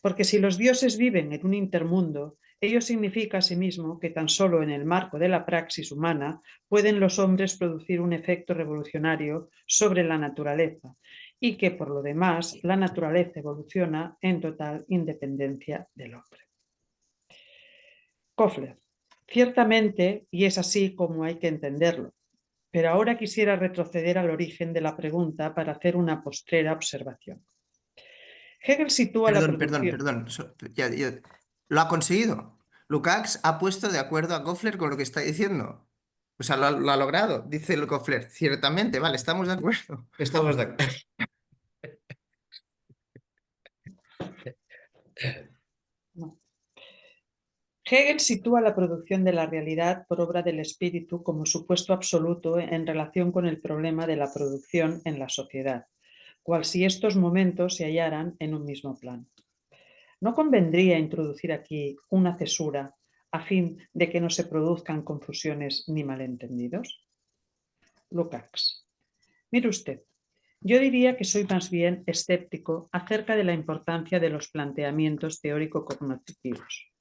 [SPEAKER 2] Porque si los dioses viven en un intermundo, ello significa asimismo que tan solo en el marco de la praxis humana pueden los hombres producir un efecto revolucionario sobre la naturaleza y que por lo demás la naturaleza evoluciona en total independencia del hombre. Koffler. Ciertamente, y es así como hay que entenderlo, pero ahora quisiera retroceder al origen de la pregunta para hacer una postrera observación. Hegel sitúa la producción...
[SPEAKER 6] Perdón. Lo ha conseguido. Lukács ha puesto de acuerdo a Koffler con lo que está diciendo. O sea, lo ha logrado, dice el Koffler. Ciertamente, vale, estamos de acuerdo.
[SPEAKER 3] Estamos de acuerdo.
[SPEAKER 2] No. Hegel sitúa la producción de la realidad por obra del espíritu como supuesto absoluto en relación con el problema de la producción en la sociedad, cual si estos momentos se hallaran en un mismo plano. ¿No convendría introducir aquí una cesura a fin de que no se produzcan confusiones ni malentendidos? Lukács. Mire usted, yo diría que soy más bien escéptico acerca de la importancia de los planteamientos teórico-cognitivos.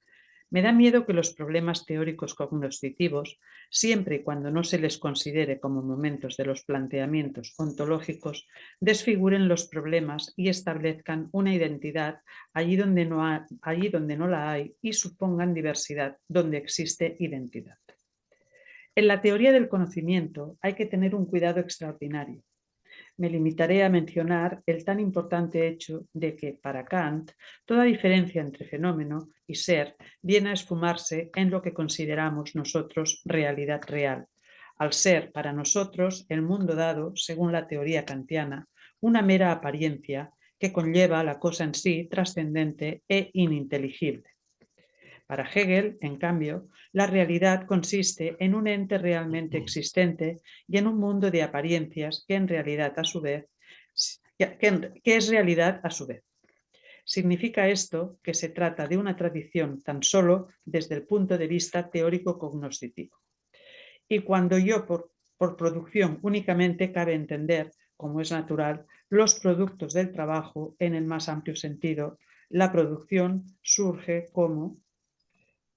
[SPEAKER 2] Me da miedo que los problemas teóricos cognitivos, siempre y cuando no se les considere como momentos de los planteamientos ontológicos, desfiguren los problemas y establezcan una identidad allí donde no la hay y supongan diversidad donde existe identidad. En la teoría del conocimiento hay que tener un cuidado extraordinario. Me limitaré a mencionar el tan importante hecho de que, para Kant, toda diferencia entre fenómeno y ser viene a esfumarse en lo que consideramos nosotros realidad real, al ser para nosotros el mundo dado, según la teoría kantiana, una mera apariencia que conlleva la cosa en sí trascendente e ininteligible. Para Hegel, en cambio, la realidad consiste en un ente realmente existente y en un mundo de apariencias que en realidad a su vez, que es realidad a su vez. Significa esto que se trata de una tradición tan solo desde el punto de vista teórico-cognoscitivo. Y cuando yo por producción únicamente cabe entender, como es natural, los productos del trabajo en el más amplio sentido, la producción surge como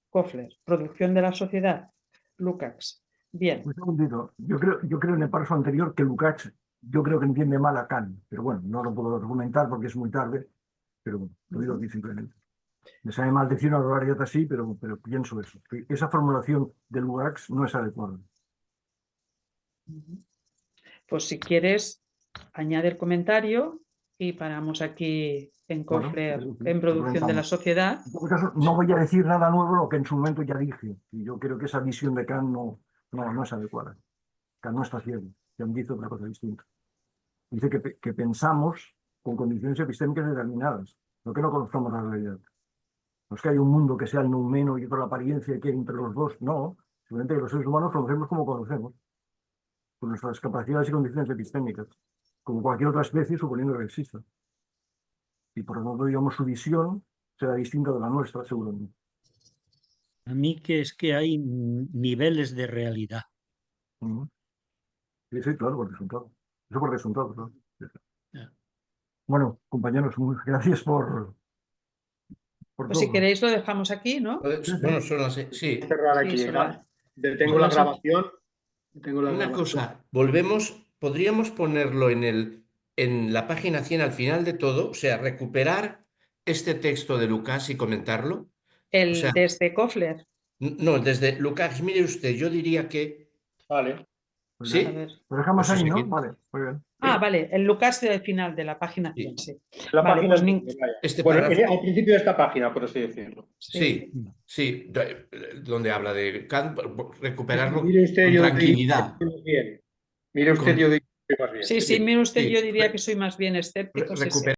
[SPEAKER 2] Koffler, producción de la sociedad, Lukács. Bien.
[SPEAKER 4] Un segundito. Yo creo en el párrafo anterior que Lukács, yo creo que entiende mal a Kant, pero bueno, no lo puedo argumentar porque es muy tarde, pero lo digo aquí simplemente. Me sabe mal decir una barbaridad así, pero pienso eso. Que esa formulación de Lukács no es adecuada.
[SPEAKER 2] Pues si quieres, añade el comentario y paramos aquí en
[SPEAKER 4] Bueno,
[SPEAKER 2] Koffler,
[SPEAKER 4] sí,
[SPEAKER 2] en Producción de la
[SPEAKER 4] comenzamos.
[SPEAKER 2] Sociedad.
[SPEAKER 4] En todo caso, no voy a decir nada nuevo, lo que en su momento ya dije. Y yo creo que esa visión de Kant no es adecuada. Kant no está ciego. Kant dice otra cosa distinta. Dice que pensamos con condiciones epistémicas determinadas, no que no conozcamos la realidad. No es que hay un mundo que sea el noumeno y otra la apariencia que hay entre los dos, no. Simplemente que los seres humanos conocemos como conocemos, con nuestras capacidades y condiciones epistémicas, como cualquier otra especie, suponiendo que exista. Y por lo tanto, digamos, su visión será distinta de la nuestra, seguramente.
[SPEAKER 5] A mí que es que hay niveles de realidad.
[SPEAKER 4] Sí, sí, claro, por resultado. Eso por resultado, claro.
[SPEAKER 5] Ya.
[SPEAKER 4] Bueno, compañeros, muchas gracias por
[SPEAKER 2] Pues si
[SPEAKER 4] todo.
[SPEAKER 2] queréis lo dejamos aquí, ¿no?
[SPEAKER 3] Bueno, son las... Sí.
[SPEAKER 1] Cerrar aquí.
[SPEAKER 2] Sí,
[SPEAKER 1] Detengo
[SPEAKER 2] son
[SPEAKER 1] la
[SPEAKER 2] las-
[SPEAKER 1] grabación. Detengo la
[SPEAKER 3] Una
[SPEAKER 1] grabación.
[SPEAKER 3] cosa, podríamos ponerlo en la página 100 al final de todo, o sea, recuperar este texto de Lukács y comentarlo. O sea,
[SPEAKER 2] Desde Koffler.
[SPEAKER 3] no, desde Lukács, mire usted, yo diría que...
[SPEAKER 1] Vale.
[SPEAKER 4] Muy
[SPEAKER 3] ¿Sí?
[SPEAKER 4] bien.
[SPEAKER 2] A ver.
[SPEAKER 4] Lo dejamos
[SPEAKER 3] Pues
[SPEAKER 4] ahí,
[SPEAKER 3] sí,
[SPEAKER 4] ¿no?
[SPEAKER 3] que-
[SPEAKER 4] Vale, muy bien.
[SPEAKER 2] Ah, vale, el Lucas del final de la página
[SPEAKER 3] Sí.
[SPEAKER 2] 100, sí.
[SPEAKER 1] La
[SPEAKER 2] Vale,
[SPEAKER 1] página
[SPEAKER 2] pues
[SPEAKER 1] vaya.
[SPEAKER 3] Este
[SPEAKER 1] Bueno,
[SPEAKER 3] párrafo...
[SPEAKER 1] al principio de esta página, por así decirlo.
[SPEAKER 3] Sí, sí, donde habla de Kant, recuperarlo
[SPEAKER 1] Mire usted,
[SPEAKER 3] con
[SPEAKER 1] yo diría
[SPEAKER 3] tranquilidad.
[SPEAKER 1] que estoy bien. Mire usted,
[SPEAKER 3] Con-
[SPEAKER 1] yo diría que estoy más bien.
[SPEAKER 2] Sí, mire usted,
[SPEAKER 3] Sí,
[SPEAKER 2] yo diría que soy más bien escéptico. Sí, sí.
[SPEAKER 3] recuperar